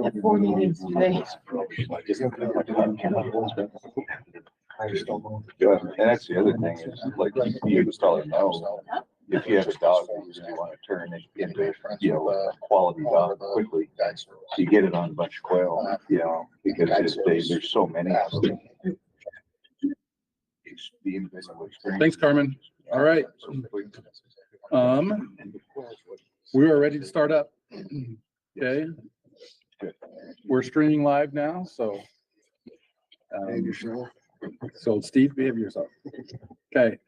At 4 meetings today. And that's the other thing is, like you was telling now, if you have a dog and you want to turn it into, you know, a quality dog quickly, so you get it on a bunch of quail, you know, because there's so many of them. It's the invisible experience. Thanks, Carmen. All right. We are ready to start up. Okay. We're streaming live now, so. So Steve, behave yourself. Okay.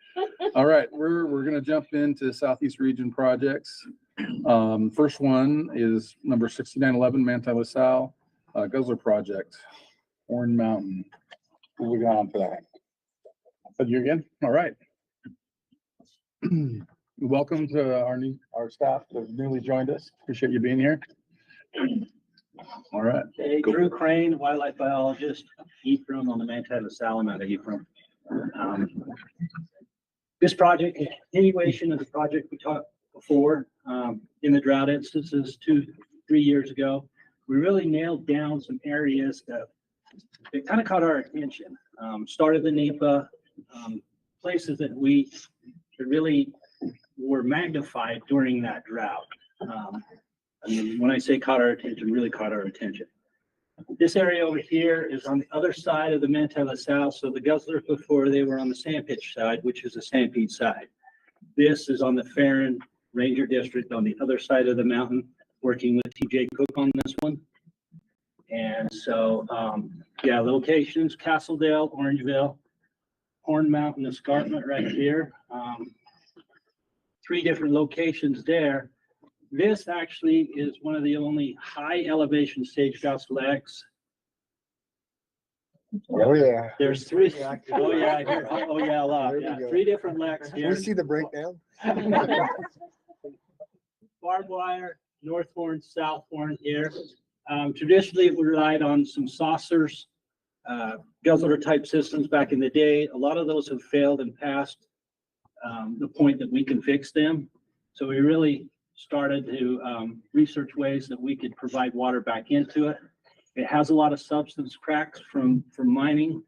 All right. We're going to jump into Southeast Region projects. First one is number 6911 Manti LaSalle Guzzler project, Horn Mountain. Who we got on for that? Said you again? All right. Welcome to our staff that have newly joined us. Appreciate you being here. All right. Hey, Drew Crane, wildlife biologist, Ephraim on the Manti LaSalle. I'm out of Ephraim. This project, a continuation of the project we talked before in the drought instances 2-3 years ago. We really nailed down some areas that kind of caught our attention. Started the NEPA, places that really were magnified during that drought. I mean, when I say caught our attention, really caught our attention. This area over here is on the other side of the Manti LaSalle. So the Guzzlers before, they were on the Sandpitch side, which is the Stampede side. This is on the Farron Ranger District on the other side of the mountain, working with TJ Cook on this one. And so, yeah, locations, Castledale, Orangeville, Horn Mountain Escarpment right here. 3 different locations there. This actually is one of the only high elevation sage-grouse lecks. Oh yeah. There's 3. Oh yeah, oh yeah, a lot. Yeah, 3 different lecks Can we here. see the breakdown? Barbed wire, North Horn, South Horn here. Traditionally, we relied on some saucers, guzzler type systems back in the day. A lot of those have failed and passed the point that we can fix them. So we really started to research ways that we could provide water back into it. It has a lot of substance cracks from mining.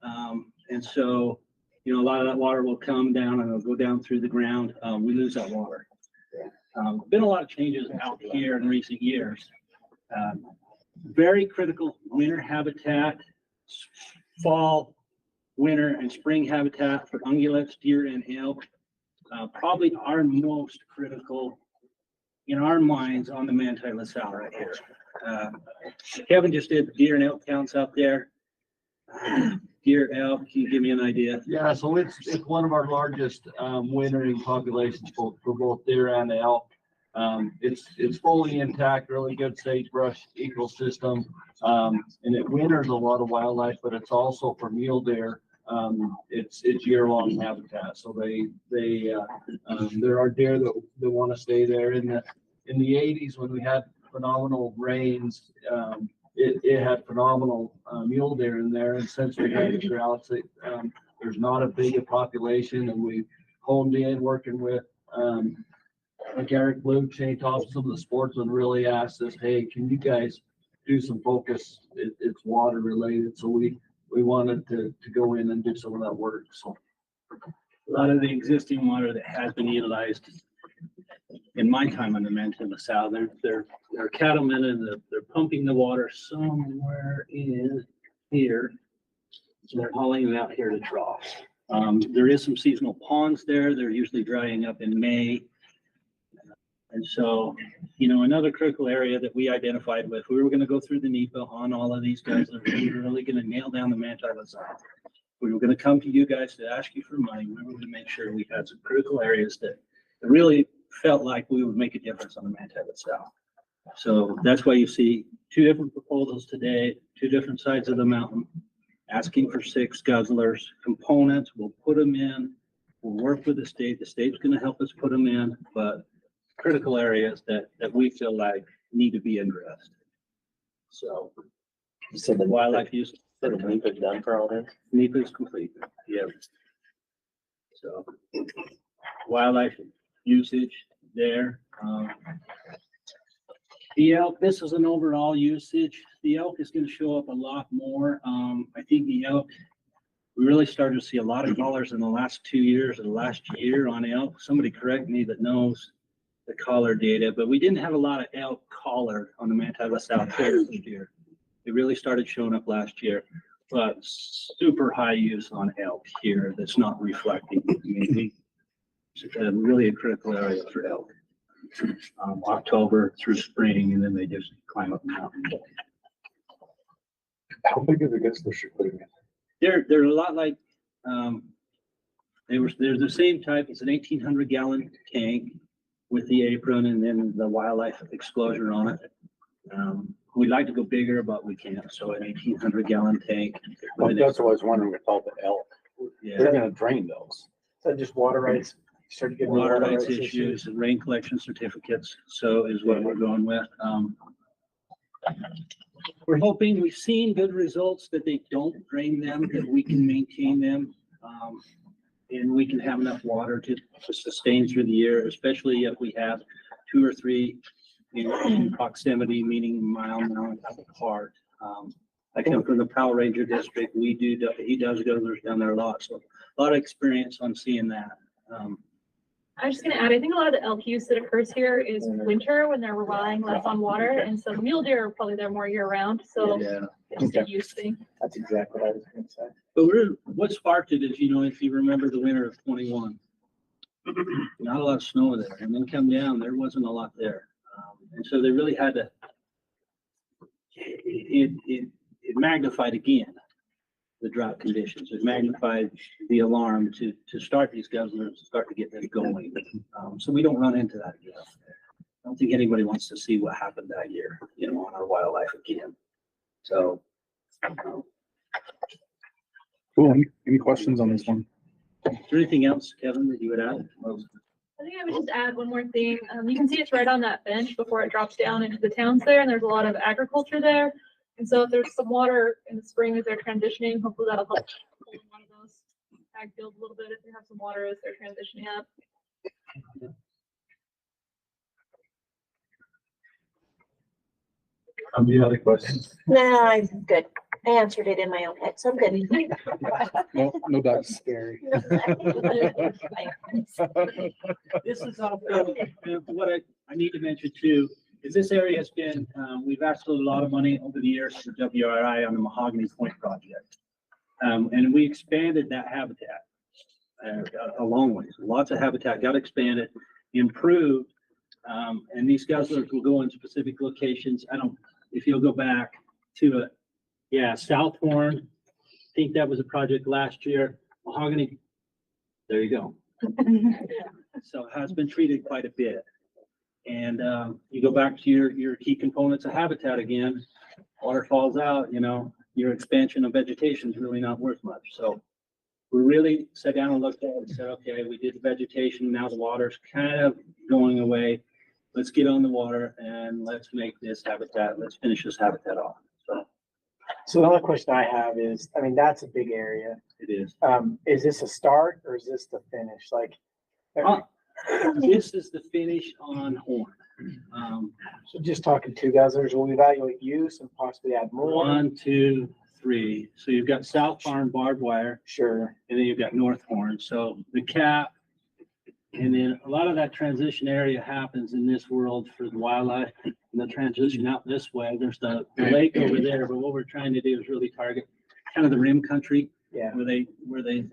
And so, you know, a lot of that water will come down and it'll go down through the ground. We lose that water. Been a lot of changes out here in recent years. Very critical winter habitat, fall, winter, and spring habitat for ungulates, deer, and elk. Probably our most critical in our minds on the Manti LaSalle right here. Kevin just did deer and elk counts out there. Deer, elk, can you give me an idea? Yeah, so it's one of our largest wintering populations for both deer and elk. It's fully intact, really good sagebrush ecosystem, and it winters a lot of wildlife, but it's also for mule deer. It's year-long habitat, so there are deer that want to stay there. In the 80s, when we had phenomenal rains, it had phenomenal mule deer in there, and since we had the droughts, there's not a big population, and we honed in working with like Eric Blue, Shane Thompson, some of the sportsmen really asked us, hey, can you guys do some focus? It's water related, so we wanted to go in and do some of that work. So a lot of the existing water that has been utilized in my time on the Manti LaSalle, they're cattlemen and they're pumping the water somewhere in here. So they're hauling it out here to troughs. There is some seasonal ponds there. They're usually drying up in May. And so, you know, another critical area that we identified with, we were going to go through the NEPA on all of these guys. We were really going to nail down the Manti LaSalle. We were going to come to you guys to ask you for money. We were going to make sure we had some critical areas that really felt like we would make a difference on the Manti LaSalle. So that's why you see 2 different proposals today, 2 different sides of the mountain, asking for 6 guzzlers, components. We'll put them in. We'll work with the state. The state's going to help us put them in, but critical areas that we feel like need to be addressed. So, You said the wildlife use. the NEPA done for all this? NEPA is complete. Yeah. So, wildlife usage there. The elk, this is an overall usage. The elk is gonna show up a lot more. I think the elk, we really started to see a lot of collars in the last 2 years or the last year on elk. Somebody correct me that knows the collar data, but we didn't have a lot of elk collar on the Manti LaSalle Trail this year. It really started showing up last year, but super high use on elk here that's not reflecting. I mean, it's really a critical area for elk. October through spring, and then they just climb up the mountain. How big is the guzzlers you're putting in? They're a lot like, they're the same type. It's an 1,800 gallon tank with the apron and then the wildlife explosion on it. We'd like to go bigger, but we can't. So an 1,800 gallon tank. Well, that's what I was wondering with all the elk. They're Yeah, gonna drain those. So just water rights, start getting water rights issues and rain collection certificates. So is what we're going with. We're hoping, we've seen good results that they don't drain them, that we can maintain them. And we can have enough water to sustain through the year, especially if we have 2 or 3 in proximity, meaning a mile apart. I come from the Powell Ranger District. He does guzzlers down there a lot. So a lot of experience on seeing that. I was just gonna add, I think a lot of the elk use that occurs here is winter when they're relying less on water, and so the mule deer are probably there more year round, so Yeah. it's just a use thing. That's exactly what I was gonna say. But what sparked it is, if you remember the winter of 21, not a lot of snow there, and then come down, there wasn't a lot there. And so they really had to, it magnified again, the drought conditions. It magnified the alarm to start these guzzlers, start to get them going. So we don't run into that again. I don't think anybody wants to see what happened that year, on our wildlife again. So. Cool. Any questions on this one? Is there anything else, Kevin, that you would add? I think I would just add one more thing. You can see it's right on that bench before it drops down into the towns there, and there's a lot of agriculture there. And so if there's some water in the spring as they're transitioning, hopefully that'll help pull one of those ag fields a little bit if they have some water as they're transitioning up. Any other questions? No, I'm good. I answered it in my own head, so I'm good. No ducks. Scary. This is also, what I need to mention too, is this area has been, we've asked a lot of money over the years for WRI on the Mahogany Point project. And we expanded that habitat a long ways. Lots of habitat got expanded, improved, and these guzzlers will go in specific locations. If you'll go back to it. Yeah, South Horn, I think that was a project last year. Mahogany, there you go. So it has been treated quite a bit. And you go back to your key components of habitat again, water falls out, your expansion of vegetation is really not worth much. So we really sat down and looked at it and said, okay, we did the vegetation, now the water's kind of going away. Let's get on the water and let's make this habitat, let's finish this habitat off. So the only question I have is, that's a big area. It is. Is this a start or is this the finish? Like, This is the finish on Horn. so just talking 2 guzzlers, will we evaluate use and possibly add more? 1, 2, 3. So you've got South Farm barbed wire, Sure. and then you've got North Horn. So the cap, and then a lot of that transition area happens in this world for the wildlife. And the transition out this way, there's the lake over there, but what we're trying to do is really target kind of the rim country. Yeah. Where they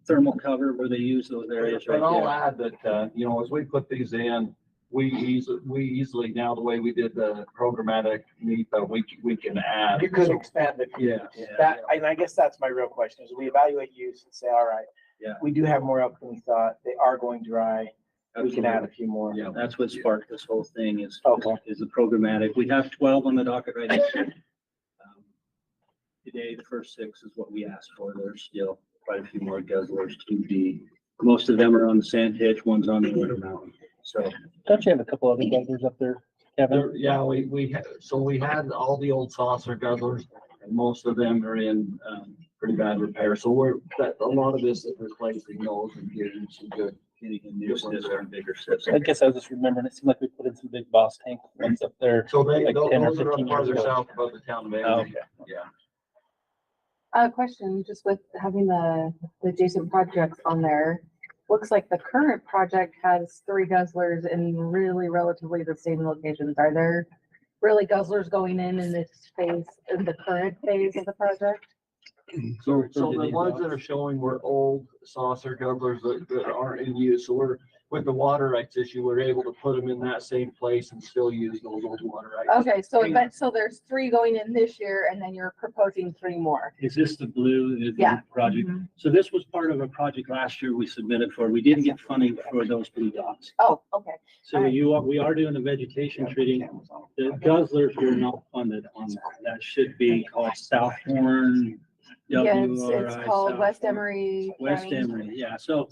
thermal cover, where they use those areas right But I'll there. add that, as we put these in, we easily, now the way we did the programmatic meet, we can add. You could So- expand it. Yeah. And I guess that's my real question is we evaluate use and say, all right. Yeah. We do have more elk than we thought. They are going dry. We can add a few more. Yeah, that's what sparked this whole thing is Okay. the programmatic. We have 12 on the docket right now. Today, the first 6 is what we asked for. There's still quite a few more guzzlers to be. Most of them are on the sand pitch, one's on the Order Mountain. So Don't you have a couple other guzzlers up there, Kevin? Yeah, we had all the old saucer guzzlers, and most of them are in pretty bad repair. So a lot of this is replacing those and getting some good getting a new system, bigger system. I guess I was just remembering, it seemed like we put in some big boss tank ones up there. So they, Like those 10 or are 15 years farther ago. south above the town of Oh, Eddington. okay. Yeah. Question, just with having the adjacent projects on there. Looks like the current project has 3 guzzlers in really relatively the same locations. Are there really guzzlers going in this phase, in the current phase of the project? So the ones that are showing were old saucer gobblers that aren't in use. So we're, with the water rights issue, we're able to put them in that same place and still use those old water rights. Okay, so there's 3 going in this year and then you're proposing 3 more. Is this the blue Yeah. project? So this was part of a project last year we submitted for. We didn't get funding for those blue dots. Oh, okay. So we are doing the vegetation treating. The guzzlers were not funded on that. That should be called South Horn. Yeah, it's WRI, called South West Horn. Emory. West County. Emory, yeah. So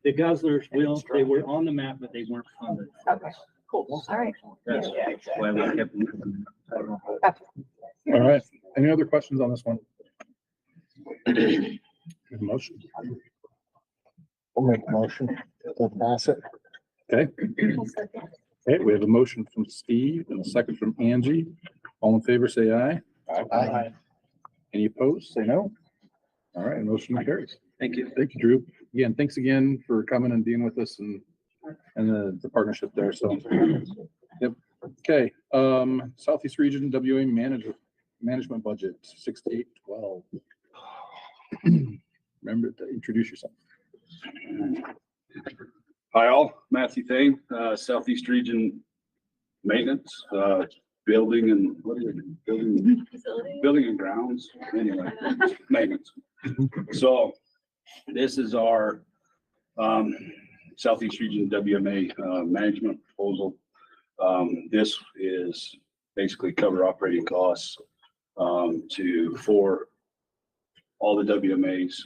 the guzzlers they were on the map, but they weren't funded. Okay, cool. All right. That's why we kept moving. All right. Any other questions on this one? Motion. We'll make a motion to pass it. Okay. Okay, we have a motion from Steve and a second from Angie. All in favor, say aye. Aye. Any opposed, say no. All right, motion carries. Thank you. Thank you, Drew. Again, thanks again for coming and being with us and the partnership there. So, yep. Okay, Southeast Region WA management budget, 6 to 8/12. Remember to introduce yourself. Hi all, Matthew Thane, Southeast Region Maintenance, building and what are you building? Facility. Building and grounds, anyway, maintenance. So this is our Southeast Region WMA management proposal. This is basically cover operating costs for all the WMAs.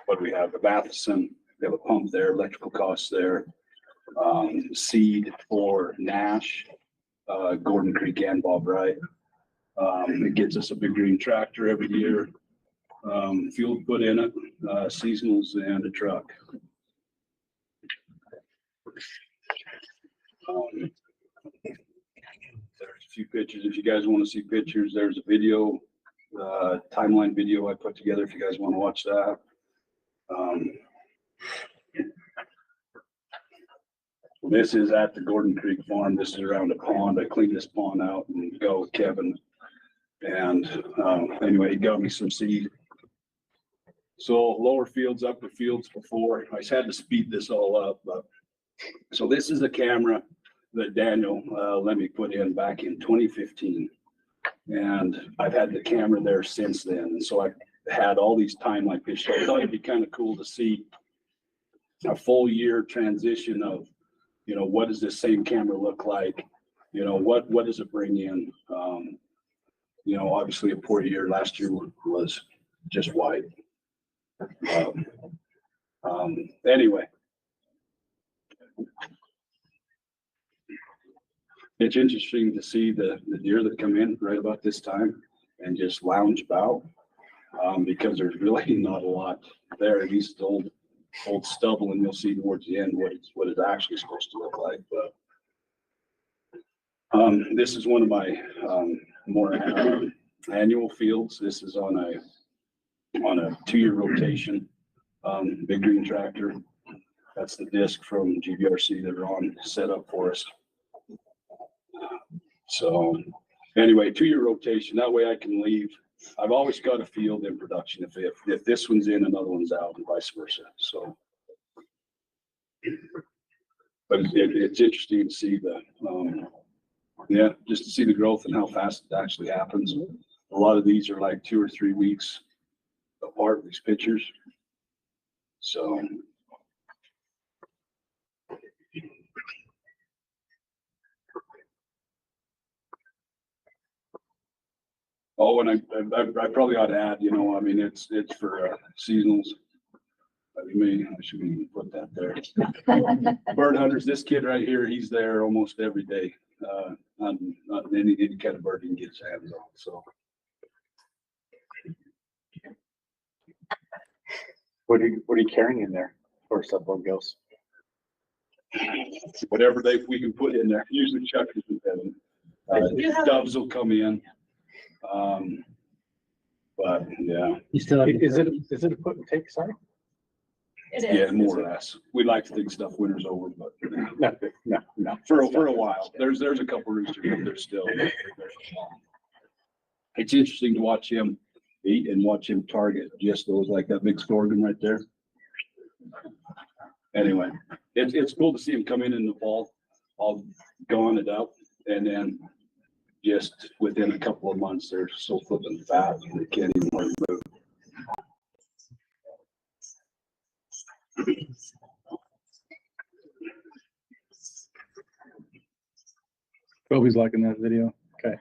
What do we have? The Matheson, we have a pump there, electrical costs there. Seed for Nash, Gordon Creek and Bob Wright. It gets us a big green tractor every year. Fuel put in it, seasonals and a truck. There's a few pictures. If you guys want to see pictures, there's a video, timeline video I put together if you guys want to watch that. This is at the Gordon Creek farm. This is around a pond. I cleaned this pond out and go with Kevin. And anyway, he got me some seed. So lower fields, upper fields before. I just had to speed this all up. But so this is a camera that Daniel let me put in back in 2015. And I've had the camera there since then. And so I had all these timeline pictures. I thought it'd be kind of cool to see a full year transition of, you know, what does this same camera look like? You know, what does it bring in? You know, obviously a poor year. Last year was just white. Anyway, it's interesting to see the deer that come in right about this time and just lounge about, because there's really not a lot there. These old stubble, and you'll see towards the end what it's actually supposed to look like. But this is one of my more annual fields. This is on a 2-year rotation, big green tractor. That's the disc from GBRC that are on set up for us. So anyway, 2-year rotation. That way I can leave. I've always got a field in production. If this one's in, another one's out, and vice versa. So, but it's interesting to see just to see the growth and how fast it actually happens. A lot of these are like 2 or 3 weeks apart, these pictures. So. Oh, and I probably ought to add, you know, I mean, it's for seasonals. I mean, I shouldn't even put that there. Bird hunters, this kid right here, he's there almost every day. Not any kind of bird he can get his hands on, so. What are you carrying in there for subboard gills? Whatever we can put in there, usually chuckers and heaven. Doves will come in. But yeah, You still have. Is it a put and take site? It yeah, is. more or less. We like to think stuff winter's over, but No. for a while, there's a couple roosters up there still. It's interesting to watch him eat and watch him target just those, like that big sorghum right there. Anyway, it's cool to see him come in the fall, all gone it up, and then just within a couple of months, they're so flipping fat, they can't even hardly move. Kobe's liking that video. Okay.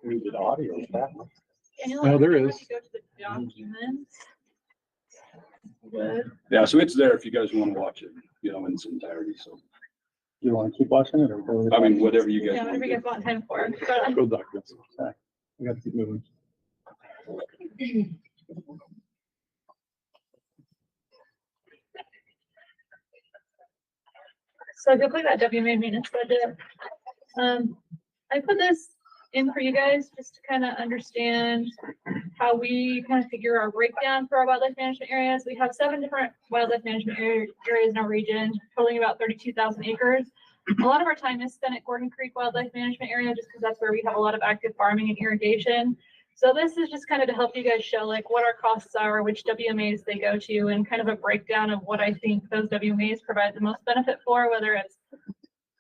We did audio with that one. Well, there is. Go to the documents. Good. Yeah, so it's there if you guys want to watch it, in its entirety, so, You want to keep watching it or? I mean, whatever you guys Yeah, want whatever to you do. guys want time for. But, Go documents. Okay. We got to keep moving. So if you click that WMA maintenance budget, I put this in for you guys just to kind of understand how we kind of figure our breakdown for our wildlife management areas. We have 7 different wildlife management areas in our region, totaling about 32,000 acres. A lot of our time is spent at Gordon Creek Wildlife Management Area just because that's where we have a lot of active farming and irrigation. So this is just kind of to help you guys show like what our costs are, which WMAs they go to, and kind of a breakdown of what I think those WMAs provide the most benefit for, whether it's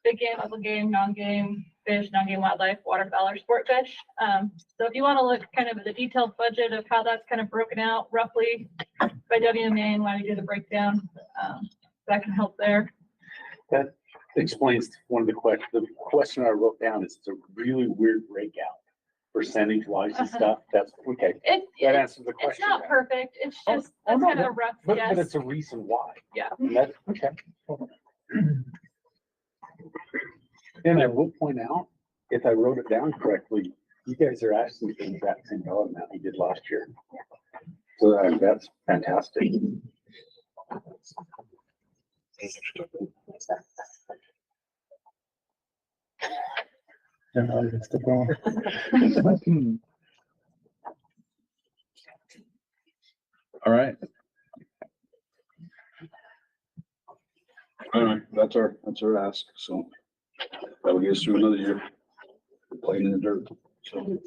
big game, little game, non-game fish, non-game wildlife, waterfowl, or sport fish. So if you want to look kind of at the detailed budget of how that's kind of broken out roughly by WMA and why we do the breakdown, that can help there. That explains one of the questions. The question I wrote down is it's a really weird breakout, percentage wise and stuff. That's okay. That answers the question. It's not then. perfect. It's just, Oh, that's no, kind of a rough But guess. it's a reason why. Yeah. And that, okay. And I will point out, if I wrote it down correctly, you guys are asking for the exact same dollar amount you did last year. So that's fantastic. All right. All right, that's our ask, so that'll get us through another year. Playing in the dirt, so.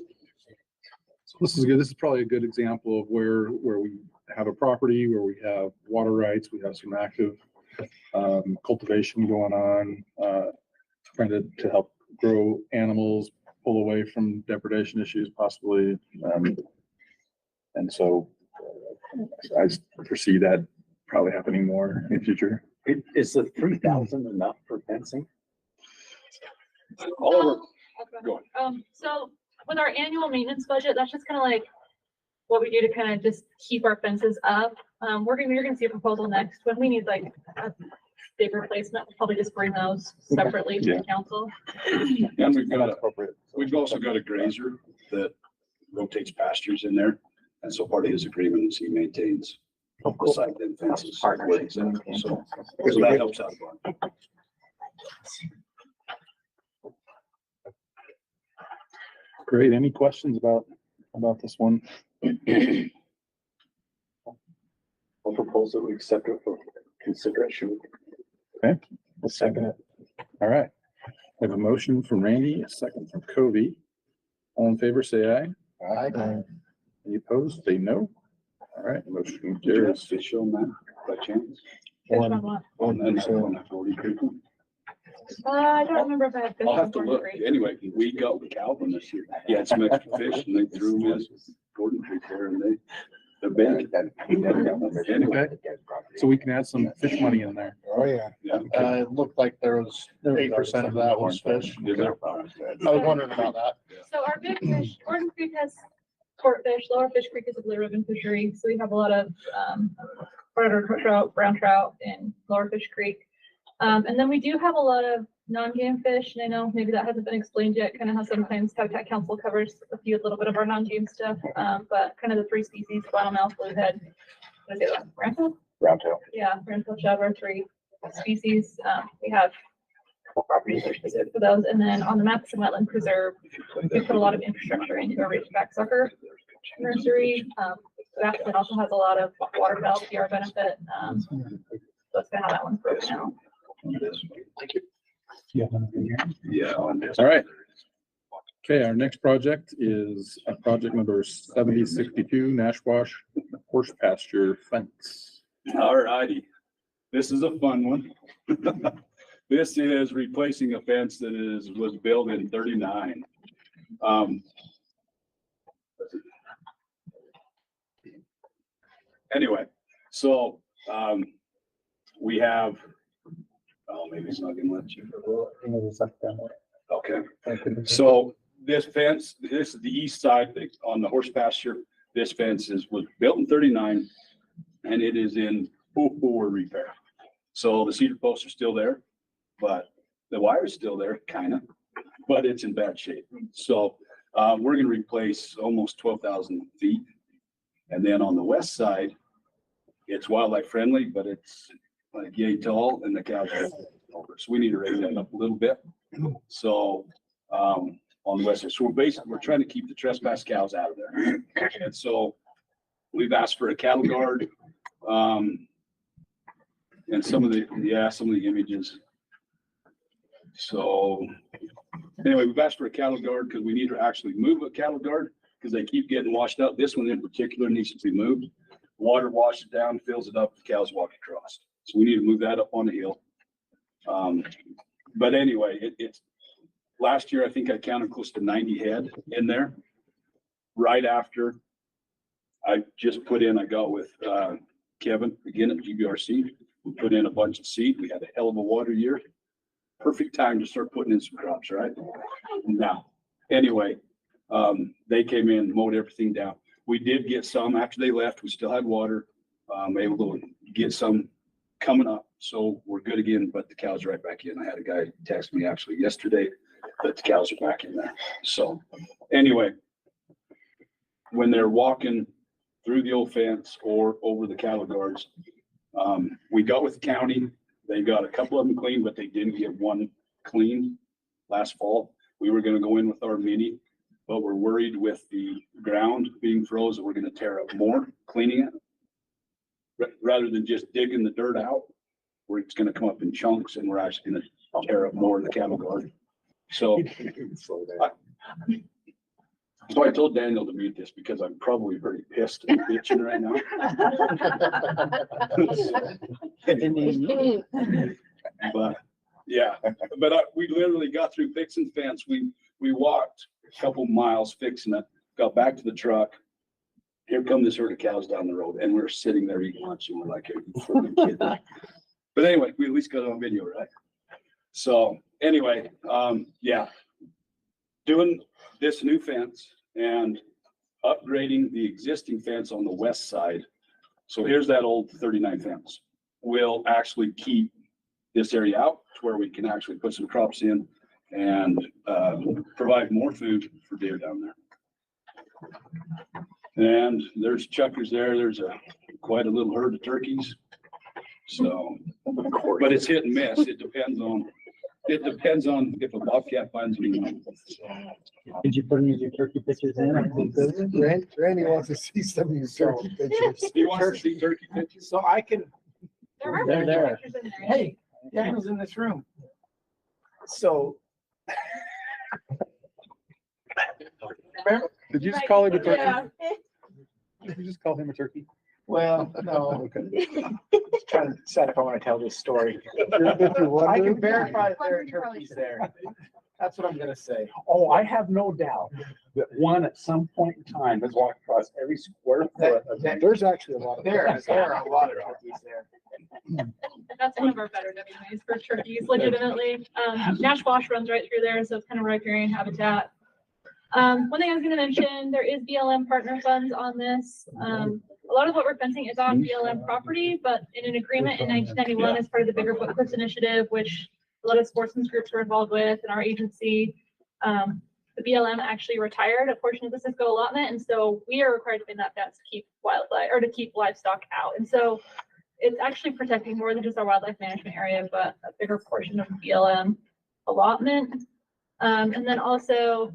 So this is good. This is probably a good example of where we have a property, where we have water rights, we have some active cultivation going on, trying to help grow animals, pull away from depredation issues possibly. And so I foresee that probably happening more in the future. Is the 3,000 enough for fencing? All over, go on. So with our annual maintenance budget, that's just kind of like what we do to kind of just keep our fences up. You're gonna see a proposal next when we need like a big replacement. We'll probably just bring those separately to the council. And we've also got a grazer that rotates pastures in there. And so part of his agreement is he maintains the site and fences. So that helps out a lot. Great. Any questions about this one? I'll propose that we accept it for consideration. Okay, we'll second it. All right. I have a motion from Randy, a second from Covey. All in favor, say aye. Aye. Any opposed, say no. All right, motion Did you have carries. fish on that by chance? Fish on what? On that 40 Creek one? I don't remember if I had. fish I'll have on to Gordon look. Creek. Anyway, we got with Calvin this year. He had some extra fish and they threw him in Gordon Creek there and they're big. Anyway, So we can add some fish money in there. Oh, yeah. yeah. It looked like there was 8% of that was fish. Is there? I was wondering about that. So our big fish, Gordon Creek has sport fish, Lower Fish Creek is a blue ribbon fishery, so we have a lot of predator trout, brown trout in Lower Fish Creek. And then we do have a lot of non-game fish, and I know maybe that hasn't been explained yet, kind of how sometimes Habitat Council covers a little bit of our non-game stuff, but kind of the 3 species, flannelmouth, bluehead, what is it, Roundtail. Yeah, Ramtail chub are 3 species. We have properties that are specific for those, and then on the Matheson Wetland Preserve, we put a lot of infrastructure into a racetrack sucker nursery. That also has a lot of waterfowl PR benefit. So that's kind of how that one's broken out. Yeah. On this. All right. Okay, our next project is project number 7062, Nashwash Horse Pasture Fence. All righty. This is a fun one. This is replacing a fence that was built in 39. Anyway, so, we have, oh, maybe it's not gonna let you. Okay, so this fence, this is the east side on the horse pasture. This fence was built in 39 and it is in poor repair. So the cedar posts are still there, but the wire is still there, kind of, but it's in bad shape. So we're going to replace almost 12,000 feet. And then on the west side, it's wildlife friendly, but it's like yay tall and the cows are over. So we need to raise that up a little bit. So on the west side, so we're trying to keep the trespass cows out of there. And so we've asked for a cattle guard. And some of the images. So anyway, we've asked for a cattle guard because we need to actually move a cattle guard because they keep getting washed out. This one in particular needs to be moved. Water washes it down, fills it up, the cows walk across. So we need to move that up on the hill. But anyway, it's last year, I think I counted close to 90 head in there. Right after I just put in, I got with Kevin again at GBRC. We put in a bunch of seed. We had a hell of a water year. Perfect time to start putting in some crops, right? Now, anyway, they came in, mowed everything down. We did get some after they left. We still had water, able to get some coming up. So we're good again, but the cows are right back in. I had a guy text me actually yesterday that the cows are back in there. So anyway, when they're walking through the old fence or over the cattle guards, we got with the county. They got a couple of them clean, but they didn't get one clean last fall. We were going to go in with our mini, but we're worried with the ground being frozen. We're going to tear up more cleaning it rather than just digging the dirt out, where it's going to come up in chunks and we're actually going to tear up more of the cattle guard. So I told Daniel to mute this because I'm probably very pissed and bitching right now. But yeah, but we literally got through fixing the fence. We walked a couple miles fixing it, got back to the truck. Here come this herd of cows down the road, and we're sitting there eating lunch, and we're like, "Are you freaking kidding me?" But anyway, we at least got it on video, right? So anyway, yeah, doing this new fence and upgrading the existing fence on the west side. So here's that old 39 fence. We'll actually keep this area out to where we can actually put some crops in and provide more food for deer down there. And there's chuckers there. There's quite a little herd of turkeys. So, but it's hit and miss. It depends on if a bobcat finds me. Did you put any of your turkey pictures in? Randy wants to see some of your turkey pictures. He wants to see turkey pictures. So I can, They're there. Pictures in there. hey, Daniel's in this room. So. Did you just call him a turkey? Yeah. Did you just call him a turkey? Well, no, Okay. just trying to decide if I want to tell this story. I can verify that there are turkeys there. That's what I'm gonna say. Oh, I have no doubt that one at some point in time has walked across every square foot. There's actually a lot of. There are a lot of turkeys there. That's one of our better WMAs for turkeys, legitimately. Nashwash runs right through there, so it's kind of riparian habitat. One thing I was gonna mention, there is BLM partner funds on this. A lot of what we're fencing is on BLM property, but in an agreement in 1991 as part of the Bigger Footprints Initiative, which a lot of sportsmen's groups we're involved with and our agency. The BLM actually retired a portion of the Cisco allotment, and so we are required to pay that fence to keep wildlife or to keep livestock out. And so it's actually protecting more than just our wildlife management area, but a bigger portion of the BLM allotment. And then also,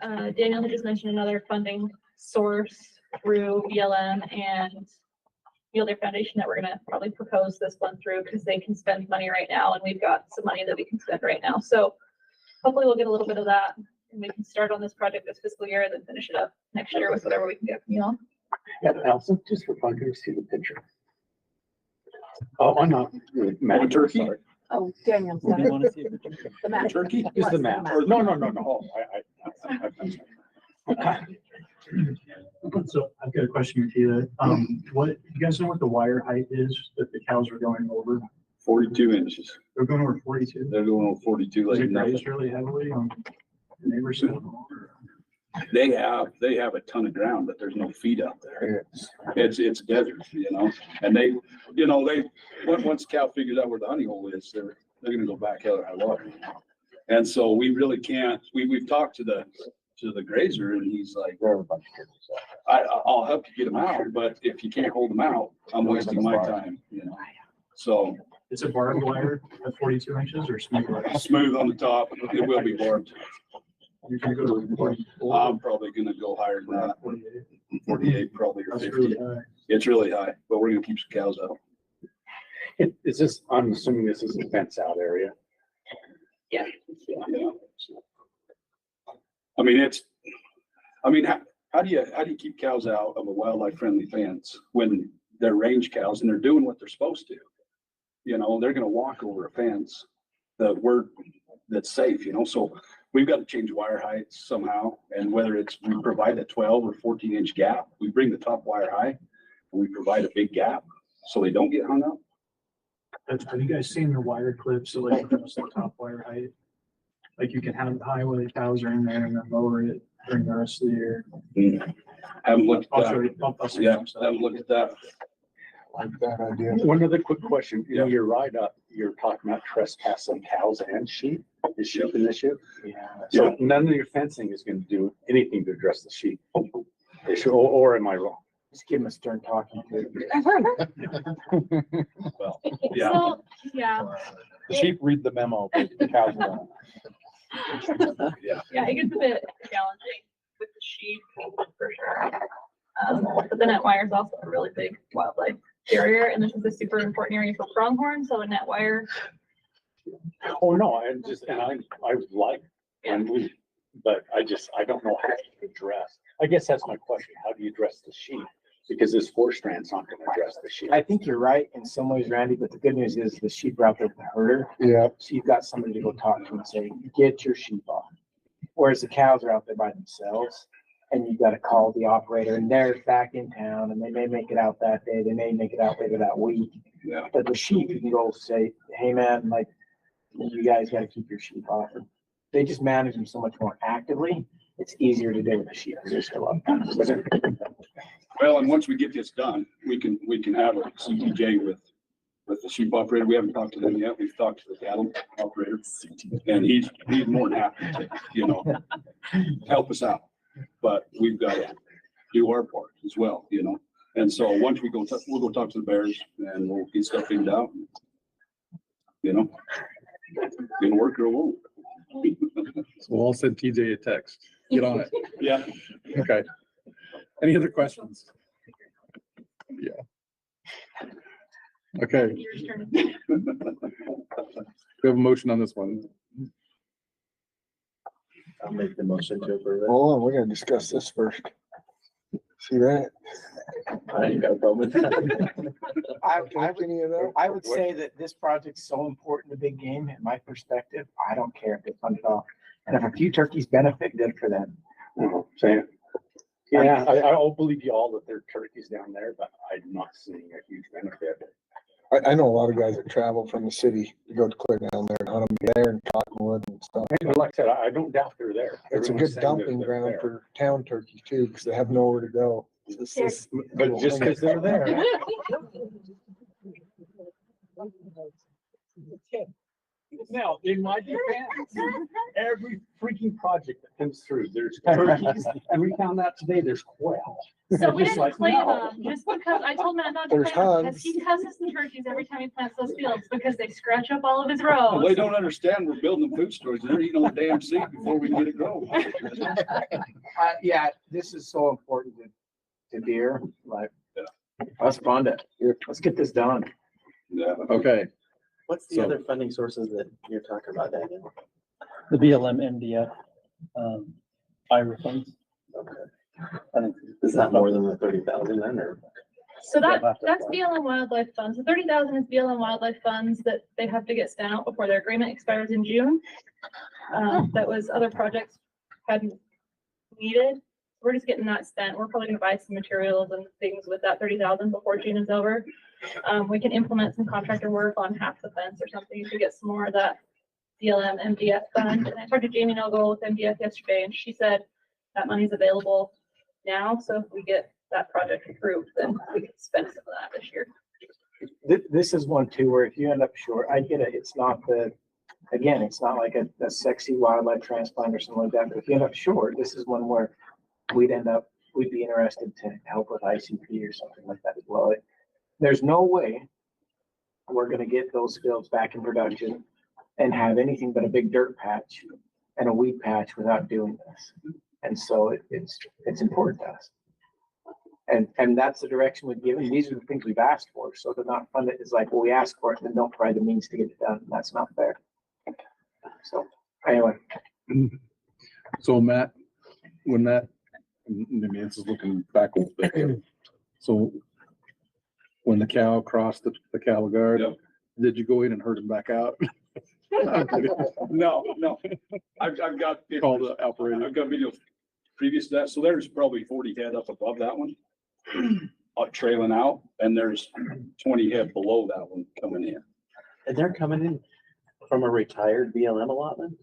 Daniel had just mentioned another funding source through BLM and Fielder Foundation that we're gonna probably propose this one through because they can spend money right now, and we've got some money that we can spend right now. So hopefully we'll get a little bit of that, and we can start on this project this fiscal year and then finish it up next year with whatever we can get from y'all. Yeah, Alison, just for fun, can you see the picture? Oh, I'm not. Matt, turkey? sorry. Oh, Daniel Do said you it. want to see a picture? The map. Turkey? Just the map. No. Oh, So I've got a question for you. What, you guys know what the wire height is that the cows are going over? 42 inches. They're going over 42. They're going over 42 Is like it nothing. grazed really heavily on the neighbor's side? They have a ton of ground, but there's no feed out there. It's desert, and once cow figures out where the honey hole is, they're gonna go back hell or high water. And so we really can't, we've talked to the grazer and he's like, I'll help you get them out, but if you can't hold them out, I'm wasting my time, So It's a barbed wire at 42 inches or smooth wire? smooth on the top, it will be barbed. You're gonna go to 44? I'm probably gonna go higher than that, 48 probably or That's 50. really high. It's really high, but we're gonna keep some cows out. Is this, I'm assuming this is a fence out area. Yeah. Yeah. How do you keep cows out of a wildlife friendly fence when they're range cows and they're doing what they're supposed to? They're gonna walk over a fence that's safe, so we've got to change wire heights somehow. And whether it's, we provide a 12 or 14-inch gap, we bring the top wire high and we provide a big gap so they don't get hung up. Have you guys seen the wire clips? So like across the top wire height? Like you can have it high where the cows are in there and then lower it during the rest of the year. Haven't looked I'll at show that. you. I'll send Yeah, you some. haven't looked at that. Like that idea. One other quick question, Yeah. you're right up, you're talking about trespassing cows and sheep. Is sheep an issue? Yeah. So none of your fencing is gonna do anything to address the sheep issue, or am I wrong? Just give them a stern talking to. Well, yeah. So, yeah, The sheep read the memo, but the cows don't. yeah, it gets a bit challenging with the sheep for sure. But the net wire is also a really big wildlife barrier, and this is a super important area for pronghorn, so a net wire. Oh, no, I would like, but I don't know how to address. I guess that's my question. How do you address the sheep? Because this 4-strand's not gonna address the sheep. I think you're right in some ways, Randy, but the good news is the sheep are out there with the herder. Yeah. So you've got somebody to go talk to and say, get your sheep off. Whereas the cows are out there by themselves and you've got to call the operator and they're back in town and they may make it out that day. They may make it out later that week. Yeah. But the sheep, you can go say, hey man, like you guys got to keep your sheep off. They just manage them so much more actively. It's easier to do with the sheep. There's a lot of times. Well, and once we get this done, we can have a CTJ with the sheep operator. We haven't talked to them yet. We've talked to the cattle operator. And he's more than happy to, help us out. But we've got to do our part as well, And so once we'll go talk to the bears and we'll get stuff figured out. It'll work or it won't. So we'll all send TJ a text. Get on it. Yeah. Okay. Any other questions? Yeah. Okay, Yours turn. we have a motion on this one. I'll make the motion to approve it. Hold on, we're gonna discuss this first. See that? I ain't got a problem with that. I would say that this project's so important to big game, in my perspective, I don't care if they fund it off. And if a few turkeys benefit, good for them. Same. Yeah, I'll believe you all that there are turkeys down there, but I'm not seeing a huge benefit. I know a lot of guys that travel from the city to go to clear down there and hunt them there in Cottonwood and stuff. And like I said, I don't doubt they're there. It's a Everyone's good saying dumping they're ground there. for town turkeys too, because they have nowhere to go. But just because they're there. Now, in my defense, every freaking project that comes through, there's turkeys, and we found out today there's quail. So we Just didn't like, claim no. them, just because I told Matt not to There's claim them, because hugs. he cusses the turkeys every time he plants those fields, because they scratch up all of his Well, they rows. don't understand we're building food stores. They're eating all the damn seed before we get it grown. Yeah, this is so important to deer, like, let's fund it. Let's get this done. Yeah. Okay, What's the So- other funding sources that you're talking about, Daniel? The BLM, MDF, IRA funds. Okay. I think, is that more than the 30,000 then, or? So that's BLM wildlife funds. The 30,000 is BLM wildlife funds that they have to get spent out before their agreement expires in June. That was other projects hadn't needed. We're just getting that spent. We're probably gonna buy some materials and things with that 30,000 before June is over. We can implement some contractor work on half the fence or something to get some more of that BLM MDF fund. And I talked to Jamie Nogle with MDF yesterday, and she said that money's available now. So if we get that project approved, then we can spend some of that this year. This is one too, where if you end up short, I get it, it's not again, it's not like a sexy wildlife transplant or something like that, but if you end up short, this is one where we'd be interested to help with ICP or something like that as well. There's no way we're gonna get those fields back in production and have anything but a big dirt patch and a weed patch without doing this. And so it's important to us. And that's the direction we've given. These are the things we've asked for. So to not fund it is like, well, we asked for it and don't provide the means to get it done. That's not fair. So anyway. so Matt, when that, maybe this is looking backwards, but so when the cow crossed the cattle guard, Yep. did you go in and herd him back out? No. I've got. Call the operator. I've got videos previous to that. So there's probably 40 head up above that one, trailing out, and there's 20 head below that one coming in. And they're coming in from a retired BLM allotment?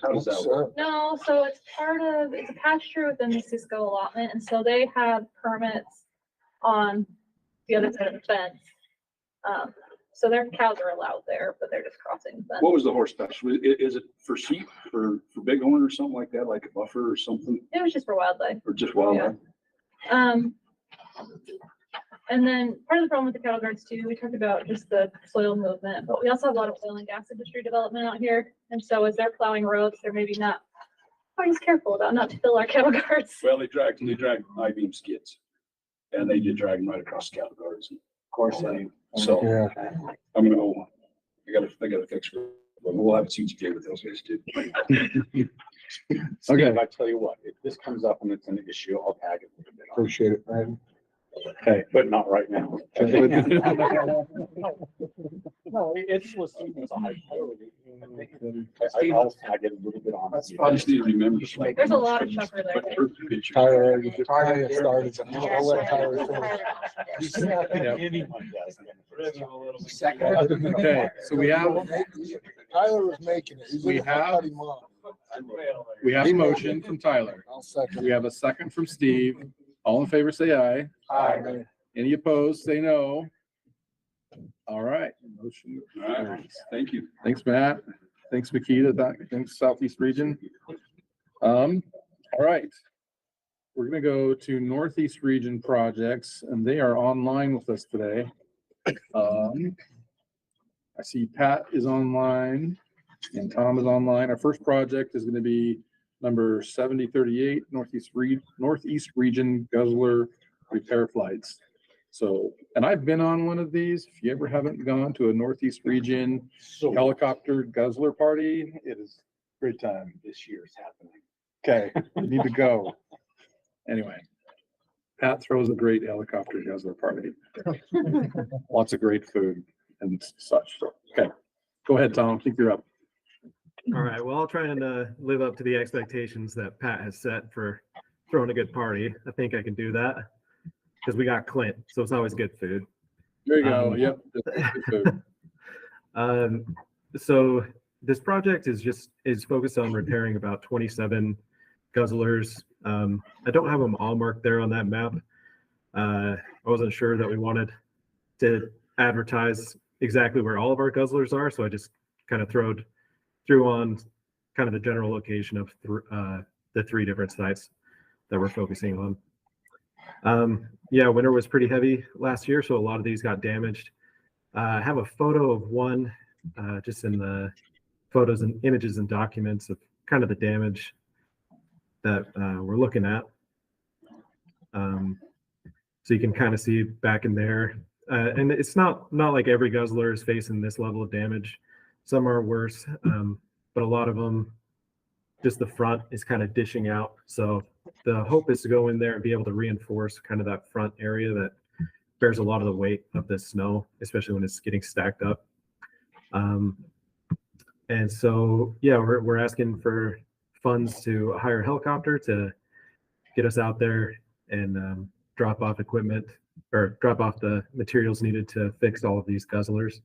How does that work? No, so it's a pasture within the Cisco allotment, and so they have permits on the other side of the fence. So their cows are allowed there, but they're just crossing the fence. What was the horse pasture? Is it for sheep, for bighorn or something like that, like a buffer or something, It was just for wildlife. or just wildlife? And then part of the problem with the cattle guards too, we talked about just the soil movement, but we also have a lot of oil and gas industry development out here. And so as they're plowing roads, they're maybe not always careful about not to fill our cattle guards. Well, they dragged I-beam skids, and they did drag them right across the cattle guards. Of course, So Yeah. I'm gonna go, I gotta fix it, but we'll have a CGK with those guys too. Steve, I tell you what, if this comes up and it's an issue, I'll tag it. Appreciate it, man. Okay, but not right now. No, it's listed as a high priority. I'll tag it a little bit on. That's I just need to remember. There's a lot of chucker there. Tyler, already started. I'll let Tyler finish. Anyone does. Second. Okay, so we have Tyler was making it. We have a motion from Tyler. I'll second. We have a second from Steve. All in favor, say aye. Aye. Any opposed, say no. All right, motion. All right, thank you. Thanks, Matt. Thanks, Makita. Thanks, Southeast Region. All right. We're gonna go to Northeast Region projects, and they are online with us today. I see Pat is online and Tom is online. Our first project is gonna be number 7038, Northeast Region Guzzler Repair Flights. So, and I've been on one of these. If you ever haven't gone to a Northeast Region helicopter guzzler party, it is a great time. This year is happening. Okay, you need to go. Anyway, Pat throws a great helicopter guzzler party. Lots of great food and such. Okay, go ahead, Tom. I think you're up. All right, well, I'll try and live up to the expectations that Pat has set for throwing a good party. I think I can do that because we got Clint, so it's always good food. There you go. Yep. Good food. So this project is focused on repairing about 27 guzzlers. I don't have them all marked there on that map. I wasn't sure that we wanted to advertise exactly where all of our guzzlers are. So I just kind of threw on kind of the general location of the 3 different sites that we're focusing on. Yeah, winter was pretty heavy last year, so a lot of these got damaged. I have a photo of one just in the photos and images and documents of kind of the damage that we're looking at. So you can kind of see back in there. And it's not like every guzzler is facing this level of damage. Some are worse, but a lot of them, just the front is kind of dishing out. So the hope is to go in there and be able to reinforce kind of that front area that bears a lot of the weight of the snow, especially when it's getting stacked up. And so, yeah, we're asking for funds to hire a helicopter to get us out there and drop off equipment or drop off the materials needed to fix all of these guzzlers.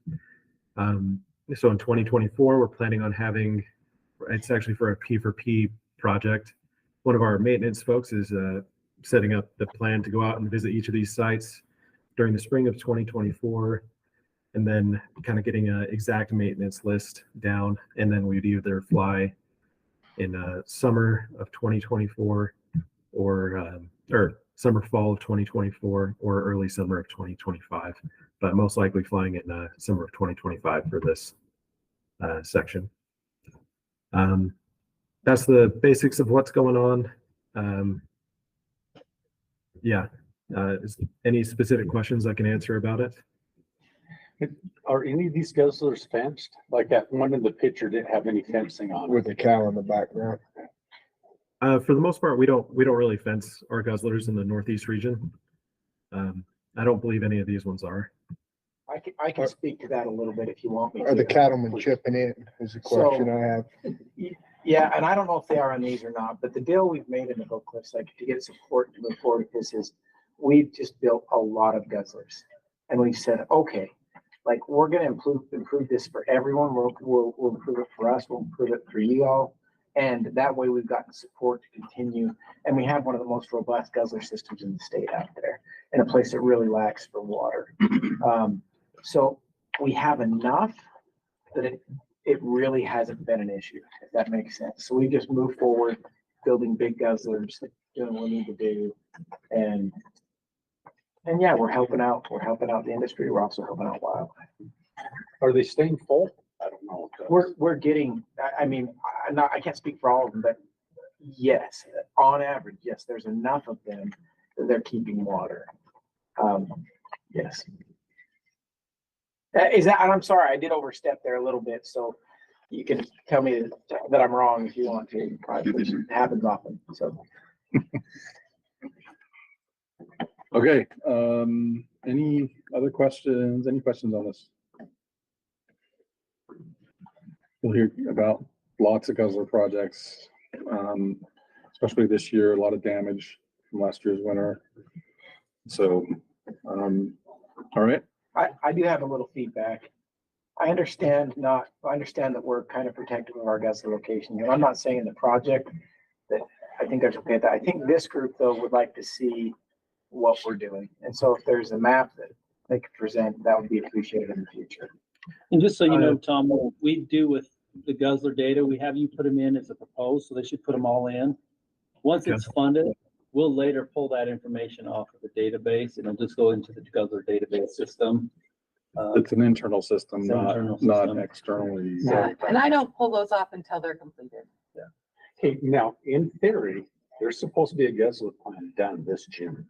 So in 2024, we're planning on having, it's actually for a P4P project. One of our maintenance folks is setting up the plan to go out and visit each of these sites during the spring of 2024, and then kind of getting an exact maintenance list down. And then we'd either fly in summer of 2024 or summer, fall of 2024 or early summer of 2025, but most likely flying in summer of 2025 for this section. That's the basics of what's going on. Yeah. Any specific questions I can answer about it? Are any of these guzzlers fenced? Like that one in the picture didn't have any fencing on it. With a cow in the background. For the most part, we don't really fence our guzzlers in the Northeast region. I don't believe any of these ones are. I can speak to that a little bit if you want me to. Are the cattlemen chipping in is a question I have. Yeah, and I don't know if they are on these or not, but the deal we've made in the Oak Cliffs, like to get support to move forward with this is we've just built a lot of guzzlers. And we've said, okay, like we're gonna improve this for everyone. We'll improve it for us, we'll improve it for you all. And that way we've gotten support to continue. And we have one of the most robust guzzler systems in the state out there in a place that really lacks for water. So we have enough that it really hasn't been an issue, if that makes sense. So we just move forward, building big guzzlers, doing what we need to do. And yeah, we're helping out the industry. We're also helping out wildlife. Are they staying full? I don't know. We're getting, I mean, I can't speak for all of them, but yes, on average, yes, there's enough of them that they're keeping water. Yes. Is that, and I'm sorry, I did overstep there a little bit, so you can tell me that I'm wrong if you want to. It happens often, so. Okay, any other questions? Any questions on this? We'll hear about lots of guzzler projects, especially this year, a lot of damage from last year's winter. So, all right. I do have a little feedback. I understand that we're kind of protective of our guzzler location. And I'm not saying the project that I think that's okay. I think this group though would like to see what we're doing. And so if there's a map that they could present, that would be appreciated in the future. And just so you know, Tom, what we do with the guzzler data, we have you put them in as a proposed, so they should put them all in. Once it's funded, we'll later pull that information off of the database and it'll just go into the guzzler database system. It's an internal system, not externally. Yeah, and I don't pull those off until they're completed. Yeah. Hey, now in theory, there's supposed to be a guzzler plan done this June.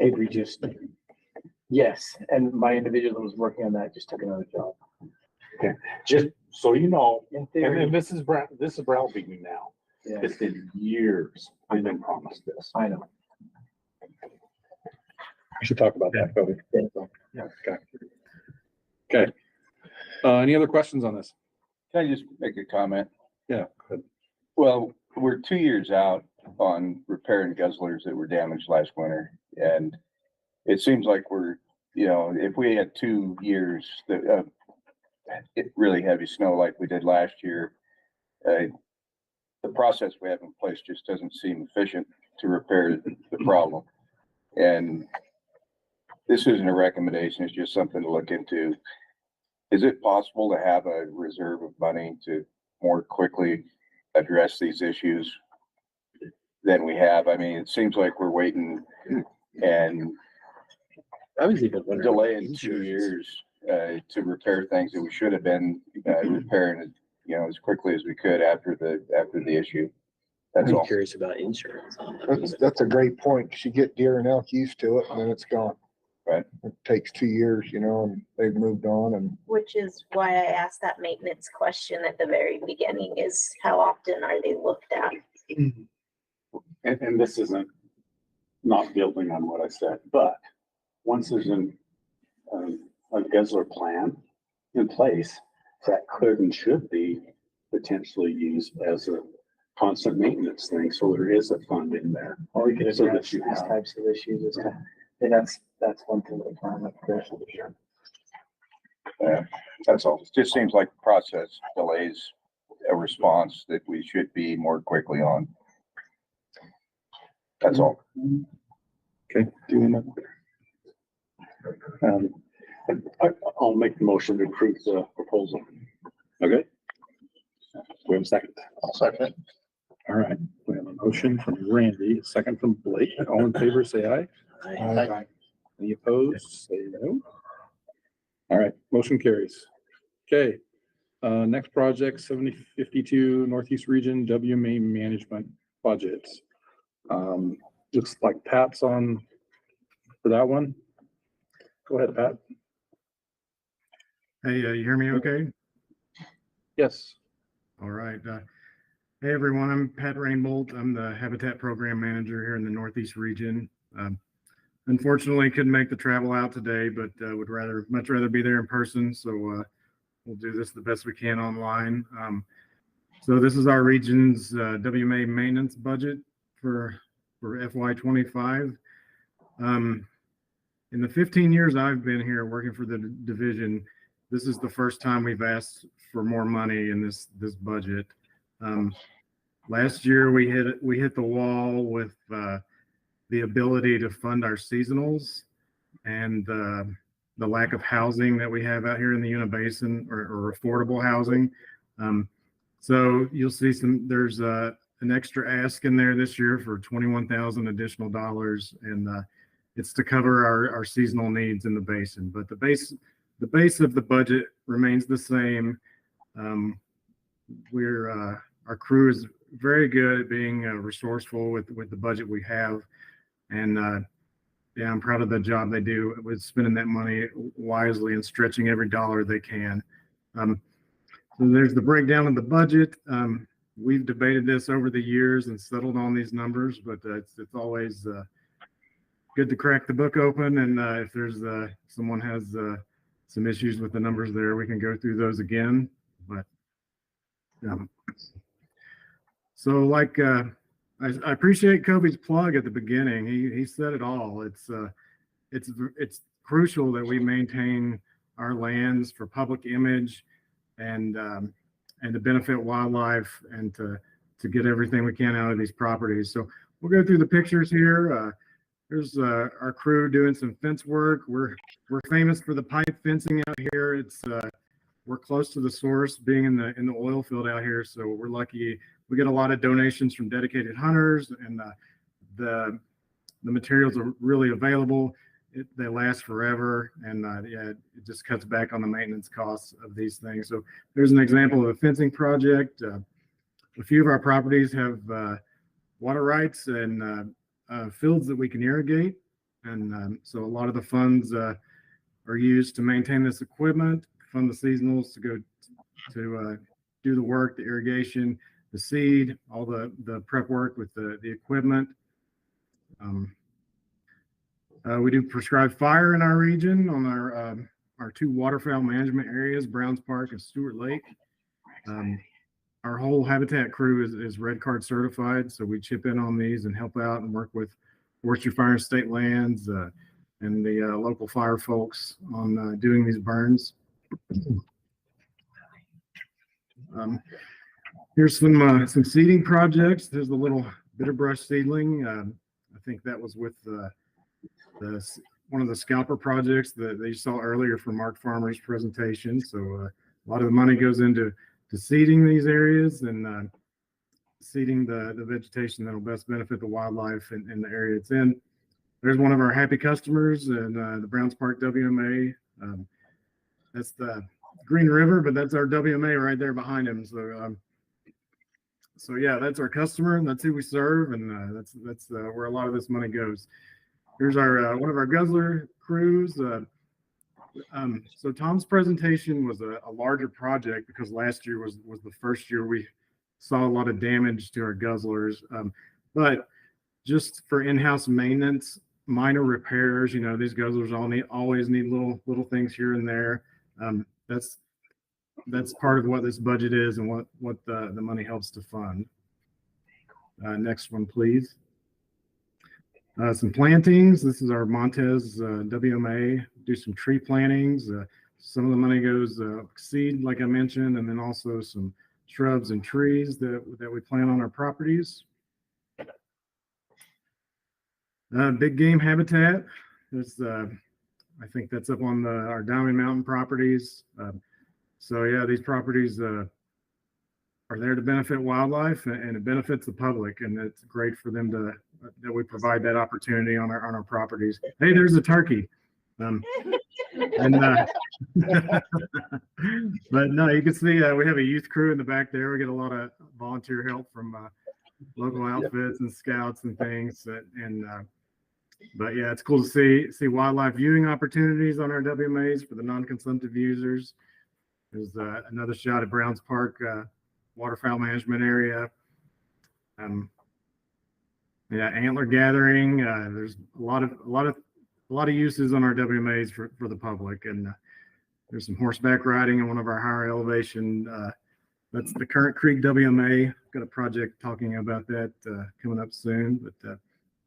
Avery just, yes, and my individual that was working on that just took another job. Okay, just so you know, in theory, and this is browbeating now. Yeah. It's been years I've been promised this. I know. We should talk about that, Cody. Yeah. Okay. Okay. Any other questions on this? Can I just make a comment? Yeah. Go ahead. Well, we're 2 years out on repairing guzzlers that were damaged last winter. And it seems like we're, if we had 2 years that really heavy snow like we did last year, the process we have in place just doesn't seem efficient to repair the problem. And this isn't a recommendation, it's just something to look into. Is it possible to have a reserve of money to more quickly address these issues than we have? I mean, it seems like we're waiting and I was even wondering. delaying 2 years to repair things that we should have been repairing, as quickly as we could after the issue. That's all. Curious about insurance. That's a great point. 'Cause you get deer and elk used to it and then it's gone. Right. It takes 2 years, and they've moved on and Which is why I asked that maintenance question at the very beginning is how often are they looked at? And this isn't not building on what I said, but once there's a guzzler plan in place, that could and should be potentially used as a constant maintenance thing, so there is a fund in there. Or we could So that address you these have- types of issues, and that's one thing that I'm like, sure. That's all. It just seems like the process delays a response that we should be more quickly on. That's all. Okay, I'll make the motion to approve the proposal. Okay. We have a second. I'll second. All right, we have a motion from Randy, a second from Blake. All in favor, say aye. Aye. Any opposed, say no. All right, motion carries. Okay, next project, 7052 Northeast Region WMA Management Budgets. Looks like Pat's on for that one. Go ahead, Pat. Hey, you hear me okay? Yes. All right. Hey, everyone, I'm Pat Rainbolt. I'm the Habitat Program Manager here in the Northeast region. Unfortunately, couldn't make the travel out today, but would much rather be there in person. So we'll do this the best we can online. So this is our region's WMA maintenance budget for FY25. In the 15 years I've been here working for the division, this is the first time we've asked for more money in this budget. Last year we hit the wall with the ability to fund our seasonals and the lack of housing that we have out here in the Una Basin or affordable housing. So you'll see there's an extra ask in there this year for $21,000 additional dollars, and it's to cover our seasonal needs in the basin. But the base of the budget remains the same. Our crew is very good at being resourceful with the budget we have, and yeah, I'm proud of the job they do with spending that money wisely and stretching every dollar they can. So there's the breakdown of the budget. We've debated this over the years and settled on these numbers, but it's always good to crack the book open. And if there's someone has some issues with the numbers there, we can go through those again. But so like I appreciate Kobe's plug at the beginning. He said it all. It's crucial that we maintain our lands for public image and to benefit wildlife and to get everything we can out of these properties. So we'll go through the pictures here. There's our crew doing some fence work. We're famous for the pipe fencing out here. We're close to the source, being in the oil field out here, so we're lucky. We get a lot of donations from dedicated hunters, and the materials are really available. They last forever, and yeah, it just cuts back on the maintenance costs of these things. So there's an example of a fencing project. A few of our properties have water rights and fields that we can irrigate, and so a lot of the funds are used to maintain this equipment, fund the seasonals to go to do the work, the irrigation, the seed, all the prep work with the equipment. We do prescribed fire in our region on our two waterfowl management areas, Browns Park and Stewart Lake. Our whole habitat crew is Red Card certified, so we chip in on these and help out and work with Forestry Fire and State Lands and the local fire folks on doing these burns. Here's some seeding projects. There's the little bitterbrush seedling. I think that was with one one of the scalper projects that you saw earlier from Mark Farmer's presentation. So a lot of the money goes into seeding these areas and seeding the vegetation that will best benefit the wildlife in the area it's in. There's one of our happy customers and the Browns Park WMA. That's the Green River, but that's our WMA right there behind him. So yeah, that's our customer and that's who we serve, and that's where a lot of this money goes. Here's our one of our guzzler crews. So Tom's presentation was a larger project because last year was the first year we saw a lot of damage to our guzzlers. But just for in-house maintenance, minor repairs, these guzzlers always need little things here and there. That's part of what this budget is and what the money helps to fund. Next one, please. Some plantings. This is our Montez WMA. Do some tree plantings. Some of the money goes seed, like I mentioned, and then also some shrubs and trees that we plant on our properties. Big game habitat. There's I think that's up on our Diamond Mountain properties. So yeah, these properties are there to benefit wildlife and it benefits the public, and it's great for them that we provide that opportunity on our properties. Hey, there's a turkey. But no, you can see we have a youth crew in the back there. We get a lot of volunteer help from local outfits and scouts and things. But yeah, it's cool to see wildlife viewing opportunities on our WMAs for the non-consumptive users. There's another shot at Browns Park waterfowl management area. Yeah, antler gathering. There's a lot of uses on our WMAs for the public, and there's some horseback riding in one of our higher elevation. That's the Current Creek WMA. Got a project talking about that coming up soon, but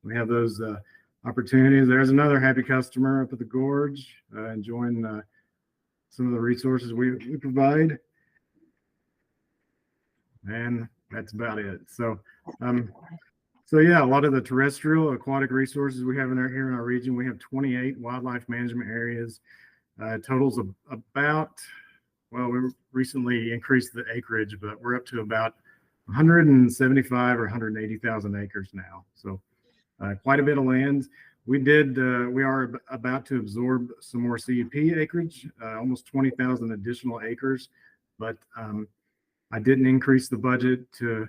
we have those opportunities. There's another happy customer up at the gorge enjoying some of the resources we provide, and that's about it. So yeah, a lot of the terrestrial aquatic resources we have here in our region. We have 28 wildlife management areas. Totals of about, well, we recently increased the acreage, but we're up to about 175 or 180,000 acres now. So quite a bit of land. We are about to absorb some more CUP acreage, almost 20,000 additional acres, but I didn't increase the budget to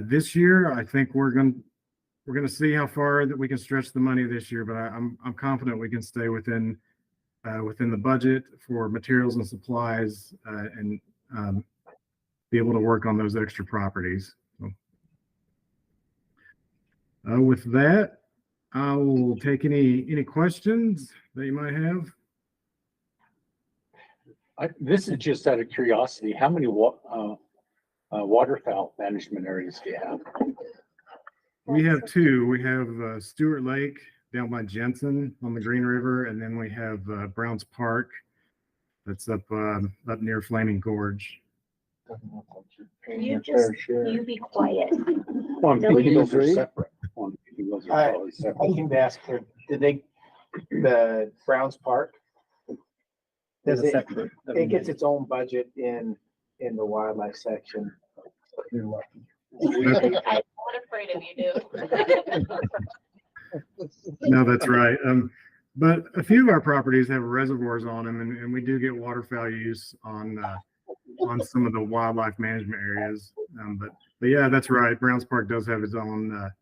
this year. I think we're going to see how far that we can stretch the money this year, but I'm confident we can stay within the budget for materials and supplies and be able to work on those extra properties. So, with that, I will take any questions that you might have. This is just out of curiosity. How many waterfowl management areas do you have? We have two. We have Stewart Lake down by Jensen on the Green River, and then we have Browns Park that's up near Flaming Gorge. You be quiet. Well, I'm thinking those are separate. I think they asked her, the Browns Park? Does it gets its own budget in the wildlife section. I'm not afraid of you, dude. No, that's right. But a few of our properties have reservoirs on them, and we do get waterfowl use on some of the wildlife management areas. But yeah, that's right. Browns Park does have its own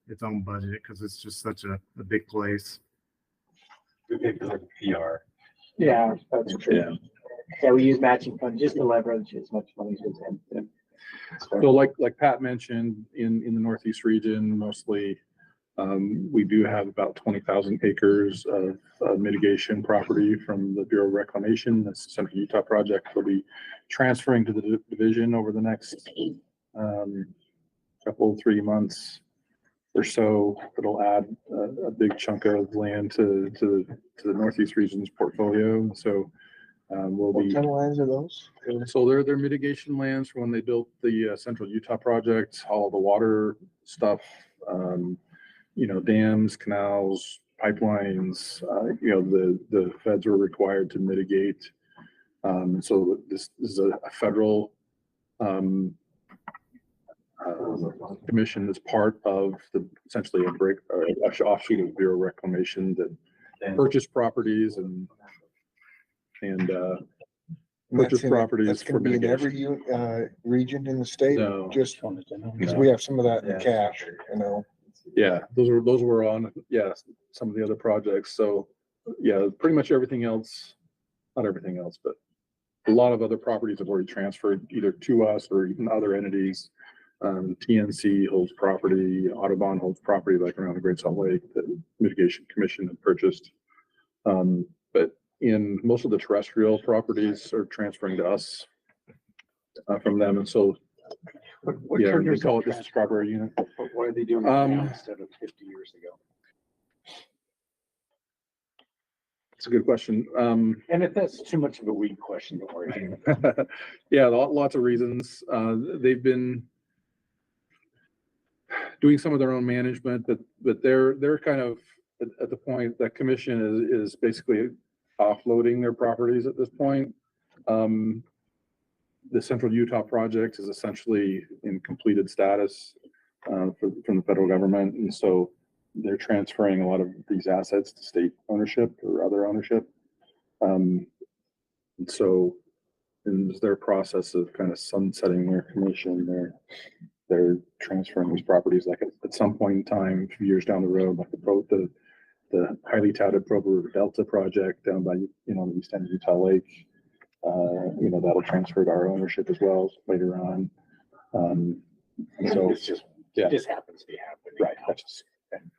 budget because it's just such a big place. PR. Yeah, that's true. Yeah, we use matching funds just to leverage as much money as we can. So like Pat mentioned, in the Northeast region, mostly we do have about 20,000 acres of mitigation property from the Bureau of Reclamation. That's the Central Utah project. We'll be transferring to the division over the next couple, 3 months or so. It'll add a big chunk of land to the Northeast region's portfolio. So we'll be. What kind of lands are those? So they're mitigation lands for when they built the Central Utah project, all the water stuff, dams, canals, pipelines, the feds were required to mitigate. So this is a federal commission as part of essentially a offshoot of Bureau of Reclamation that purchase properties and purchase properties That's for gonna be in mitigation. every, region in the state, No. just because we have some of that in cash, Yeah, those were on, some of the other projects. So, pretty much everything else, not everything else, but a lot of other properties have already transferred either to us or even other entities. TNC holds property, Audubon holds property like around the Great Salt Lake, the Mitigation Commission had purchased. But in most of the terrestrial properties are transferring to us from them. And so, What we triggers call it that this strawberry unit. What are they doing now instead of 50 years ago? It's a good question. And if that's too much of a weak question, don't worry. Lots of reasons. They've been doing some of their own management, but they're kind of at the point that commission is basically offloading their properties at this point. The Central Utah project is essentially in completed status from the federal government, and so they're transferring a lot of these assets to state ownership or other ownership. And so in their process of kind of sunsetting their commission, they're transferring these properties like at some point in time, a few years down the road, like the highly touted Provo River Delta project down by, the east end of Utah Lake. That'll transfer to our ownership as well later on. So It's just, it just happens to be happening. Right. That's just,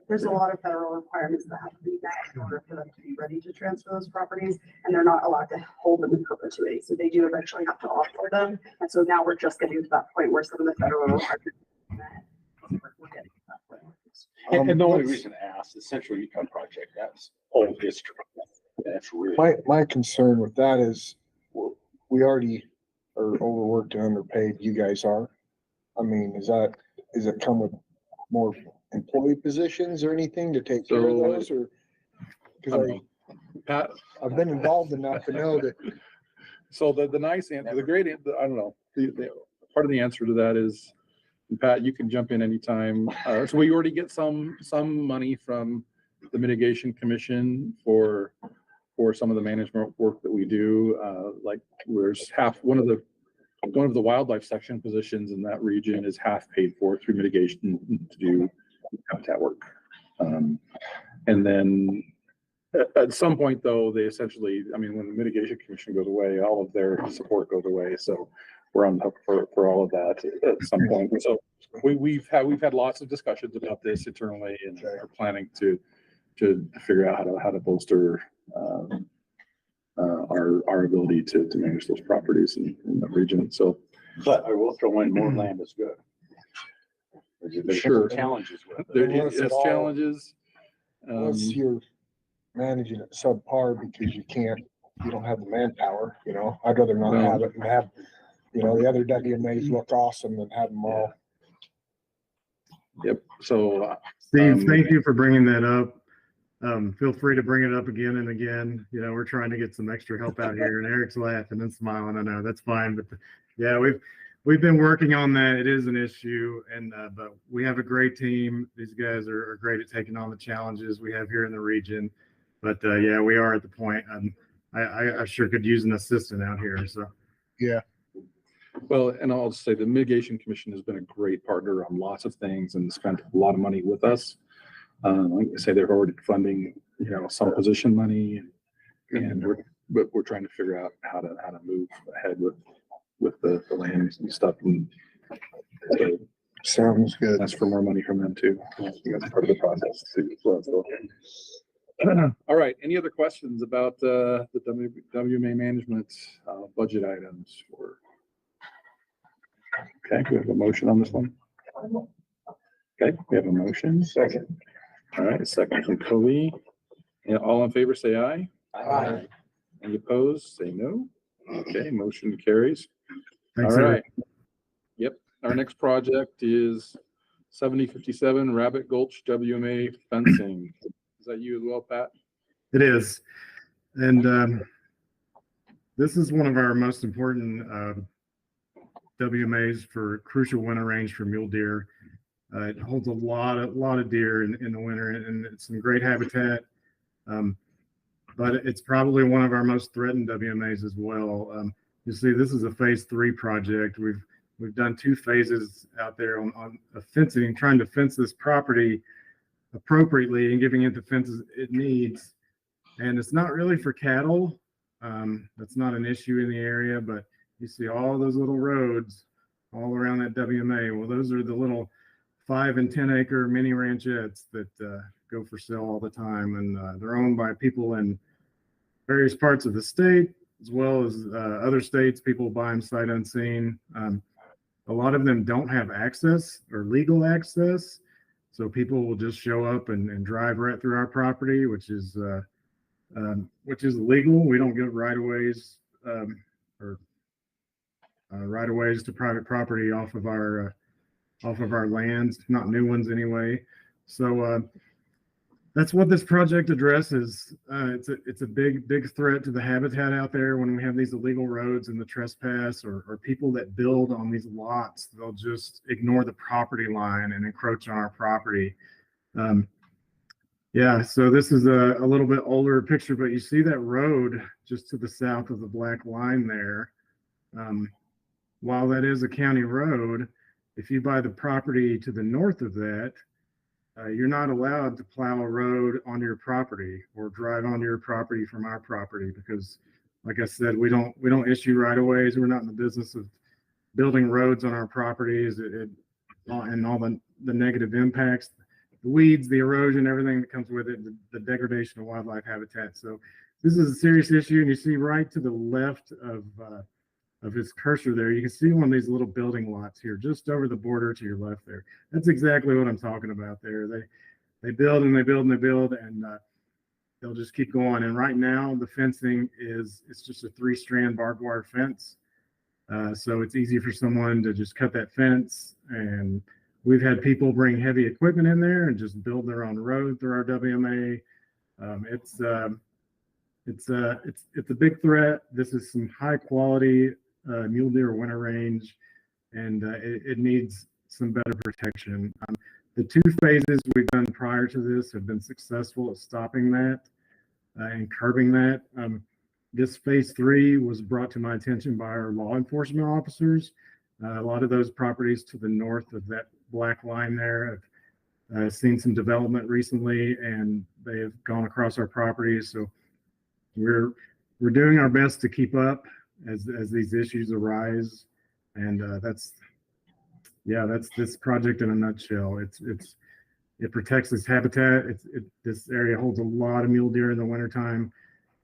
There's a lot of federal requirements that have to be met in order for them to be ready to transfer those properties, and they're not allowed to hold them in perpetuity. So they do eventually have to offload them. And so now we're just getting to that point where some of the federal requirements are met. We're getting to that point. And the only reason I asked, the Central Utah project, that's old history. That's really. my concern with that is we already are overworked and underpaid. You guys are. I mean, does it come with more employee positions or anything to take care of those, or? Because Pat, I've been involved enough to know that. So the nice answer, the great, I don't know, the part of the answer to that is, Pat, you can jump in anytime. So we already get some money from the Mitigation Commission for some of the management work that we do. Like there's one of the wildlife section positions in that region is half paid for through mitigation to do habitat work. And then at some point though, they essentially, when the Mitigation Commission goes away, all of their support goes away. So we're on the hook for all of that at some point. So we've had lots of discussions about this internally and are planning to figure out how to bolster our ability to manage those properties in the region. So, but I will throw in more land is good. There's Sure. challenges with it. There's challenges. Unless you're managing it subpar because you don't have the manpower, I'd rather not have it and have, the other WMAs look awesome than have them all. Yep. So, Steve, thank you for bringing that up. Feel free to bring it up again and again. We're trying to get some extra help out here, and Eric's laughing and smiling. I know that's fine, but we've been working on that. It is an issue, and but we have a great team. These guys are great at taking on the challenges we have here in the region. But we are at the point. I sure could use an assistant out here. So yeah. Well, and I'll just say the Mitigation Commission has been a great partner on lots of things and spent a lot of money with us. Like I say, they're already funding, some position money, and we're trying to figure out how to move ahead with the land and stuff. And so sounds good. That's for more money from them too. That's part of the process too. So, all right. Any other questions about the WMA management budget items? Okay, we have a motion on this one. Okay, we have a motion. Second. All right, second from Coley. All in favor, say aye. Aye. Any opposed, say no. Okay, motion carries. Thanks, All right. Eric. Yep, our next project is 7057 Rabbit Gulch WMA fencing. Is that you as well, Pat? It is. And this is one of our most important WMAs for crucial winter range for mule deer. It holds a lot of deer in the winter, and it's some great habitat. But it's probably one of our most threatened WMAs as well. You see, this is a phase 3 project. We've done 2 phases out there on fencing, trying to fence this property appropriately and giving it the fences it needs. And it's not really for cattle. That's not an issue in the area, but you see all those little roads all around that WMA. Well, those are the little 5 and 10 acre mini ranchettes that go for sale all the time. And they're owned by people in various parts of the state, as well as other states. People buy them sight unseen. A lot of them don't have access or legal access. So people will just show up and drive right through our property, which is illegal. We don't give right-of-ways or right-of-ways to private property off of our lands, not new ones anyway. So that's what this project addresses. It's a big threat to the habitat out there when we have these illegal roads and the trespass or people that build on these lots. They'll just ignore the property line and encroach on our property. Yeah, so this is a little bit older picture, but you see that road just to the south of the black line there. While that is a county road, if you buy the property to the north of that, you're not allowed to plow a road onto your property or drive onto your property from our property because, like I said, we don't issue right-of-ways. We're not in the business of building roads on our properties and all the negative impacts. The weeds, the erosion, everything that comes with it, the degradation of wildlife habitat. So this is a serious issue. And you see right to the left of his cursor there, you can see one of these little building lots here, just over the border to your left there. That's exactly what I'm talking about there. They build and they build and they build, and they'll just keep going. And right now the fencing it's just a 3-strand barbed wire fence. So it's easy for someone to just cut that fence, and we've had people bring heavy equipment in there and just build their own road through our WMA. It's a big threat. This is some high quality mule deer winter range, and it needs some better protection. The 2 phases we've done prior to this have been successful at stopping that and curbing that. This phase 3 was brought to my attention by our law enforcement officers. A lot of those properties to the north of that black line there have seen some development recently, and they have gone across our properties. So we're doing our best to keep up as these issues arise, and that's this project in a nutshell. It protects this habitat. This area holds a lot of mule deer in the wintertime.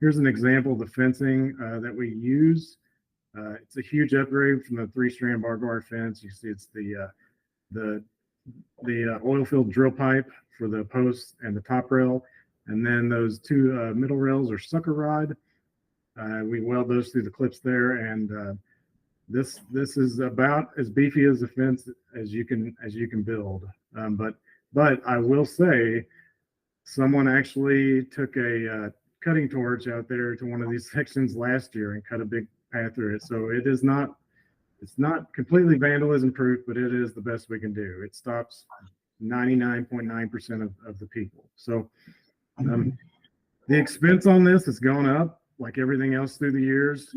Here's an example of the fencing that we use. It's a huge upgrade from the 3-strand barbed wire fence. You see, it's the oil filled drill pipe for the posts and the top rail, and then those 2 middle rails are sucker rod. We weld those through the clips there, and this is about as beefy as a fence as you can build. But I will say, someone actually took a cutting torch out there to one of these sections last year and cut a big path through it. So it's not completely vandalism proof, but it is the best we can do. It stops 99.9% of the people. So the expense on this has gone up like everything else through the years.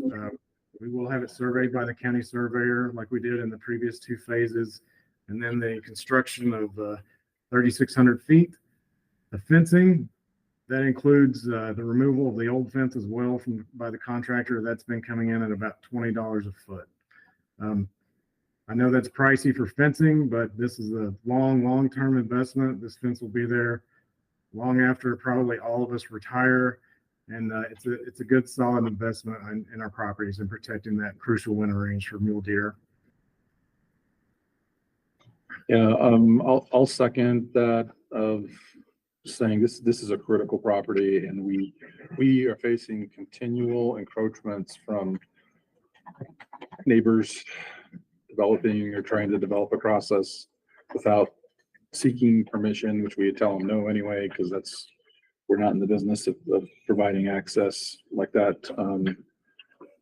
We will have it surveyed by the county surveyor like we did in the previous 2 phases. And then the construction of 3,600 feet of fencing. That includes the removal of the old fence as well by the contractor. That's been coming in at about $20 a foot. I know that's pricey for fencing, but this is a long-term investment. This fence will be there long after probably all of us retire. And it's a good solid investment in our properties and protecting that crucial winter range for mule deer. Yeah, I'll second that of saying this is a critical property, and we are facing continual encroachments from neighbors developing or trying to develop across us without seeking permission, which we tell them no anyway, because that's we're not in the business of providing access like that.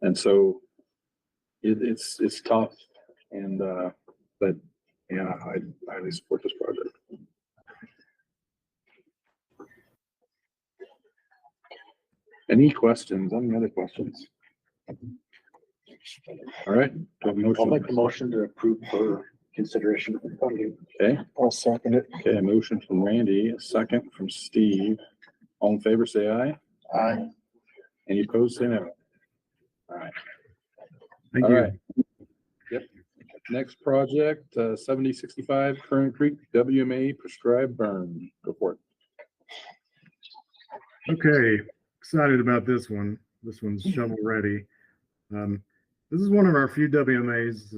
And so it's tough and, but yeah, I highly support this project. Any questions? Any other questions? All right. I'll make the motion to approve for consideration for funding. Okay. I'll second it. Okay, a motion from Randy, a second from Steve. All in favor, say aye. Aye. Any opposed, say no. All right. Thank All you. right. Yep. Next project, 7065 Current Creek WMA prescribed burn. Go for it. Okay, excited about this one. This one's shovel ready. This is one of our few WMAs.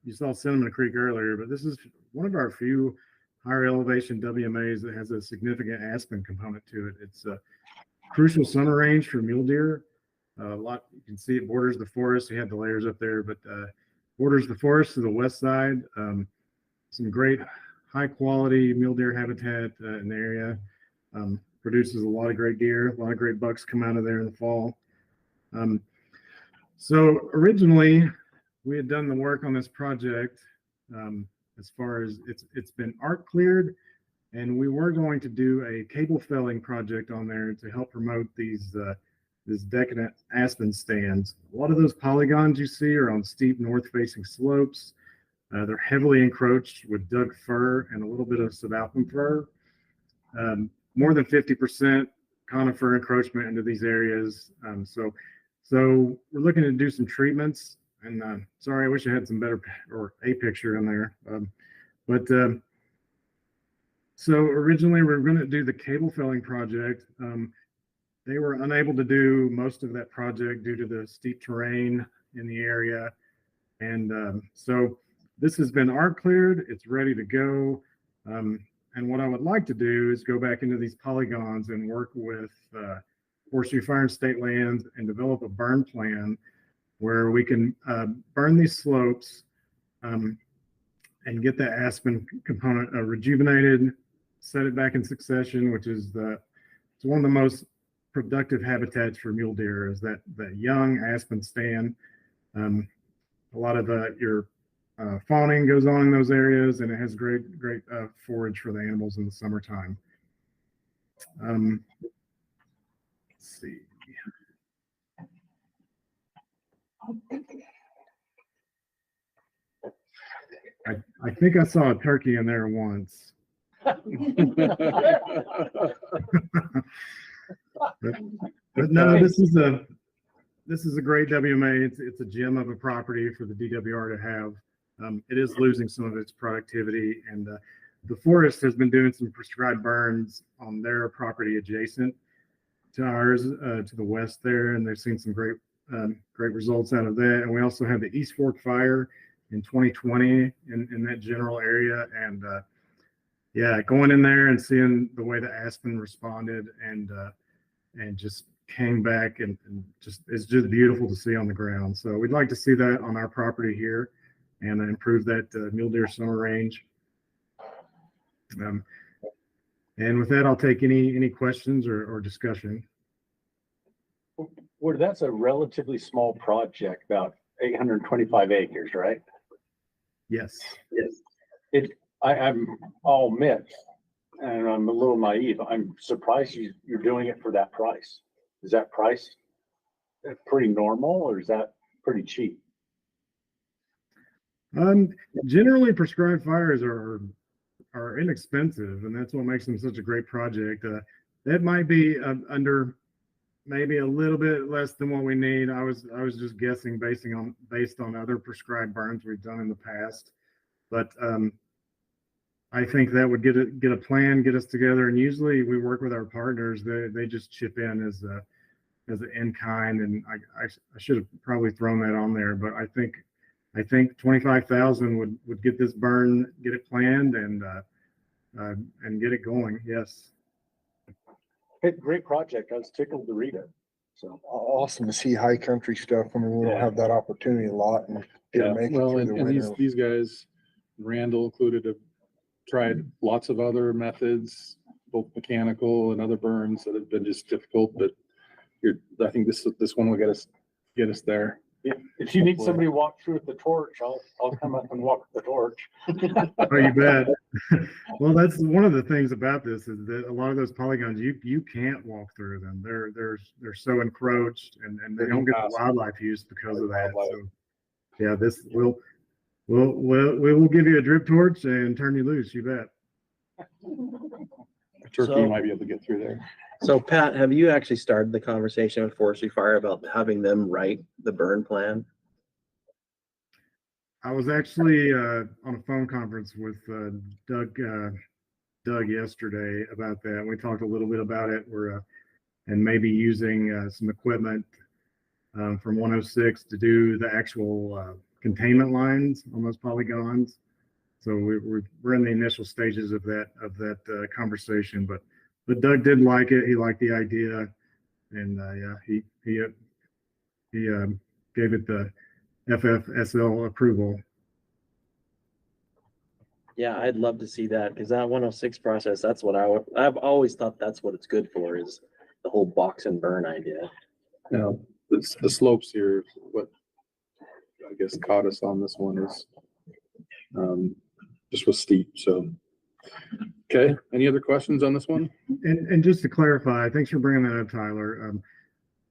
You saw Cinnamon Creek earlier, but this is one of our few higher elevation WMAs that has a significant aspen component to it. It's a crucial summer range for mule deer. A lot, you can see it borders the forest. You have the layers up there, but borders the forest to the west side. Some great high quality mule deer habitat in the area. Produces a lot of great deer. A lot of great bucks come out of there in the fall. So originally we had done the work on this project as far as it's been art cleared, and we were going to do a cable felling project on there to help promote these this decadent aspen stands. A lot of those polygons you see are on steep north facing slopes. They're heavily encroached with Doug fir and a little bit of subalpine fir. More than 50% conifer encroachment into these areas. So we're looking to do some treatments, and sorry, I wish I had some better or a picture in there. So originally we were going to do the cable felling project. They were unable to do most of that project due to the steep terrain in the area. And so this has been art cleared. It's ready to go. And what I would like to do is go back into these polygons and work with Forestry, Fire, and State Lands and develop a burn plan where we can burn these slopes and get that aspen component rejuvenated, set it back in succession, which is it's one of the most productive habitats for mule deer is that young aspen stand. A lot of your fawning goes on in those areas, and it has great forage for the animals in the summertime. Let's see. I think I saw a turkey in there once. But no, this is a great WMA. It's a gem of a property for the DWR to have. It is losing some of its productivity, and the forest has been doing some prescribed burns on their property adjacent to ours to the west there, and they've seen some great results out of that. And we also have the East Fork fire in 2020 in that general area, and yeah, going in there and seeing the way the aspen responded and just came back and just it's just beautiful to see on the ground. So we'd like to see that on our property here and improve that mule deer summer range. And with that, I'll take any questions or discussion. Well, that's a relatively small project, about 825 acres, right? Yes. Yes. I'll admit, and I'm a little naive, I'm surprised you're doing it for that price. Is that price pretty normal, or is that pretty cheap? Generally prescribed fires are inexpensive, and that's what makes them such a great project. That might be under maybe a little bit less than what we need. I was just guessing based on other prescribed burns we've done in the past, but I think that would get a plan, get us together, and usually we work with our partners. They just chip in as an in-kind, and I should have probably thrown that on there, but I think 25,000 would get this burn, get it planned, and get it going. Yes. Hey, great project. I was tickled to read it. So awesome to see high country stuff. I mean, we don't have that opportunity a lot, and make it Well, through the and winter. these guys, Randall included, have tried lots of other methods, both mechanical and other burns that have been just difficult, but I think this one will get us there. If you need somebody to walk through with the torch, I'll come up and walk the torch. Oh, you bet. Well, that's one of the things about this is that a lot of those polygons, you can't walk through them. They're so encroached and they don't get the wildlife use because of that. So yeah, this we will give you a drip torch and turn you loose, you bet. A turkey might be able to get through there. So Pat, have you actually started the conversation with Forestry Fire about having them write the burn plan? I was actually on a phone conference with Doug yesterday about that. We talked a little bit about it. And maybe using some equipment from 106 to do the actual containment lines on those polygons. So we're in the initial stages of that conversation, but Doug did like it. He liked the idea, and yeah, he gave it the FFSL approval. Yeah, I'd love to see that because that 106 process, that's what I've always thought that's what it's good for, is the whole box and burn idea. You know, the slopes here, what I guess caught us on this one is just was steep. So, okay. Any other questions on this one? And just to clarify, thanks for bringing that up, Tyler.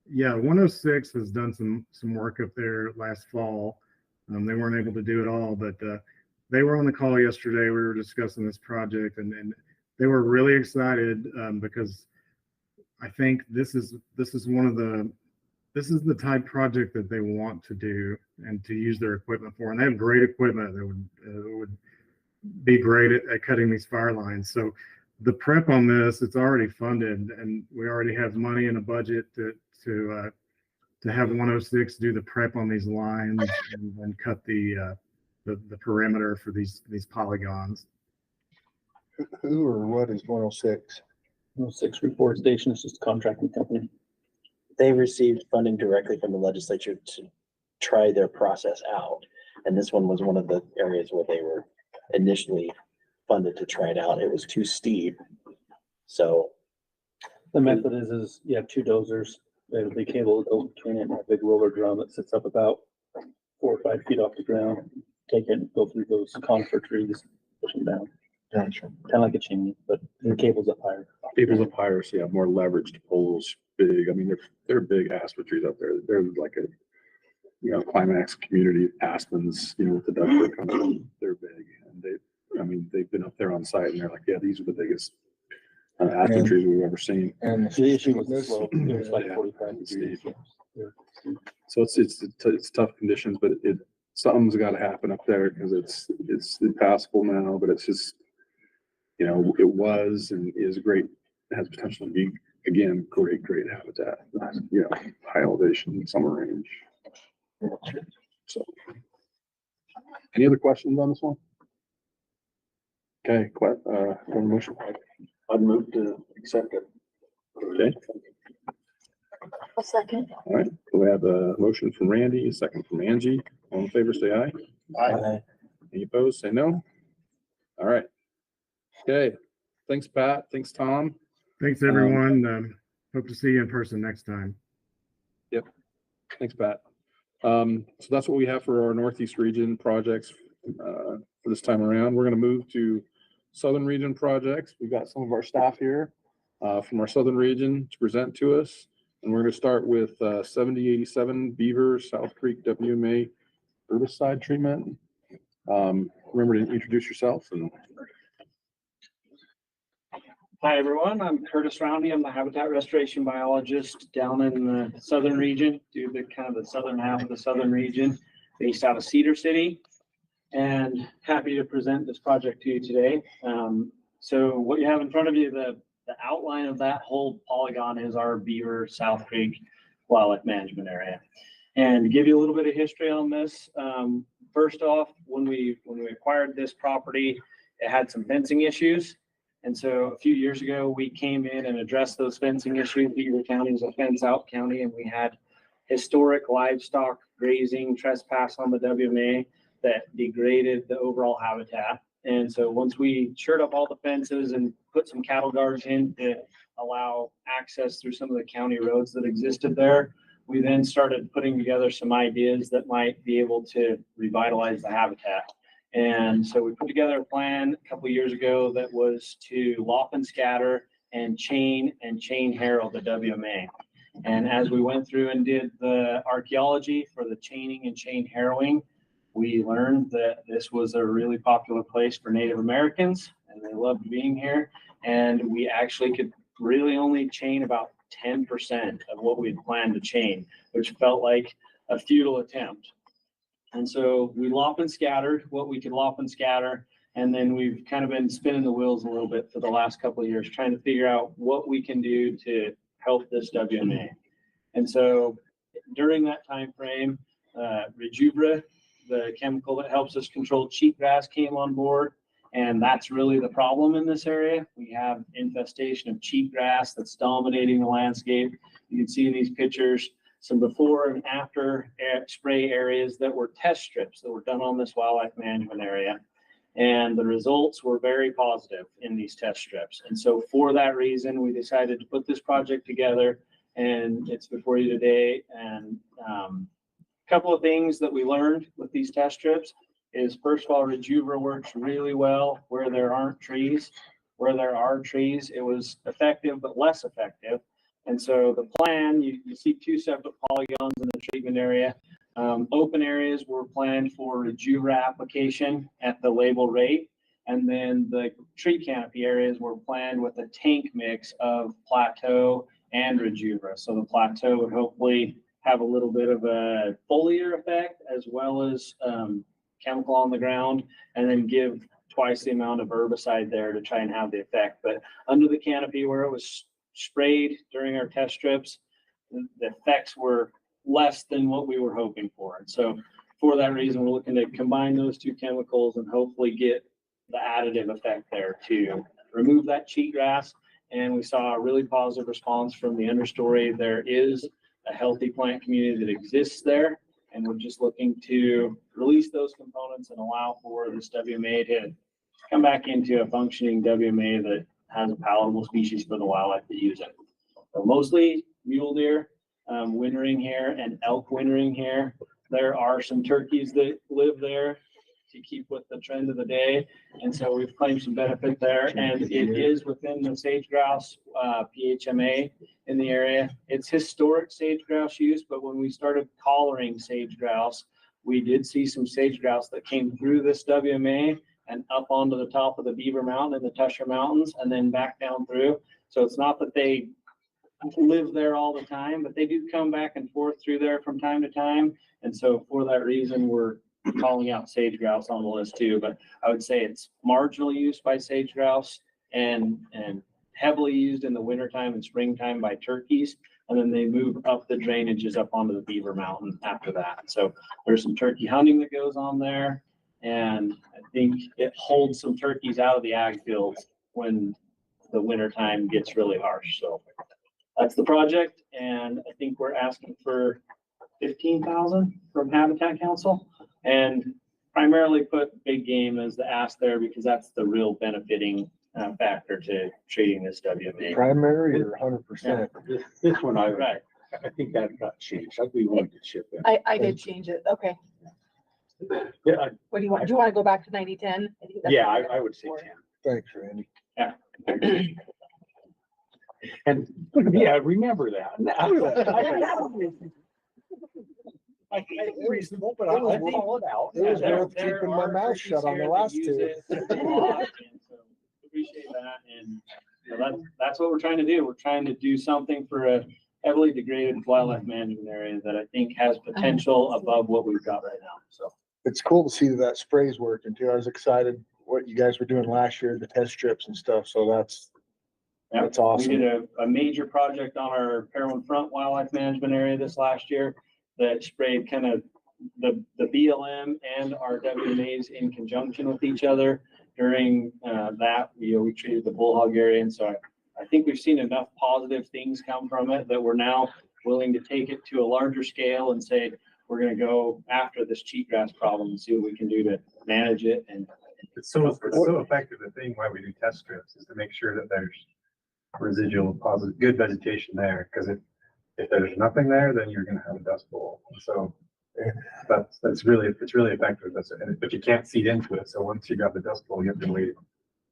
Yeah, 106 has done some work up there last fall. They weren't able to do it all, but they were on the call yesterday. We were discussing this project, and they were really excited because I think this is the type project that they want to do and to use their equipment for. And they have great equipment that would be great at cutting these fire lines. So the prep on this, it's already funded, and we already have money in a budget to have 106 do the prep on these lines and cut the perimeter for these polygons. Who or what is 106? 106 Reforestation is just a contracting company. They received funding directly from the legislature to try their process out. And this one was one of the areas where they were initially funded to try it out. It was too steep. So the method is you have two dozers. They have a big cable that goes between it and a big roller drum that sits up about 4 or 5 feet off the ground. Take it and go through those conifer trees, push them down. Gotcha. Kind of like a chimney, but the cable's up higher. Cables up higher, so you have more leveraged poles. Big. I mean, they're big aspen trees up there. They're like a climax community aspens. With the Douglas company, they're big, and they've been up there on site, and they're like, yeah, these are the biggest aspen trees we've ever seen. And the issue was the slope. It was like 45 degrees. So it's tough conditions, but something's got to happen up there because it's impassable now. But it's just it was and is great. It has potential to be again great habitat. High elevation, summer range. So, any other questions on this one? Okay, motion. I'd move to accept it. Okay. A second. All right. We have a motion from Randy, a second from Angie. All in favor, say aye. Aye. Any opposed, say no. All right. Okay. Thanks, Pat. Thanks, Tom. Thanks, everyone. Hope to see you in person next time. Yep. Thanks, Pat. So that's what we have for our Northeast region projects for this time around. We're going to move to Southern region projects. We've got some of our staff here from our Southern region to present to us. And we're going to start with 7087 Beaver South Creek WMA herbicide treatment. Remember to introduce yourself. Hi, everyone. I'm Curtis Roundy. I'm the habitat restoration biologist down in the southern region, do the kind of the southern half of the southern region, based out of Cedar City, and happy to present this project to you today. So what you have in front of you, the outline of that whole polygon is our Beaver South Creek Wildlife Management Area. And to give you a little bit of history on this, first off, when we acquired this property, it had some fencing issues. And so a few years ago, we came in and addressed those fencing issues. Beaver County is a fence out county, and we had historic livestock grazing trespass on the WMA that degraded the overall habitat. And so once we shored up all the fences and put some cattle guards in to allow access through some of the county roads that existed there, we then started putting together some ideas that might be able to revitalize the habitat. And so we put together a plan a couple of years ago that was to lop and scatter and chain harrow the WMA. And as we went through and did the archaeology for the chaining and chain harrowing, we learned that this was a really popular place for Native Americans and they loved being here. And we actually could really only chain about 10% of what we'd planned to chain, which felt like a futile attempt. And so we lop and scattered what we could lop and scatter. And then we've kind of been spinning the wheels a little bit for the last couple of years, trying to figure out what we can do to help this WMA. And so during that time frame, Rejubra, the chemical that helps us control cheatgrass, came on board. And that's really the problem in this area. We have infestation of cheatgrass that's dominating the landscape. You can see in these pictures some before and after spray areas that were test strips that were done on this wildlife management area. And the results were very positive in these test strips. And so for that reason, we decided to put this project together and it's before you today. And a couple of things that we learned with these test strips is, first of all, Rejubra works really well where there aren't trees. Where there are trees, it was effective, but less effective. And so the plan, you see two separate polygons in the treatment area. Open areas were planned for Rejubra application at the label rate. And then the tree canopy areas were planned with a tank mix of plateau and Rejubra. So the plateau would hopefully have a little bit of a foliar effect as well as chemical on the ground, and then give twice the amount of herbicide there to try and have the effect. But under the canopy where it was sprayed during our test strips, the effects were less than what we were hoping for. And so for that reason, we're looking to combine those two chemicals and hopefully get the additive effect there to remove that cheatgrass. And we saw a really positive response from the understory. There is a healthy plant community that exists there. And we're just looking to release those components and allow for this WMA to come back into a functioning WMA that has a palatable species for the wildlife to use it. So mostly mule deer wintering here and elk wintering here. There are some turkeys that live there to keep with the trend of the day. And so we've claimed some benefit there. And it is within the sage grouse PHMA in the area. It's historic sage grouse use, but when we started collaring sage grouse, we did see some sage grouse that came through this WMA and up onto the top of the Beaver Mountain and the Tusher Mountains and then back down through. So it's not that they live there all the time, but they do come back and forth through there from time to time. And so for that reason, we're calling out sage grouse on the list too. But I would say it's marginally used by sage grouse and heavily used in the wintertime and springtime by turkeys. And then they move up the drainages up onto the Beaver Mountain after that. So there's some turkey hunting that goes on there. And I think it holds some turkeys out of the ag fields when the wintertime gets really harsh. So that's the project. And I think we're asking for 15,000 from Habitat Council and primarily put big game as the ask there because that's the real benefiting factor to treating this WMA. Primary or 100%? This one, I think that got changed. We wanted to ship it. I did change it. Okay. Yeah, What do you want? Do you want to go back to 90-10? yeah, I would say 10. Thanks, Randy. Yeah. And yeah, remember that. I think it's reasonable, but I'll call it out. It was worth keeping my mouth shut on the last two. Appreciate that. And that's what we're trying to do. We're trying to do something for a heavily degraded wildlife management area that I think has potential above what we've got right now. So It's cool to see that spray's working too. I was excited what you guys were doing last year, the test strips and stuff. So that's awesome. We did a major project on our Parowan Front wildlife management area this last year that sprayed kind of the BLM and our WMAs in conjunction with each other. During that, we treated the bull hog area. And so I think we've seen enough positive things come from it that we're now willing to take it to a larger scale and say, we're going to go after this cheatgrass problem and see what we can do to manage it and It's so effective. The thing why we do test strips is to make sure that there's residual positive, good vegetation there. Cause if there's nothing there, then you're gonna have a dust bowl. So it's really effective. But you can't seed into it. So once you got the dust bowl, you have to wait.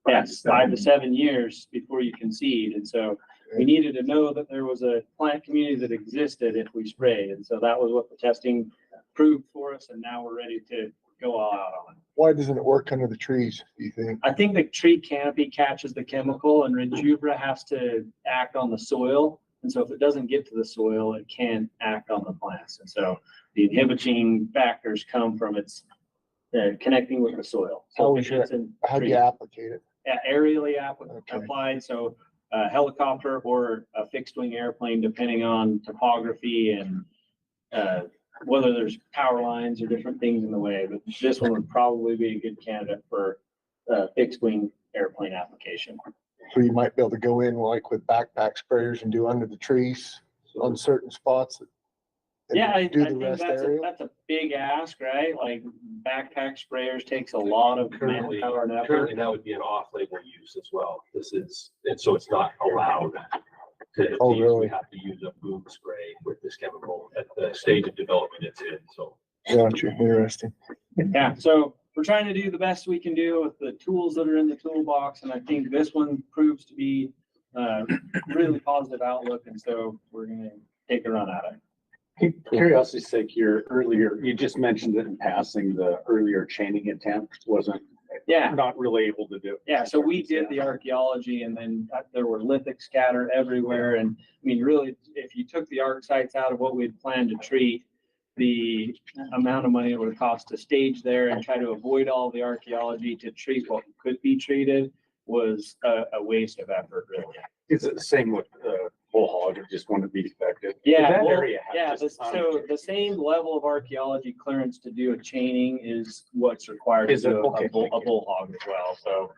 Yes, 5 to 7 years before you can seed. And so we needed to know that there was a plant community that existed if we sprayed. And so that was what the testing proved for us. And now we're ready to go all out on it. Why doesn't it work under the trees, do you think? I think the tree canopy catches the chemical and Rejuvra has to act on the soil. And so if it doesn't get to the soil, it can't act on the plants. And so the inhibiting factors come from its connecting with the soil. So How do you applicate it? Aerially applied, so a helicopter or a fixed wing airplane, depending on topography and whether there's power lines or different things in the way. But this one would probably be a good candidate for fixed wing airplane application. So you might be able to go in like with backpack sprayers and do under the trees on certain spots. Yeah, I Do the think rest that's aerial? a big ask, right? Like backpack sprayers takes a lot of manpower and effort. Currently, that would be an off-label use as well. So it's not allowed to. Oh, use. really? We have to use a boom spray with this chemical at the stage of development it's in, so. Gotcha, interesting. Yeah, so we're trying to do the best we can do with the tools that are in the toolbox, and I think this one proves to be really positive outlook, and so we're gonna take a run at it. Curiosity's sake, you just mentioned it in passing, the earlier chaining attempt wasn't. Yeah. Not really able to do. Yeah, so we did the archaeology and then there were lithic scatter everywhere. And I mean, really, if you took the arc sites out of what we'd planned to treat, the amount of money it would cost to stage there and try to avoid all the archaeology to treat what could be treated was a waste of effort, really. Is it the same with whole hog? It just wouldn't be effective? Yeah, That well, area has just so the same level of archaeology clearance to do a chaining is what's required to Is it? do Okay, a bull hog as well. So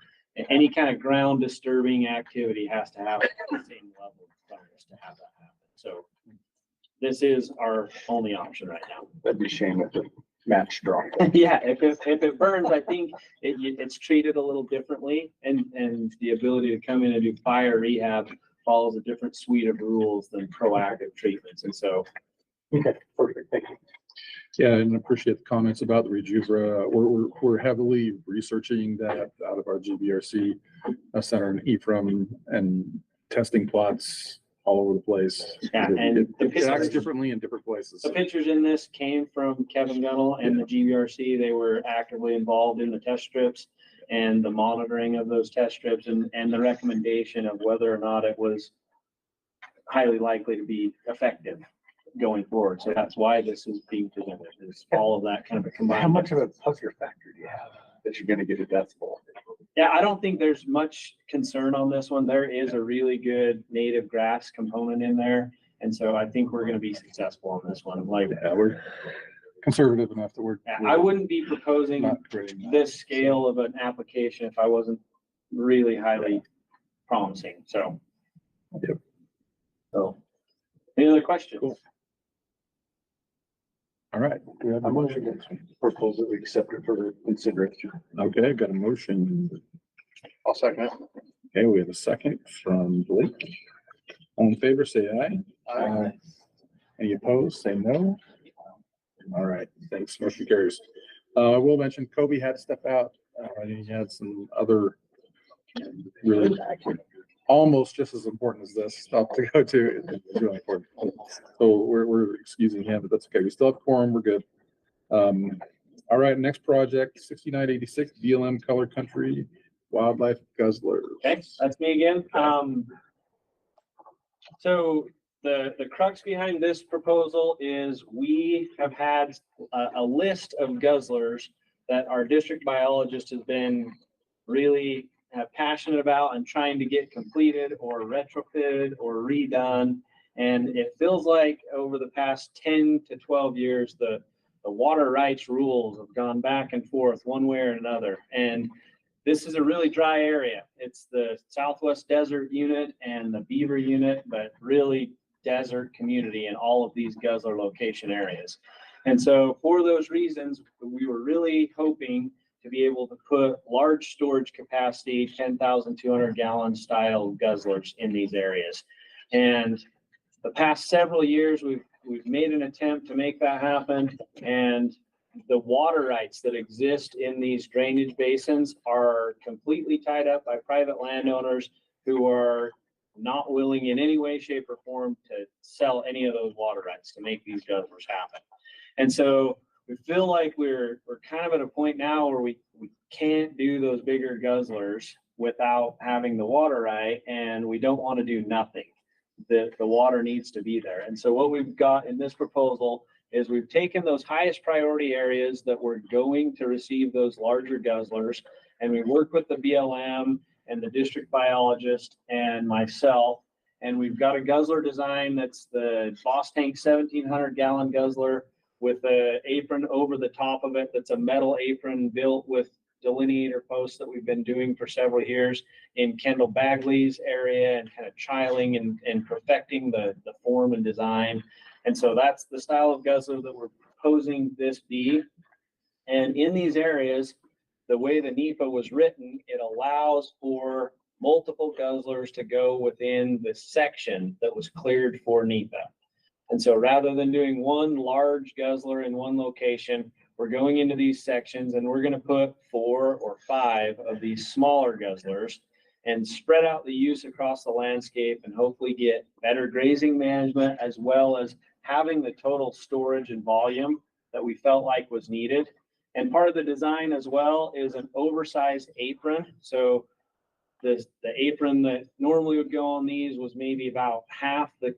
any kind of ground disturbing activity has to have the same level of clearance to have that happen. So this is our only option right now. That'd be a shame if it matched drop. Yeah, if it burns, I think it's treated a little differently and the ability to come in and do fire rehab follows a different suite of rules than proactive treatments. And so. Okay, perfect. Thank you. Yeah, and I appreciate the comments about the Rejuvra. We're heavily researching that out of our GBRC center in Ephraim and testing plots all over the place. Yeah, and it acts differently in different places. The pictures in this came from Kevin Gunnell and the GBRC. They were actively involved in the test strips and the monitoring of those test strips and the recommendation of whether or not it was highly likely to be effective going forward. So that's why this is being presented, is all of that kind of a combined. How much of a pucker factor do you have that you're gonna get a death bowl? Yeah, I don't think there's much concern on this one. There is a really good native grass component in there. And so I think we're gonna be successful on this one. Like, Yeah, we're conservative enough that we're. I wouldn't be proposing this scale of an application if I wasn't really highly promising. So. Yep. So, any other questions? Cool. All right. We have a motion. Propose that we accept it for consideration. Okay, got a motion. I'll second it. Okay, we have a second from Blake. All in favor, say aye. Aye. Any opposed, say no. All right, thanks. Motion carries. I will mention Kobe had to step out. He had some other really almost just as important as this stuff to go to. It's really important. So we're excusing him, but that's okay. We still have quorum. We're good. All right, next project, 6986 BLM Color Country Wildlife Guzzler. Okay, that's me again. So the crux behind this proposal is we have had a list of guzzlers that our district biologist has been really passionate about and trying to get completed or retrofitted or redone. And it feels like over the past 10 to 12 years, the water rights rules have gone back and forth one way or another. And this is a really dry area. It's the Southwest Desert unit and the Beaver unit, but really desert community in all of these guzzler location areas. And so for those reasons, we were really hoping to be able to put large storage capacity, 10,200 gallon style guzzlers in these areas. And the past several years, we've made an attempt to make that happen. And the water rights that exist in these drainage basins are completely tied up by private landowners who are not willing in any way, shape, or form to sell any of those water rights to make these guzzlers happen. And so we feel like we're kind of at a point now where we can't do those bigger guzzlers without having the water right, and we don't want to do nothing. The water needs to be there. And so what we've got in this proposal is we've taken those highest priority areas that we're going to receive those larger guzzlers, and we work with the BLM and the district biologist and myself, and we've got a guzzler design that's the Boss Tank 1,700 gallon guzzler with an apron over the top of it. That's a metal apron built with delineator posts that we've been doing for several years in Kendall Bagley's area, and kind of chiling and perfecting the form and design. And so that's the style of guzzler that we're proposing this be. And in these areas, the way the NEPA was written, it allows for multiple guzzlers to go within the section that was cleared for NEPA. And so rather than doing one large guzzler in one location, we're going into these sections and we're going to put 4 or 5 of these smaller guzzlers and spread out the use across the landscape and hopefully get better grazing management, as well as having the total storage and volume that we felt like was needed. And part of the design as well is an oversized apron. So the apron that normally would go on these was maybe about half the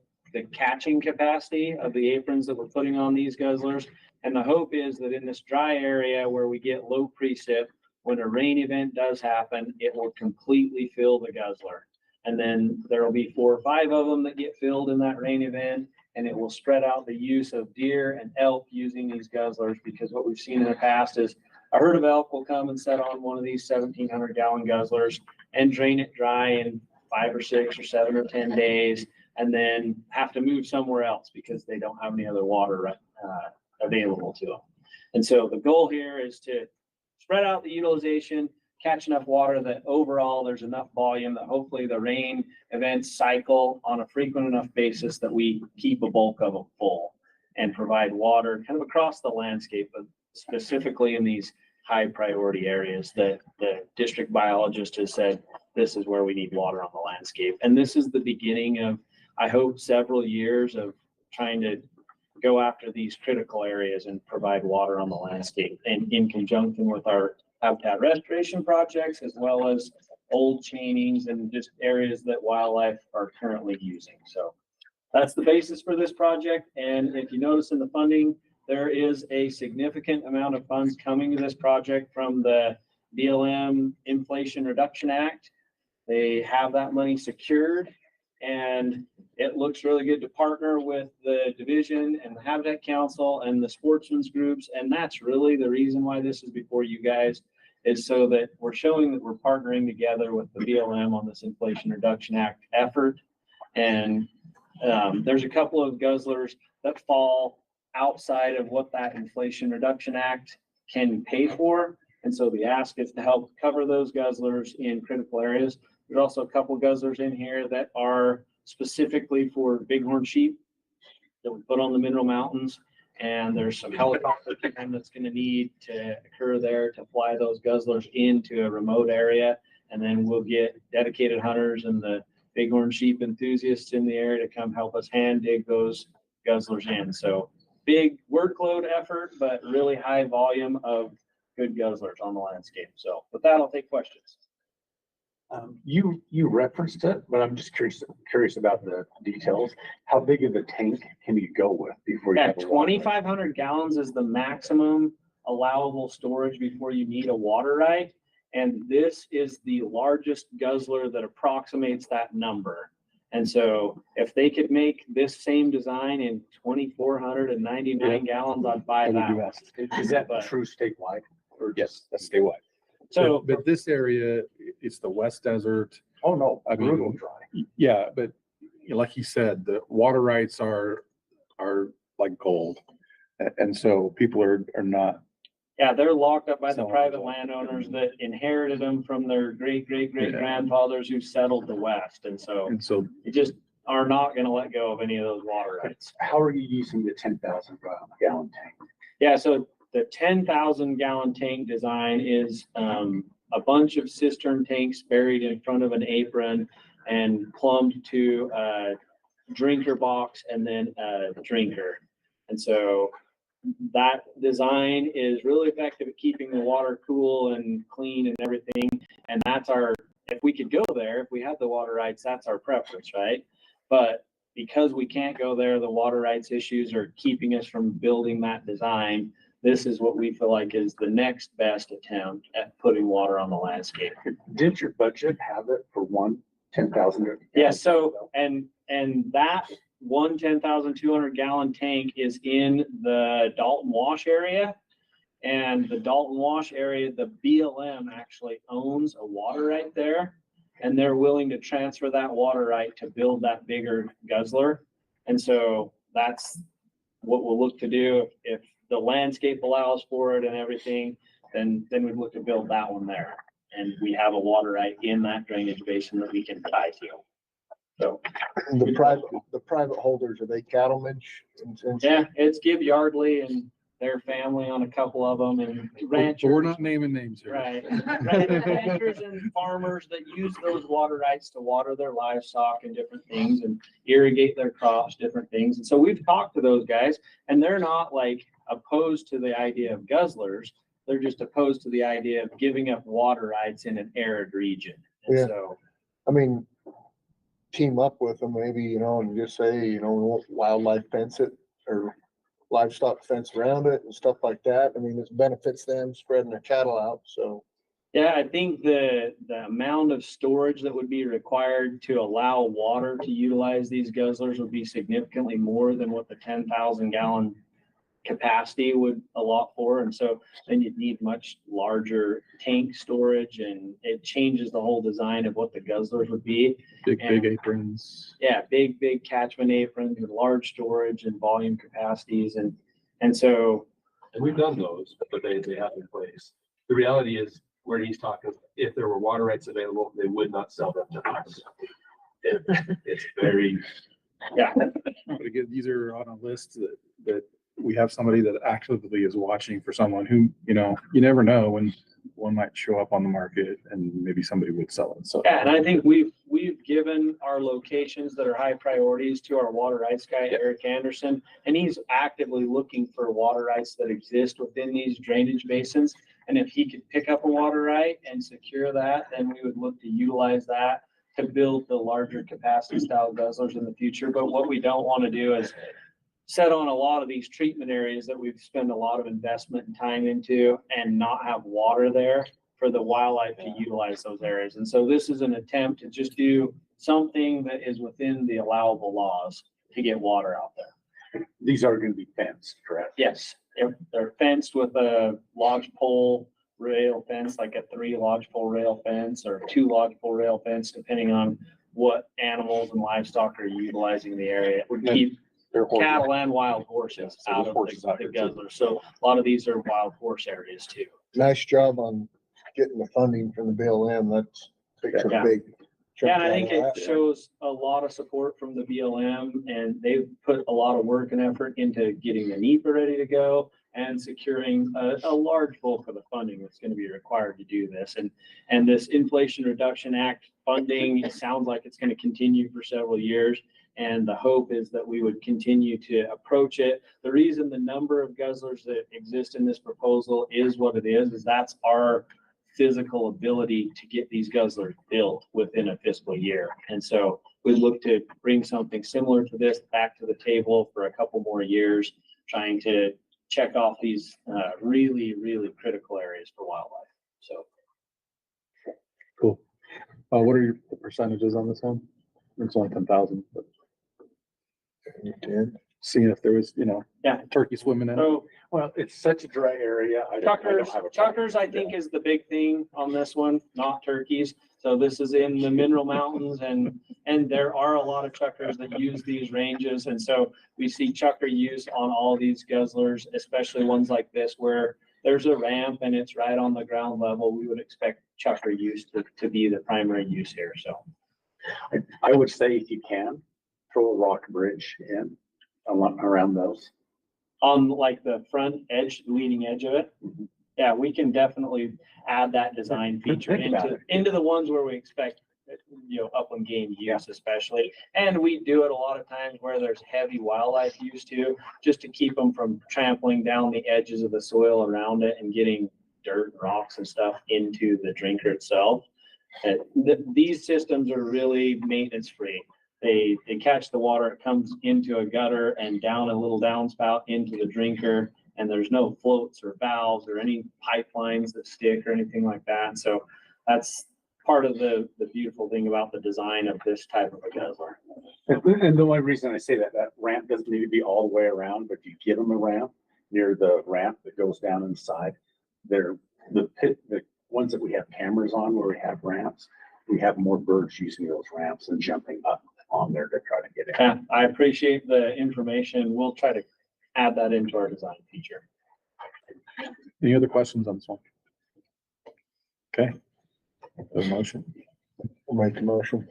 catching capacity of the aprons that we're putting on these guzzlers. And the hope is that in this dry area where we get low precip, when a rain event does happen, it will completely fill the guzzler. And then there will be 4 or 5 of them that get filled in that rain event, and it will spread out the use of deer and elk using these guzzlers, because what we've seen in the past is a herd of elk will come and set on one of these 1,700 gallon guzzlers and drain it dry in 5 or 6 or 7 or 10 days, and then have to move somewhere else because they don't have any other water available to them. And so the goal here is to spread out the utilization, catch enough water that overall there's enough volume that hopefully the rain events cycle on a frequent enough basis that we keep a bulk of them full and provide water kind of across the landscape, but specifically in these high priority areas that the district biologist has said, this is where we need water on the landscape. And this is the beginning of, I hope, several years of trying to go after these critical areas and provide water on the landscape, and in conjunction with our habitat restoration projects, as well as old chainings and just areas that wildlife are currently using. So that's the basis for this project. And if you notice in the funding, there is a significant amount of funds coming to this project from the BLM Inflation Reduction Act. They have that money secured, and it looks really good to partner with the division and the Habitat Council and the sportsmen's groups. And that's really the reason why this is before you guys, is so that we're showing that we're partnering together with the BLM on this Inflation Reduction Act effort. And there's a couple of guzzlers that fall outside of what that Inflation Reduction Act can pay for. And so the ask is to help cover those guzzlers in critical areas. There's also a couple of guzzlers in here that are specifically for bighorn sheep that we put on the Mineral Mountains. And there's some helicopter time that's going to need to occur there to fly those guzzlers into a remote area. And then we'll get dedicated hunters and the bighorn sheep enthusiasts in the area to come help us hand dig those guzzlers in. So big workload effort, but really high volume of good guzzlers on the landscape. So with that, I'll take questions. You referenced it, but I'm just curious about the details. How big of a tank can you go with before you? Yeah, 2,500 gallons is the maximum allowable storage before you need a water right. And this is the largest guzzler that approximates that number. And so if they could make this same design in 2,499 gallons, I'd buy that. Is that true statewide? Or yes, that's statewide. So, but this area, it's the West Desert. Oh, no, I mean, brutal dry. Yeah, but like he said, the water rights are like gold. And so people are not Yeah, they're locked up by the So- private landowners that inherited them from their great grandfathers who settled the West. And so And so you just are not gonna let go of any of those water rights. How are you using the 10,000 gallon tank? Yeah, so the 10,000 gallon tank design is a bunch of cistern tanks buried in front of an apron and plumbed to a drinker box and then a drinker. And so that design is really effective at keeping the water cool and clean and everything. And that's our, if we could go there, if we had the water rights, that's our preference, right? But because we can't go there, the water rights issues are keeping us from building that design. This is what we feel like is the next best attempt at putting water on the landscape. Did your budget have it for one 10,000? Yeah, so, and that one 10,200 gallon tank is in the Dalton Wash area. And the Dalton Wash area, the BLM actually owns a water right there. And they're willing to transfer that water right to build that bigger guzzler. And so that's what we'll look to do. If the landscape allows for it and everything, then we'd look to build that one there. And we have a water right in that drainage basin that we can tie to. So The private holders, are they cattlemen? yeah, it's Give Yardley and their family on a couple of them and ranchers. We're not naming names here. Right. Ranchers and farmers that use those water rights to water their livestock and different things and irrigate their crops, different things. And so we've talked to those guys and they're not like opposed to the idea of guzzlers. They're just opposed to the idea of giving up water rights in an arid region. And Yeah. so, I mean, team up with them maybe, you know, and just say, you know, we want wildlife fence it or livestock fence around it and stuff like that. I mean, it benefits them spreading their cattle out, so. yeah, I think the amount of storage that would be required to allow water to utilize these guzzlers would be significantly more than what the 10,000 gallon capacity would allot for. And so then you'd need much larger tank storage and it changes the whole design of what the guzzlers would be. Big And- aprons. Yeah, big catchment aprons and large storage and volume capacities. And so, And we've done those, but they have in place. The reality is where he's talking, if there were water rights available, they would not sell them to us. It's very, yeah. But again, these are on a list that we have somebody that actively is watching for someone who, you know, you never know when one might show up on the market and maybe somebody would sell it. So. Yeah, and I think we've given our locations that are high priorities to our water rights guy, Eric Anderson, and he's actively looking for water rights that exist within these drainage basins. And if he could pick up a water right and secure that, then we would look to utilize that to build the larger capacity style guzzlers in the future. But what we don't want to do is set on a lot of these treatment areas that we've spent a lot of investment and time into and not have water there for the wildlife to utilize those areas. And so this is an attempt to just do something that is within the allowable laws to get water out there. These are gonna be fenced, correct? Yes, they're fenced with a lodgepole rail fence, like a 3 lodgepole rail fence or 2 lodgepole rail fence, depending on what animals and livestock are utilizing the area. It would keep cattle and wild horses out of the guzzler. So a lot of these are wild horse areas too. Nice job on getting the funding from the BLM. That's takes a Yeah. big. chunk Yeah, and I out think of it that. shows a lot of support from the BLM and they've put a lot of work and effort into getting the NEPA ready to go and securing a large bulk of the funding that's going to be required to do this. And this Inflation Reduction Act funding, it sounds like it's going to continue for several years. And the hope is that we would continue to approach it. The reason the number of guzzlers that exist in this proposal is what it is that's our physical ability to get these guzzlers built within a fiscal year. And so we look to bring something similar to this back to the table for a couple more years, trying to check off these really critical areas for wildlife. So. Cool. What are your percentages on this one? It's only 10,000, but. Seeing if there was, you know, turkey swimming in it. So, well, it's such a dry area. Chuckers, I think is the big thing on this one, not turkeys. So this is in the Mineral Mountains and there are a lot of chuckers that use these ranges. And so we see chucker use on all these guzzlers, especially ones like this where there's a ramp and it's right on the ground level. We would expect chucker use to be the primary use here, so. I would say if you can, throw a rock bridge in around those. On like the front edge, leading edge of it. Yeah, we can definitely add that design feature Think about into the ones where we expect, upland game use especially. And we do it a lot of times where there's heavy wildlife use too, just to keep them from trampling down the edges of the soil around it and getting dirt and rocks and stuff into the drinker itself. These systems are really maintenance free. They catch the water, it comes into a gutter and down a little downspout into the drinker, and there's no floats or valves or any pipelines that stick or anything like that. So that's part of the beautiful thing about the design of this type of a guzzler. And the only reason I say that ramp doesn't need to be all the way around, but if you give them a ramp near the ramp that goes down inside, the ones that we have cameras on where we have ramps, we have more birds using those ramps and jumping up on there to try to get in. Yeah, I appreciate the information. We'll try to add that into our design feature. Any other questions on this one? Okay. A motion. I'll make the motion.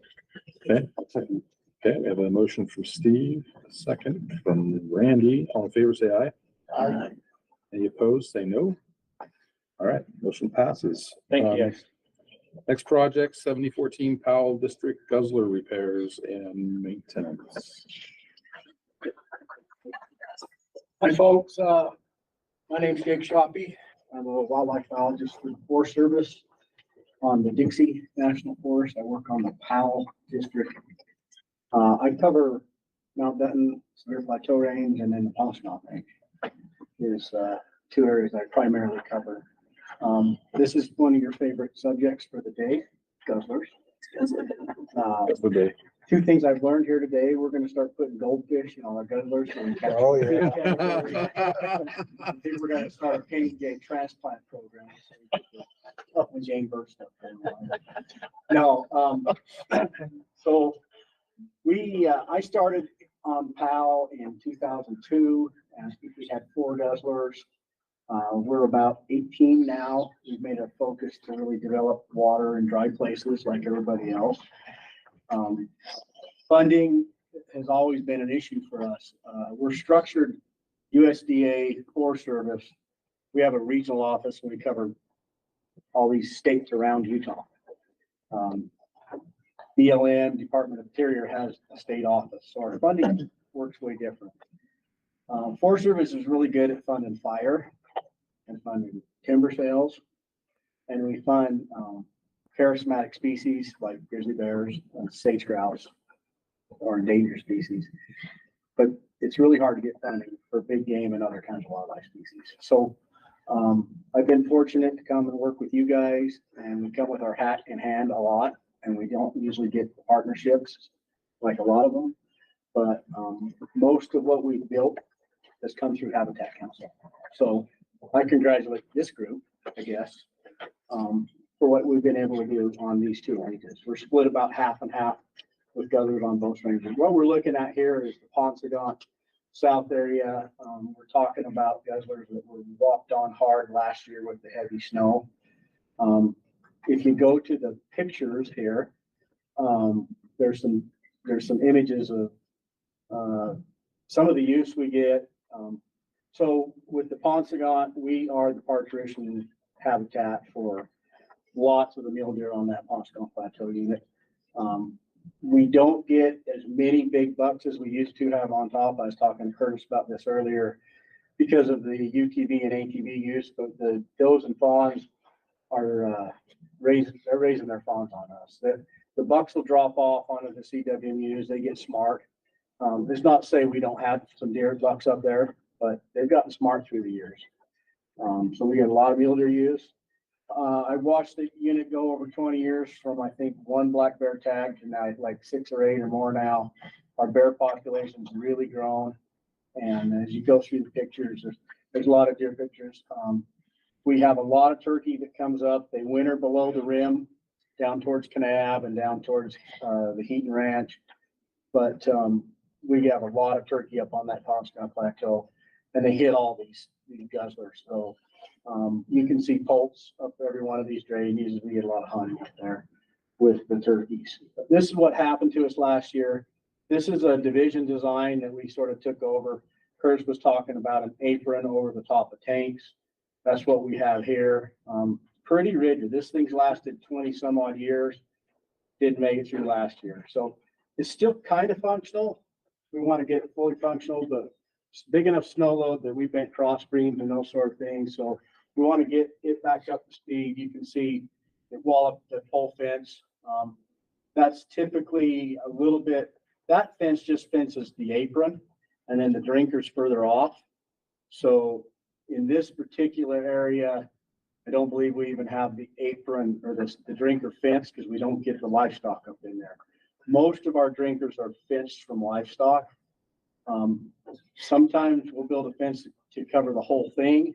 Okay. Okay, we have a motion from Steve, a second from Randy. All in favor, say aye. Aye. Any opposed, say no. All right, motion passes. Thank you, guys. Next project, 7014 Powell District Guzzler repairs and maintenance. Hi, folks. My name's Jake Shoppy. I'm a wildlife biologist for the Forest Service on the Dixie National Forest. I work on the Powell District. I cover Mount Dutton, Severe Plateau Range, and then the Penobscot Range. Is two areas I primarily cover. This is one of your favorite subjects for the day, guzzlers. Two things I've learned here today. We're going to start putting goldfish in all our guzzlers. So we catch Oh, yeah. I think we're going to start a painting day transplant program. Up with Jane Bird stuff. No, so I started on PAL in 2002, and I think we had 4 guzzlers. We're about 18 now. We've made a focus to really develop water in dry places like everybody else. Funding has always been an issue for us. We're structured USDA Forest Service. We have a regional office and we cover all these states around Utah. BLM, Department of Interior, has a state office, so our funding works way different. Forest Service is really good at funding fire and funding timber sales, and we fund charismatic species like grizzly bears and sage grouse or endangered species. But it's really hard to get funding for big game and other kinds of wildlife species. So I've been fortunate to come and work with you guys, and we come with our hat in hand a lot, and we don't usually get partnerships like a lot of them. But most of what we've built has come through Habitat Council. So I congratulate this group, I guess, for what we've been able to do on these 2 ranges. We're split about half and half with guzzlers on both ranges. What we're looking at here is the Penobscot South area. We're talking about guzzlers that were walked on hard last year with the heavy snow. If you go to the pictures here, there's some images of some of the use we get. So with the Penobscot, we are the parturition habitat for lots of the mule deer on that Penobscot Plateau unit. We don't get as many big bucks as we used to have on top. I was talking to Curtis about this earlier because of the UTV and ATV use, but the does and fawns are raising their fawns on us. The bucks will drop off onto the CWMUs. They get smart. It's not to say we don't have some deer bucks up there, but they've gotten smart through the years. So we get a lot of mule deer use. I've watched the unit go over 20 years from, I think, 1 black bear tag to now like 6 or 8 or more now. Our bear population's really grown. And as you go through the pictures, there's a lot of deer pictures. We have a lot of turkey that comes up. They winter below the rim down towards Kanab and down towards the Heaton Ranch. But we have a lot of turkey up on that Penobscot Plateau, and they hit all these guzzlers. So You can see pulse up every one of these drains. We get a lot of honey up there with the turkeys. This is what happened to us last year. This is a division design that we sort of took over. Kurt was talking about an apron over the top of tanks. That's what we have here. Pretty rigid. This thing's lasted 20 some odd years. Didn't make it through last year. So it's still kind of functional. We want to get it fully functional, but it's big enough snow load that we bent cross beams and those sort of things. So we want to get it back up to speed. You can see the wall up the pole fence. That's typically a little bit, that fence just fences the apron and then the drinkers further off. So in this particular area, I don't believe we even have the apron or the drinker fence because we don't get the livestock up in there. Most of our drinkers are fenced from livestock. Sometimes we'll build a fence to cover the whole thing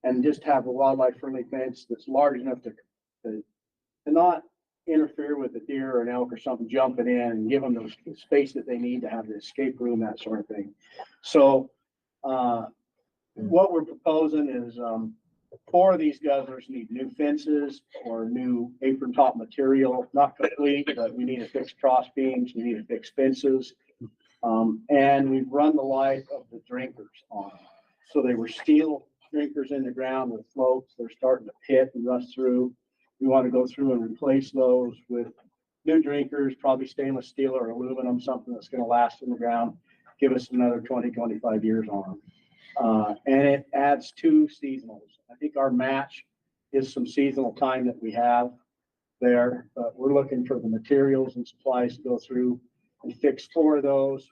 and just have a wildlife friendly fence that's large enough to not interfere with a deer or an elk or something jumping in and give them the space that they need to have the escape room, that sort of thing. So what we're proposing is 4 of these guzzlers need new fences or new apron top material, not complete, but we need to fix cross beams, we need to fix fences. And we've run the life of the drinkers on them. So they were steel drinkers in the ground with floats. They're starting to pit and rust through. We want to go through and replace those with new drinkers, probably stainless steel or aluminum, something that's going to last in the ground, give us another 20, 25 years on them. And it adds 2 seasonals. I think our match is some seasonal time that we have there, but we're looking for the materials and supplies to go through and fix 4 of those.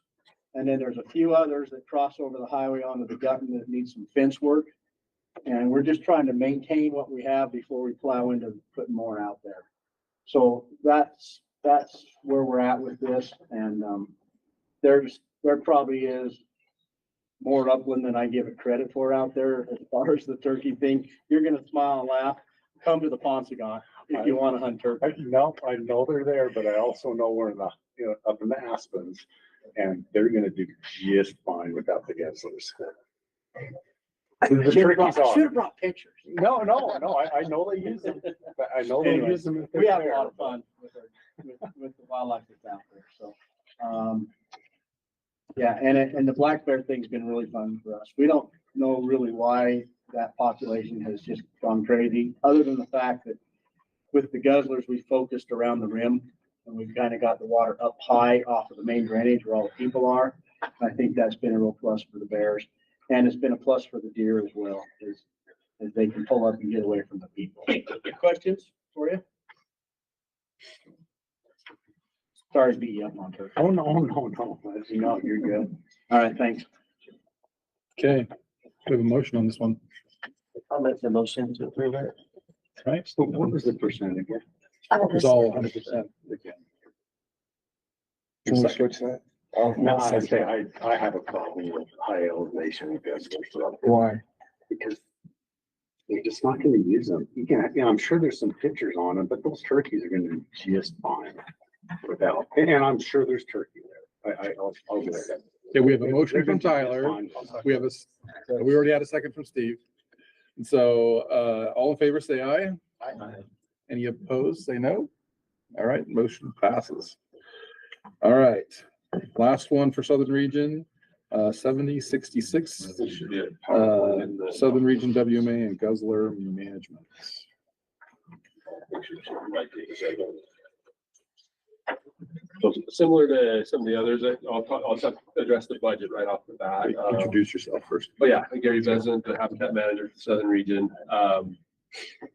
And then there's a few others that cross over the highway onto the Gutton that need some fence work. And we're just trying to maintain what we have before we plow into putting more out there. So that's where we're at with this. And there probably is more upland than I give it credit for out there as far as the turkey thing. You're gonna smile and laugh. Come to the Ponsagon if you want to hunt turkey. I know they're there, but I also know we're in the, up in the Aspens, and they're gonna do just fine without the guzzlers. The turkeys are. Should have brought pictures. No, I know they use them. But I know they use them. We have a lot of fun with the wildlife that's out there. So, yeah, and the black bear thing's been really fun for us. We don't know really why that population has just gone crazy, other than the fact that with the guzzlers, we focused around the rim and we've kind of got the water up high off of the main drainage where all the people are. I think that's been a real plus for the bears. And it's been a plus for the deer as well, as they can pull up and get away from the people. Questions for you? Sorry to beat you up on turkey. Oh, no. As you know, you're good. All right, thanks. Okay, we have a motion on this one. I'll make the motion to approve it. Right, So what was the percent again? it's all 100% again. Can we switch that? Oh, No, I say I have a problem with high elevation guzzlers. Why? Because they're just not gonna use them. You can, I'm sure there's some pictures on them, but those turkeys are gonna do just fine without, and I'm sure there's turkey there. I'll do that. Okay, we have a motion from Tyler. We already had a second from Steve. And so, all in favor, say aye. Aye. Any opposed, say no. All right, motion passes. All right, last one for Southern Region, 7066. Southern Region WMA and Guzzler Management. So similar to some of the others, I'll address the budget right off the bat. Introduce yourself first. Oh yeah, Gary Bezant, the Habitat Manager for Southern Region.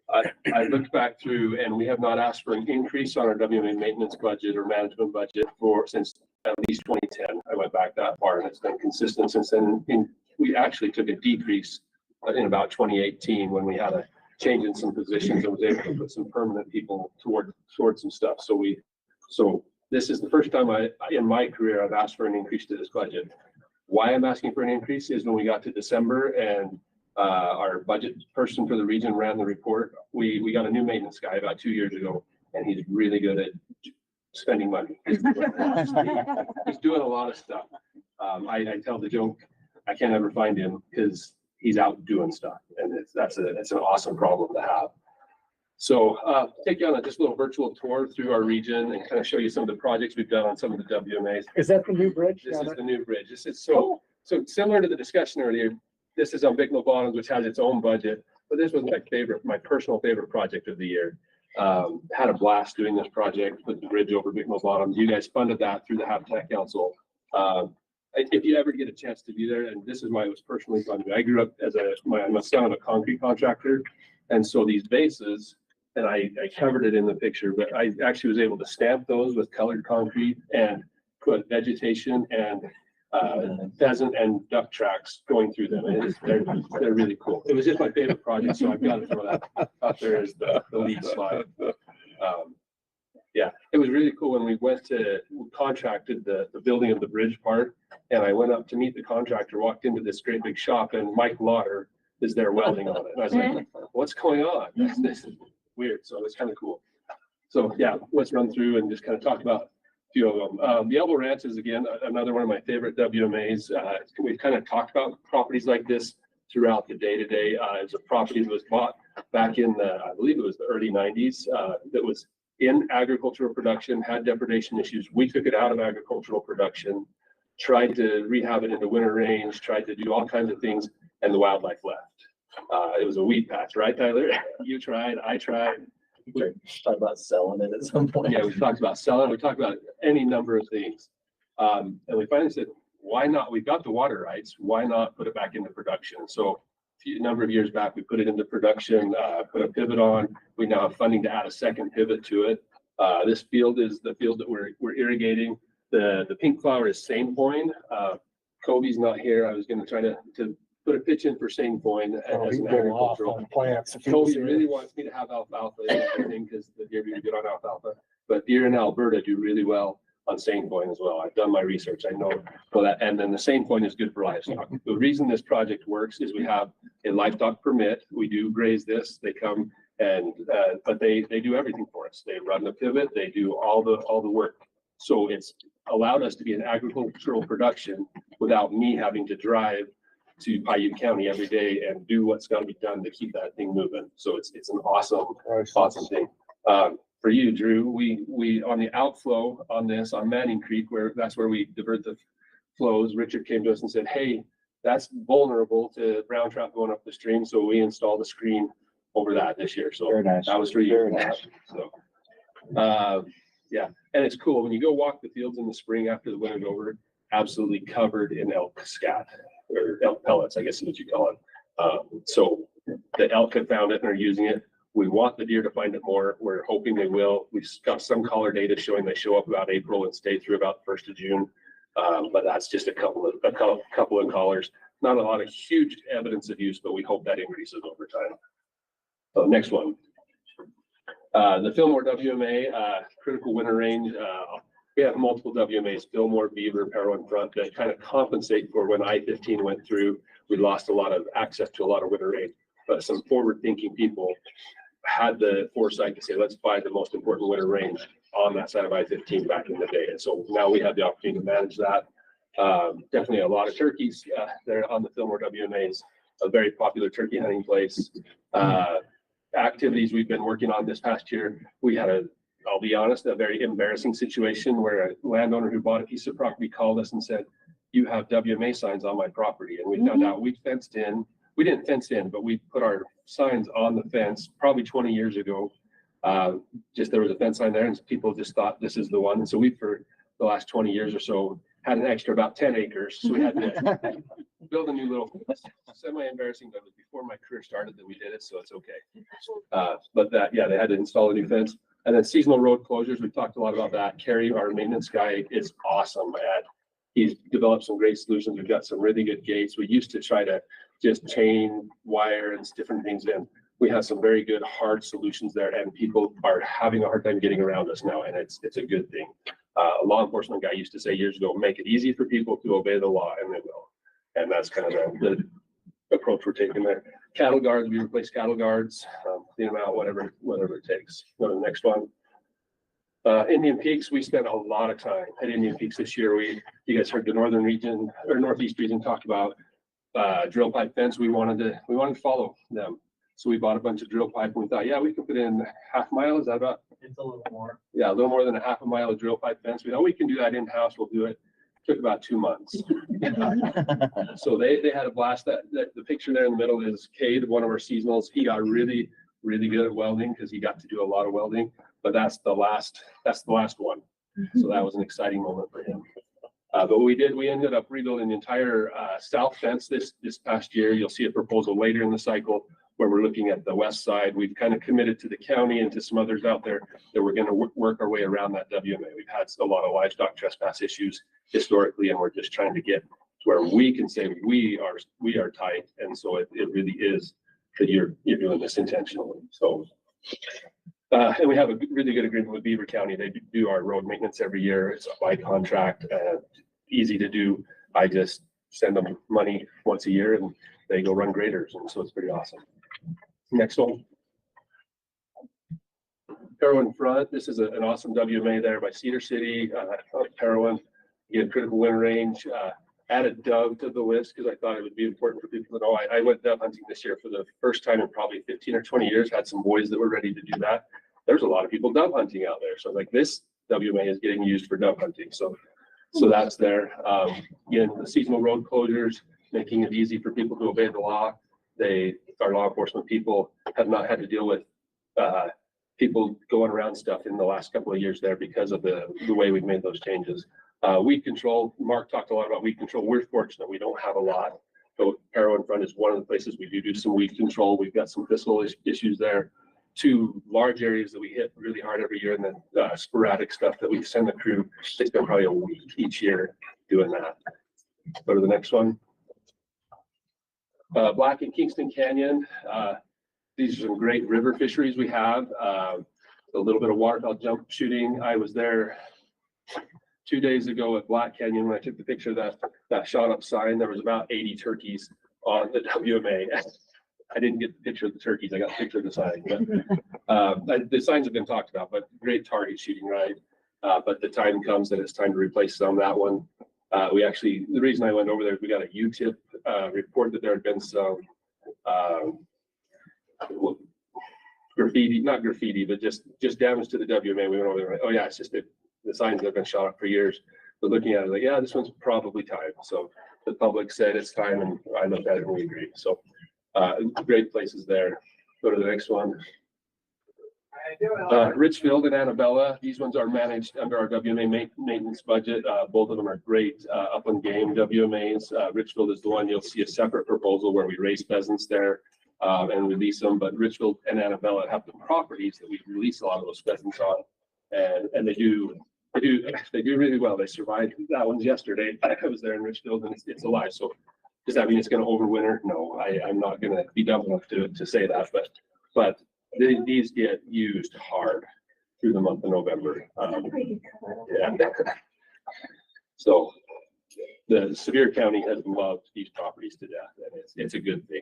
I looked back through and we have not asked for an increase on our WMA maintenance budget or management budget since at least 2010. I went back that far and it's been consistent since then. We actually took a decrease in about 2018 when we had a change in some positions and was able to put some permanent people toward some stuff. So this is the first time in my career I've asked for an increase to this budget. Why I'm asking for an increase is when we got to December and our budget person for the region ran the report. We got a new maintenance guy about 2 years ago, and he's really good at spending money. He's doing a lot of stuff. I tell the joke, I can't ever find him because he's out doing stuff, and that's an awesome problem to have. So take you on just a little virtual tour through our region and kind of show you some of the projects we've done on some of the WMAs. Is that the new bridge? This is the new bridge. This is so similar to the discussion earlier. This is on Bicknell Bottoms, which has its own budget, but this was my personal favorite project of the year. Had a blast doing this project, put the bridge over Bicknell Bottoms. You guys funded that through the Habitat Council. If you ever get a chance to be there, and this is why it was personally fun. I grew up as I'm a son of a concrete contractor, and so these bases, and I covered it in the picture, but I actually was able to stamp those with colored concrete and put vegetation and pheasant and duck tracks going through them. And they're really cool. It was just my favorite project, so I've got to throw that out there as the lead slide. Yeah, it was really cool when we contracted the building of the bridge part, and I went up to meet the contractor, walked into this great big shop, and Mike Lauder is there welding on it. And I was like, what's going on? This is weird. So it's kind of cool. So yeah, let's run through and just kind of talk about a few of them. The Elbow Ranch is, again, another one of my favorite WMAs. We've kind of talked about properties like this throughout the day-to-day. It's a property that was bought back in I believe it was the early 90s, that was in agricultural production, had depredation issues. We took it out of agricultural production, tried to rehab it into winter range, tried to do all kinds of things, and the wildlife left. It was a weed patch, right, Tyler? You tried, I tried. We talked about selling it at some point. Yeah, we talked about selling, we talked about any number of things. And we finally said, why not? We've got the water rights, why not put it back into production? So a number of years back, we put it into production, put a pivot on. We now have funding to add a second pivot to it. This field is the field that we're irrigating. The pink flower is Sane Point. Kobe's not here. I was going to try to put a pitch in for Sane Point as an agricultural. Kobe really wants me to have alfalfa and everything because the deer do good on alfalfa. But deer in Alberta do really well on Sane Point as well. I've done my research. I know that. And then the Sane Point is good for livestock. The reason this project works is we have a livestock permit. We do graze this. They come and but they do everything for us. They run the pivot. They do all the work. So it's allowed us to be in agricultural production without me having to drive to Paiute County every day and do what's got to be done to keep that thing moving. So it's an awesome thing. For you, Drew, we on the outflow on this on Manning Creek, that's where we divert the flows. Richard came to us and said, "Hey, that's vulnerable to brown trout going up the stream." So we installed a screen over that this year. So very nice. That was for you. Very nice. So, yeah, and it's cool when you go walk the fields in the spring after the winter's over. Absolutely covered in elk scat or elk pellets, I guess is what you call it. So the elk have found it and are using it. We want the deer to find it more. We're hoping they will. We've got some collar data showing they show up about April and stay through about the 1st of June. But that's just a couple of collars. Not a lot of huge evidence of use, but we hope that increases over time. So next one. The Fillmore WMA, critical winter range. We have multiple WMAs, Fillmore, Beaver, Parowan Front, that kind of compensate for when I-15 went through. We lost a lot of access to a lot of winter range, but some forward-thinking people had the foresight to say, let's buy the most important winter range on that side of I-15 back in the day. And so now we have the opportunity to manage that. Definitely a lot of turkeys there on the Fillmore WMAs, a very popular turkey hunting place. Activities we've been working on this past year, we had I'll be honest, a very embarrassing situation where a landowner who bought a piece of property called us and said, "You have WMA signs on my property." And we found out we fenced in. We didn't fence in, but we put our signs on the fence probably 20 years ago. Just there was a fence line there and people just thought this is the one. And so we, for the last 20 years or so, had an extra about 10 acres. So we had to build a new little, semi-embarrassing, but it was before my career started that we did it, so it's okay. But they had to install a new fence. And then seasonal road closures, we've talked a lot about that. Kerry, our maintenance guy, is awesome he's developed some great solutions. We've got some really good gates. We used to try to just chain wire and different things in. We have some very good hard solutions there, and people are having a hard time getting around us now, and it's a good thing. A law enforcement guy used to say years ago, make it easy for people to obey the law, and they will. And that's kind of the approach we're taking there. Cattle guards, we replace cattle guards, clean them out, whatever it takes. Go to the next one. Indian Peaks, we spent a lot of time at Indian Peaks this year. You guys heard the northern region or northeast region talk about drill pipe fence, we wanted to follow them. So we bought a bunch of drill pipe and we thought, yeah, we could put in half mile. Is that about? It's a little more. Yeah, a little more than a half a mile of drill pipe fence. We know we can do that in-house. We'll do it. Took about 2 months. So they had a blast. The picture there in the middle is Cade, one of our seasonals. He got really, really good at welding because he got to do a lot of welding, but that's the last one. So that was an exciting moment for him. But we ended up rebuilding the entire south fence this past year. You'll see a proposal later in the cycle where we're looking at the west side. We've kind of committed to the county and to some others out there that we're going to work our way around that WMA. We've had a lot of livestock trespass issues historically, and we're just trying to get to where we can say we are tight. And so it really is that you're doing this intentionally. So, and we have a really good agreement with Beaver County. They do our road maintenance every year. It's by contract, easy to do. I just send them money once a year and they go run graders. And so it's pretty awesome. Next one. Parowan front. This is an awesome WMA there by Cedar City, Parowan. Again, critical wind range. Added dove to the list because I thought it would be important for people to know. I went dove hunting this year for the first time in probably 15 or 20 years. Had some boys that were ready to do that. There's a lot of people dove hunting out there. So like this WMA is getting used for dove hunting. So that's there. Again, the seasonal road closures, making it easy for people to obey the law. Our law enforcement people have not had to deal with people going around stuff in the last couple of years there because of the way we've made those changes. Weed control, Mark talked a lot about weed control. We're fortunate we don't have a lot. So Parowan front is one of the places we do some weed control. We've got some fiscal issues there. 2 large areas that we hit really hard every year, and then sporadic stuff that we send the crew. They spend probably a week each year doing that. Go to the next one. Black and Kingston Canyon. These are some great river fisheries we have. A little bit of waterfowl jump shooting. I was there 2 days ago at Black Canyon when I took the picture of that shot up sign. There was about 80 turkeys on the WMA. I didn't get the picture of the turkeys. I got the picture of the sign. But the signs have been talked about, but great target shooting ride. But the time comes that it's time to replace that one. The reason I went over there is we got a UTIP report that there had been some not graffiti, but just damage to the WMA. We went over there. Oh yeah, it's just the signs have been shot up for years. But looking at it, like, yeah, this one's probably time. So the public said it's time, and I looked at it and we agreed. So great places there. Go to the next one. Richfield and Annabella. These ones are managed under our WMA maintenance budget. Both of them are great upland game WMAs. Richfield is the one you'll see a separate proposal where we raise pheasants there and release them. But Richfield and Annabella have the properties that we release a lot of those pheasants on, and they do really well. They survived that one's yesterday. I was there in Richfield and it's alive. So does that mean it's going to overwinter? No, I'm not going to be dumb enough to say that, but these get used hard through the month of November. Yeah. So the Sevier County has loved these properties to death, and it's a good thing.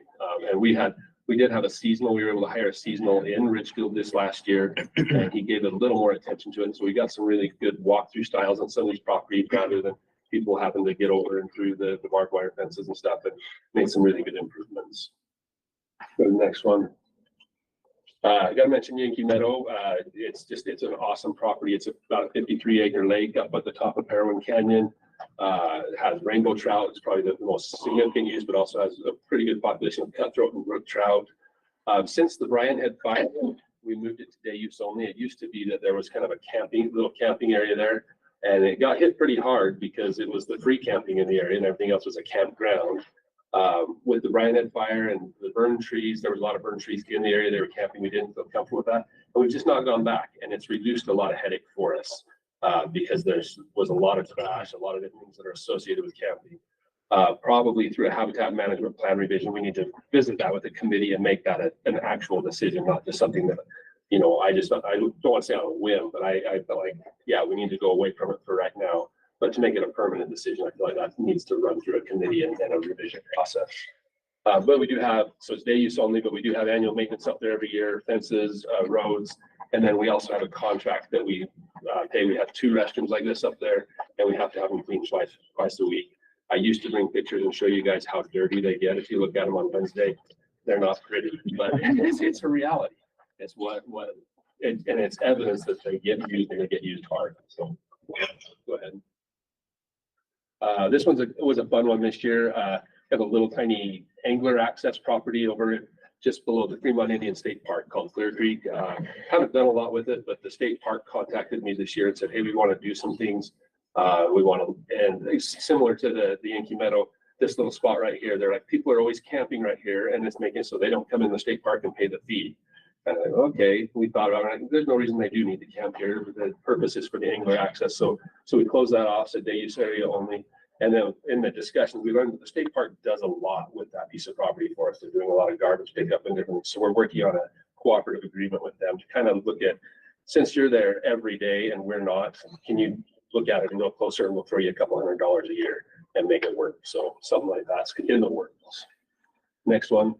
And we did have a seasonal. We were able to hire a seasonal in Richfield this last year, and he gave it a little more attention to it. So we got some really good walkthrough styles on some of these properties rather than people having to get over and through the barbed wire fences and stuff, and made some really good improvements. Go to the next one. I got to mention Yankee Meadow. It's an awesome property. It's about a 53-acre lake up at the top of Parowan Canyon. It has rainbow trout. It's probably the most significant use, but also has a pretty good population of cutthroat and brook trout. Since the Brian Head fire, we moved it to day use only. It used to be that there was kind of a little camping area there, and it got hit pretty hard because it was the free camping in the area and everything else was a campground. With the Brian Head fire and the burn trees, there was a lot of burn trees in the area they were camping. We didn't feel comfortable with that, and we've just not gone back, and it's reduced a lot of headache for us because was a lot of trash, a lot of different things that are associated with camping. Probably through a habitat management plan revision, we need to visit that with the committee and make that an actual decision, not just something that, I don't want to say on a whim, but I felt like, yeah, we need to go away from it for right now. But to make it a permanent decision, I feel like that needs to run through a committee and a revision process. But we do have, so it's day use only, but we do have annual maintenance up there every year, fences, roads. And then we also have a contract that we pay. We have 2 restrooms like this up there, and we have to have them cleaned twice a week. I used to bring pictures and show you guys how dirty they get. If you look at them on Wednesday, they're not pretty, but it's a reality. It's and it's evidence that they get used and they get used hard. So go ahead. This was a fun one this year. Have a little tiny angler access property over just below the Fremont Indian State Park called Clear Creek. Haven't done a lot with it, but the state park contacted me this year and said, hey, we want to do some things. We want to, and it's similar to the Yankee Meadow, this little spot right here. They're like, people are always camping right here, and it's making it so they don't come in the state park and pay the fee. And I'm like, okay, we thought about it. There's no reason they do need to camp here. The purpose is for the angler access. So we closed that off, said day use area only. And then in the discussions, we learned that the state park does a lot with that piece of property for us. They're doing a lot of garbage pickup and different things. So we're working on a cooperative agreement with them to kind of look at, since you're there every day and we're not, can you look at it a little closer and we'll throw you a couple $100 a year and make it work. So something like that's in the works. Next one.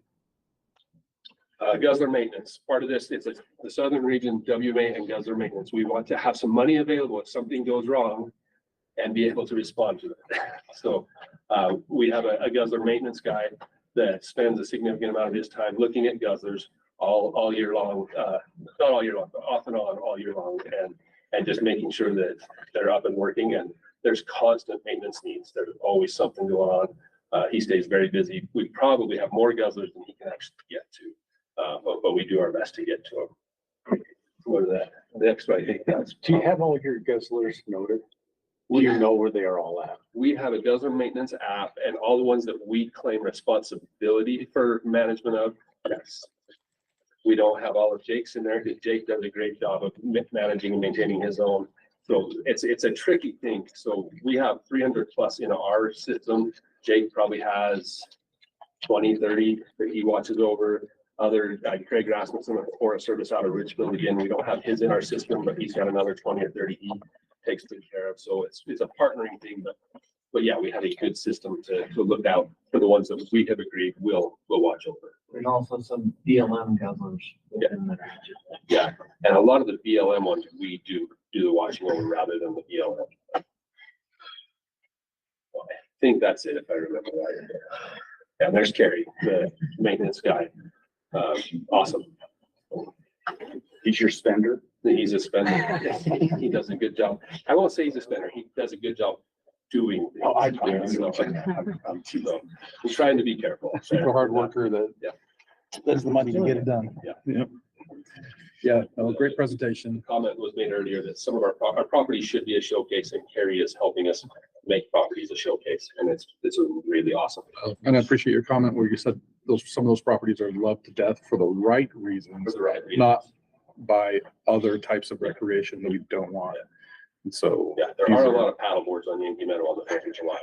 Guzzler maintenance. Part of this, it's the Southern Region WMA and Guzzler maintenance. We want to have some money available if something goes wrong and be able to respond to it. So we have a guzzler maintenance guy that spends a significant amount of his time looking at guzzlers all year long, not all year long, but off and on all year long, and just making sure that they're up and working. And there's constant maintenance needs. There's always something going on. He stays very busy. We probably have more guzzlers than he can actually get to, but we do our best to get to them. What is that? Next, I think that's. Do you have all your guzzlers noted? Do you know where they are all at? We have a guzzler maintenance app, and all the ones that we claim responsibility for management of, yes. We don't have all of Jake's in there because Jake does a great job of managing and maintaining his own. So it's a tricky thing. So we have 300 plus in our system. Jake probably has 20, 30 that he watches over. Other guy, Craig Rasmussen, the Forest Service out of Richfield, again, we don't have his in our system, but he's got another 20 or 30 he takes good care of. So it's a partnering thing, but yeah, we have a good system to look out for the ones that we have agreed we'll watch over. There's also some BLM guzzlers. Yeah, and a lot of the BLM ones we do the watching over rather than the BLM. Well, I think that's it if I remember right. And there's Kerry, the maintenance guy. Awesome. He's your spender? He's a spender. He does a good job. I won't say he's a spender. He does a good job doing things. Oh, I'm He's trying to be careful. Super hard worker that spends the money to get it done. Yeah. Yep. Yeah, no, great presentation. Comment was made earlier that some of our properties should be a showcase, and Kerry is helping us make properties a showcase, and it's really awesome. And I appreciate your comment where you said some of those properties are loved to death for the right reasons, For the right reasons. not by other types of recreation that we don't want. And so. Yeah, there are a lot of paddle boards on Yankee Meadow on the 4th of July,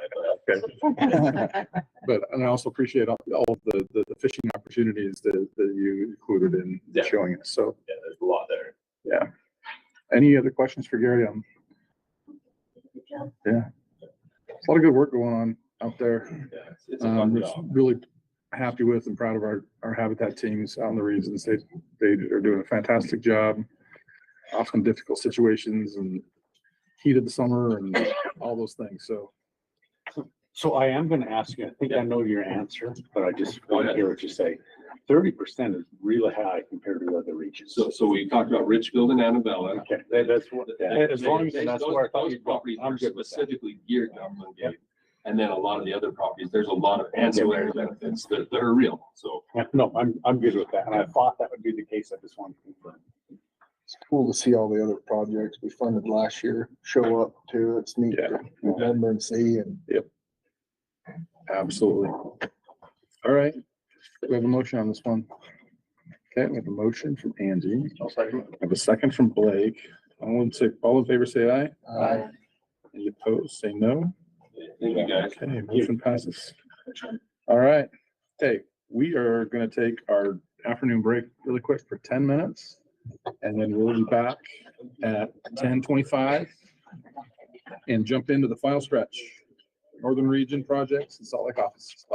But, and I also appreciate all the fishing opportunities that you included in showing us. So. Yeah, there's a lot there. Yeah. Any other questions for Gary? Yeah. It's a lot of good work going on out there. Yeah, it's a fun We're job. really happy with and proud of our habitat teams out in the regions. They are doing a fantastic job, often difficult situations and heat of the summer and all those things. So I am gonna ask you, I think I know your answer, but I just want to hear what you say. 30% is really high compared to other regions. So we talked about Richfield and Annabella. Okay, that's what, as long as that's where I thought those you'd. properties I'm are good with that. specifically geared to Upland Game. And then a lot of the other properties, there's a lot of ancillary benefits that are real. So Yeah, no, I'm good with that. And I thought that would be the case. I just wanted to confirm. It's cool to see all the other projects we funded last year show up too. It's neat to remember and see and. Yep. Absolutely. All right. We have a motion on this one. Okay, we have a motion from Angie. We have a second from Blake. All in favor, say aye. Aye. Any opposed, say no. thank you guys. Okay, motion passes. All right. Okay, we are gonna take our afternoon break really quick for 10 minutes. And then we'll be back at 10:25 and jump into the final stretch. Northern Region projects and Salt Lake office.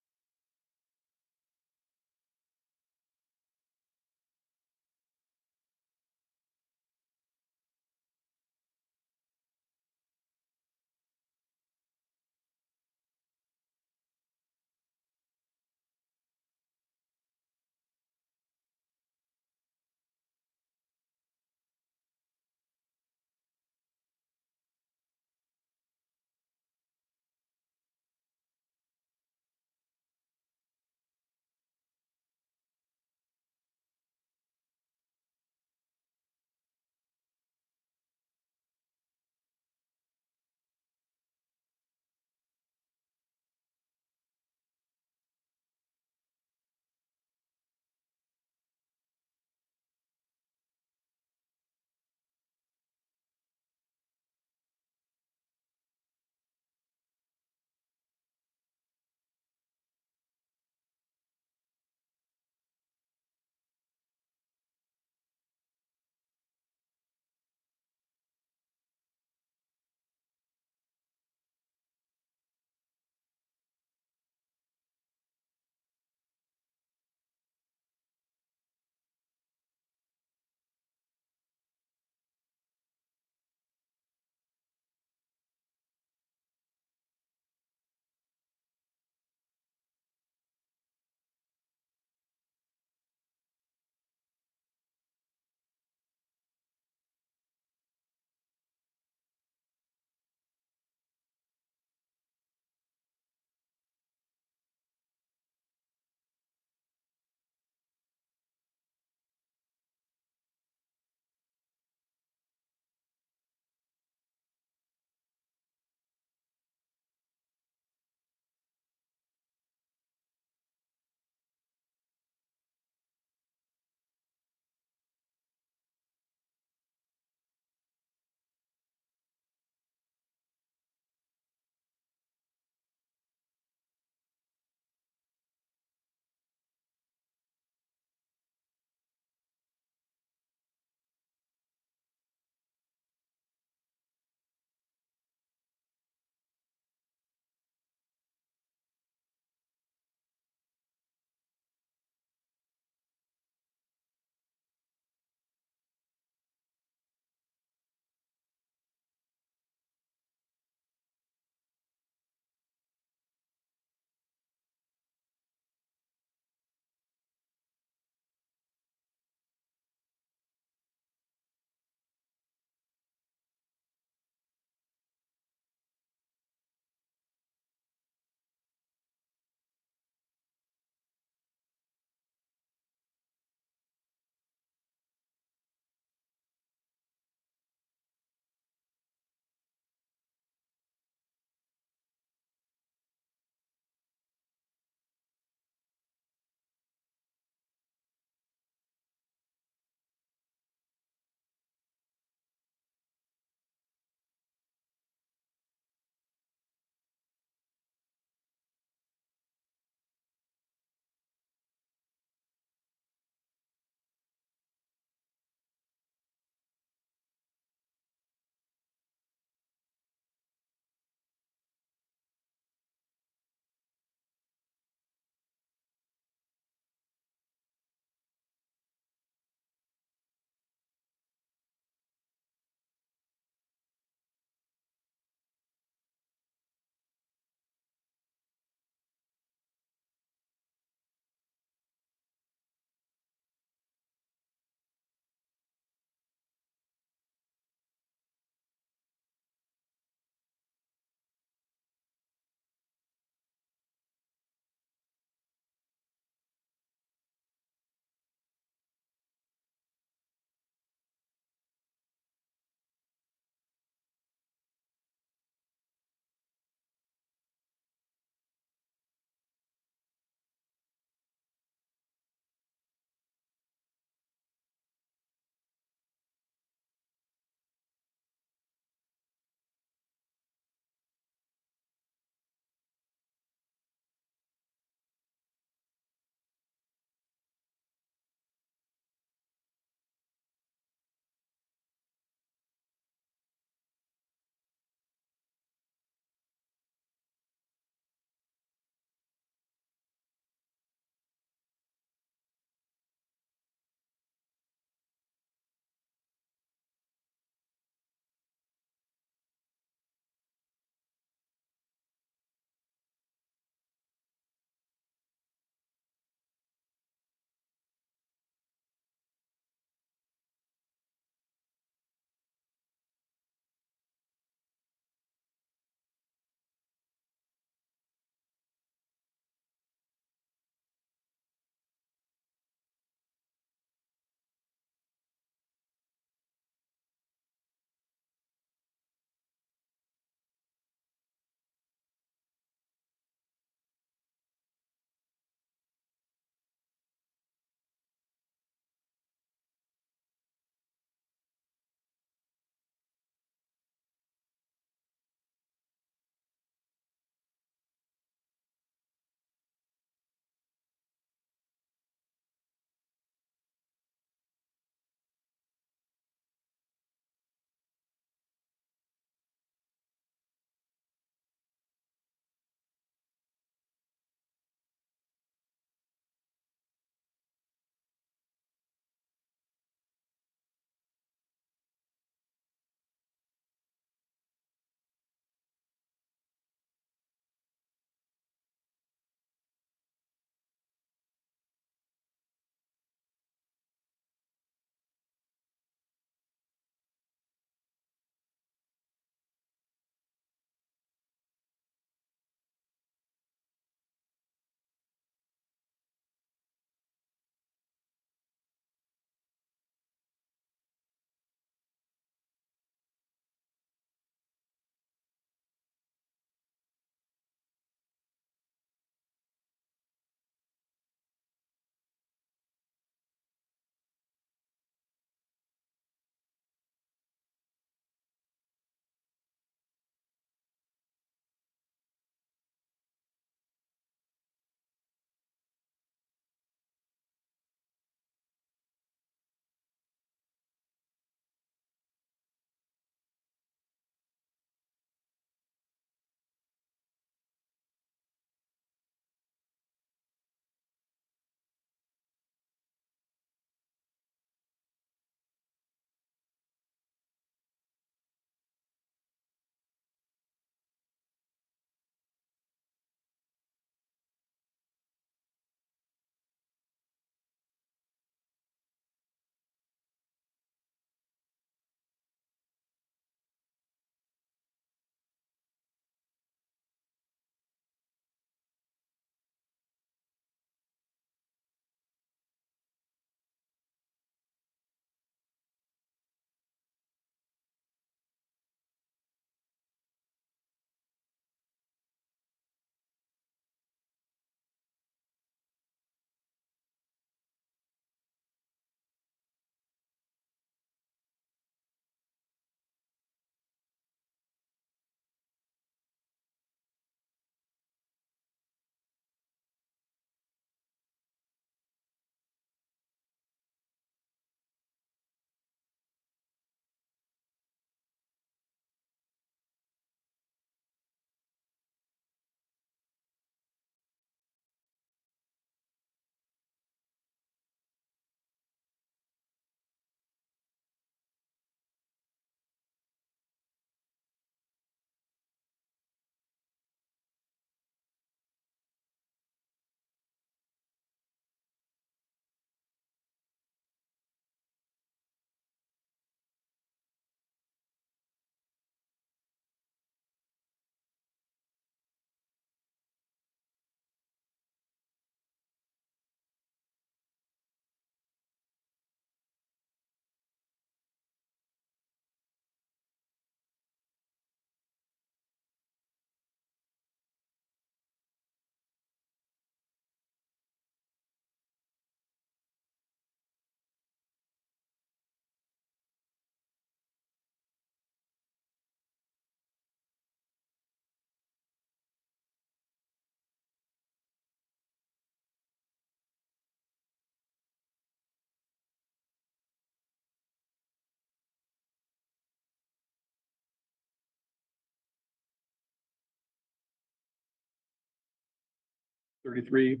33,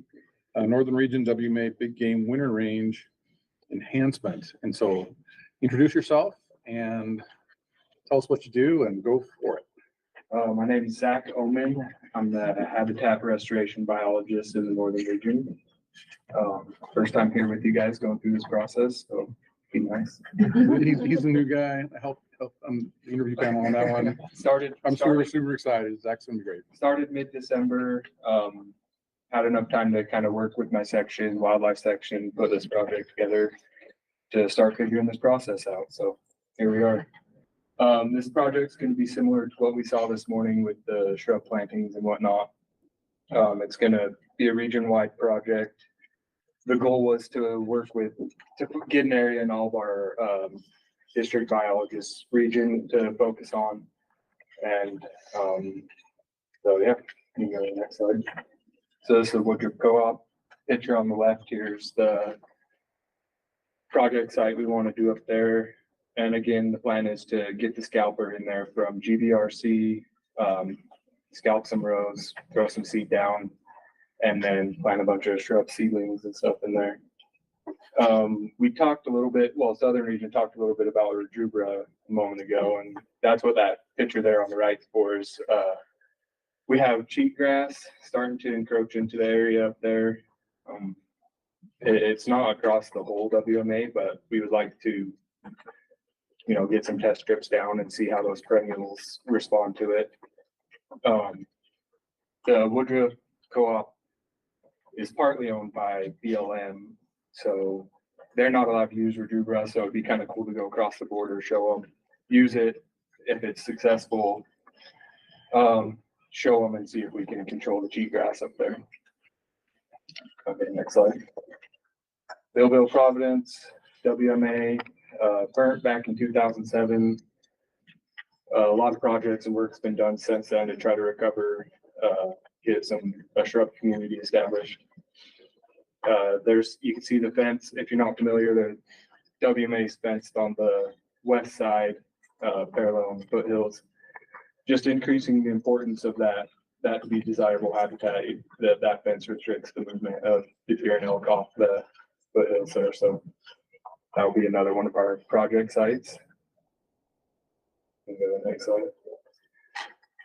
Northern Region WMA Big Game Winter Range Enhancement. And so introduce yourself and tell us what you do and go for it. My name is Zach Oman. I'm the habitat restoration biologist in the Northern Region. First time here with you guys going through this process, so be nice. He's a new guy. Help the interview panel on that one. I'm super excited. Zach's gonna be great. Started mid-December. Had enough time to kind of work with my section, wildlife section, put this project together to start figuring this process out. So here we are. This project's going to be similar to what we saw this morning with the shrub plantings and whatnot. It's going to be a region-wide project. The goal was to get an area in all of our district biologists region to focus on. And so yeah, you can go to the next slide. So this is Whittaker Co-op. Picture on the left here is the project site we want to do up there. And again, the plan is to get the scalper in there from GVRC, scalp some rows, throw some seed down, and then plant a bunch of shrub seedlings and stuff in there. We talked a little bit, Southern Region talked a little bit about Rhodubra a moment ago, and that's what that picture there on the right for is. We have cheatgrass starting to encroach into the area up there. It's not across the whole WMA, but we would like to, get some test strips down and see how those perennials respond to it. The Woodruff Co-op is partly owned by BLM, so they're not allowed to use Rhodubra, so it'd be kind of cool to go across the border, show them, use it if it's successful. Show them and see if we can control the cheatgrass up there. Okay, next slide. Billville Providence, WMA, burnt back in 2007. A lot of projects and work's been done since then to try to recover, get a shrub community established. You can see the fence. If you're not familiar, the WMA is fenced on the west side, parallel on the foothills. Just increasing the importance of that to be desirable habitat, that fence restricts the movement of the deer and elk off the foothills there. So that'll be another one of our project sites. And go to the next slide.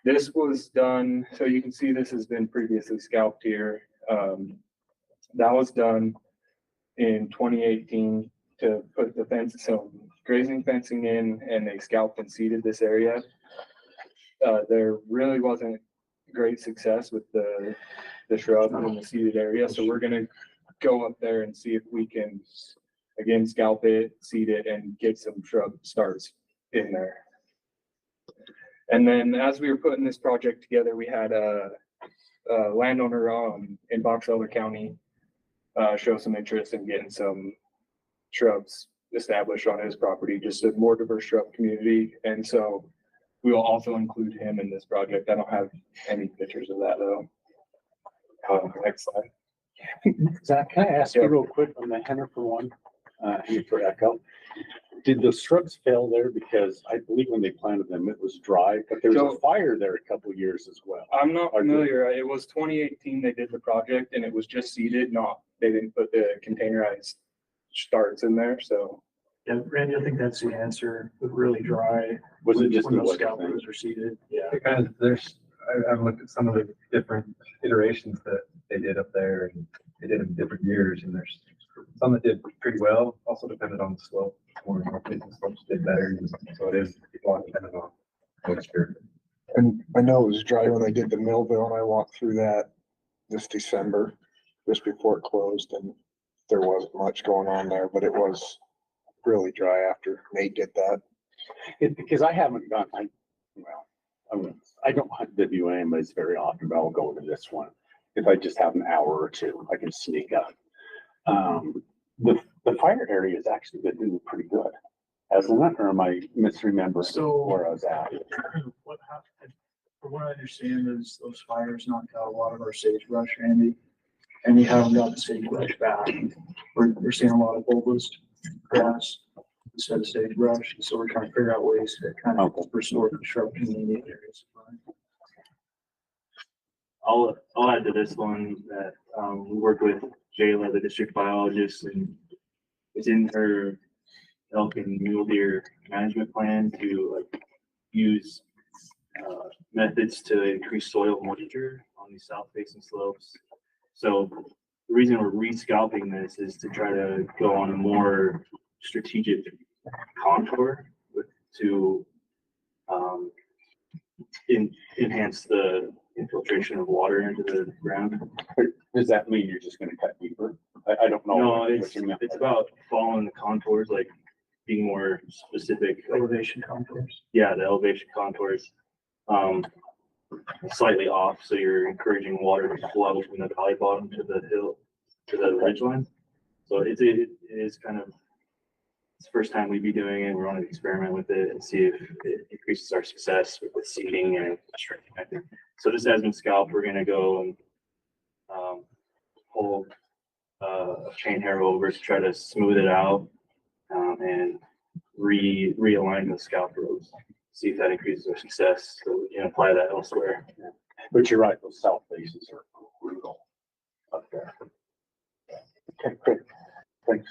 This was done, so you can see this has been previously scalped here. That was done in 2018 to put the fence, so grazing fencing in, and they scalped and seeded this area. There really wasn't great success with the shrub in the seeded area, so we're gonna go up there and see if we can again scalp it, seed it, and get some shrub starts in there. And then as we were putting this project together, we had a landowner in Box Elder County show some interest in getting some shrubs established on his property, just a more diverse shrub community, and so we will also include him in this project. I don't have any pictures of that though. Next slide. Zach, can I ask you real quick on the Hennifer one, Hennifer Echo? Did the shrubs fail there? Because I believe when they planted them, it was dry, but there was a fire there a couple of years as well. I'm not familiar. It was 2018 they did the project and it was just seeded, they didn't put the containerized starts in there, so. Yeah, Randy, I think that's the answer. It was really dry. Was it just when the those weather scalpers were seeded? Yeah. Because I've looked at some of the different iterations that they did up there, and they did in different years, and there's some that did pretty well, also depended on the slope. More north-facing slopes did better, so it is a lot dependent on moisture. And I know it was dry when I did the Millville, and I walked through that this December, just before it closed, and there wasn't much going on there, but it was really dry after Nate did that. Because I haven't gone, I don't hunt WMAs very often, but I'll go to this one. If I just have an hour or two, I can sneak up. The fire area has actually been doing pretty good, hasn't it? Or am I misremembering where I was at? What happened, from what I understand, is those fires knocked out a lot of our sagebrush, Randy, and we haven't got the sagebrush back. We're seeing a lot of bulbous grass instead of sagebrush, so we're trying to figure out ways to kind of restore the shrub community areas. I'll add to this one that, we worked with Jayla, the district biologist, and it's in her elk and mule deer management plan to like use methods to increase soil moisture on these south facing slopes. So the reason we're re-scalping this is to try to go on a more strategic contour to enhance the infiltration of water into the ground. Does that mean you're just gonna cut deeper? I don't know. No, what it's you meant. about following the contours, like being more specific. Elevation contours. Yeah, the elevation contours, slightly off, so you're encouraging water to flow from the valley bottom to the hill, to the ridge line. So it is kind of, it's the first time we'd be doing it. We're going to experiment with it and see if it increases our success with seeding and shrinking, I think. So just as in scalp, we're gonna go and hold a chain harrow over to try to smooth it out, and realign the scalp rows. See if that increases our success, so we can apply that elsewhere. But you're right, those south faces are brutal up there. Okay, great. Thanks.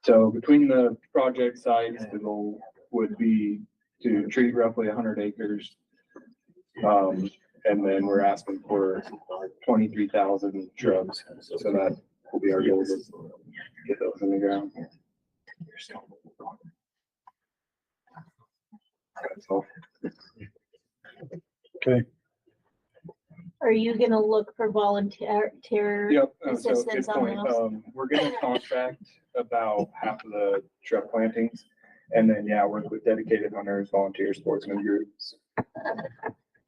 So between the project sites, the goal would be to treat roughly 100 acres. And then we're asking for 23,000 shrubs. So that will be our goal to get those in the ground. That's all. Okay. Are you gonna look for volunteer Yep. So assistance good on point. those? We're gonna contract about half of the shrub plantings. And then, yeah, work with dedicated hunters, volunteer sportsmen groups.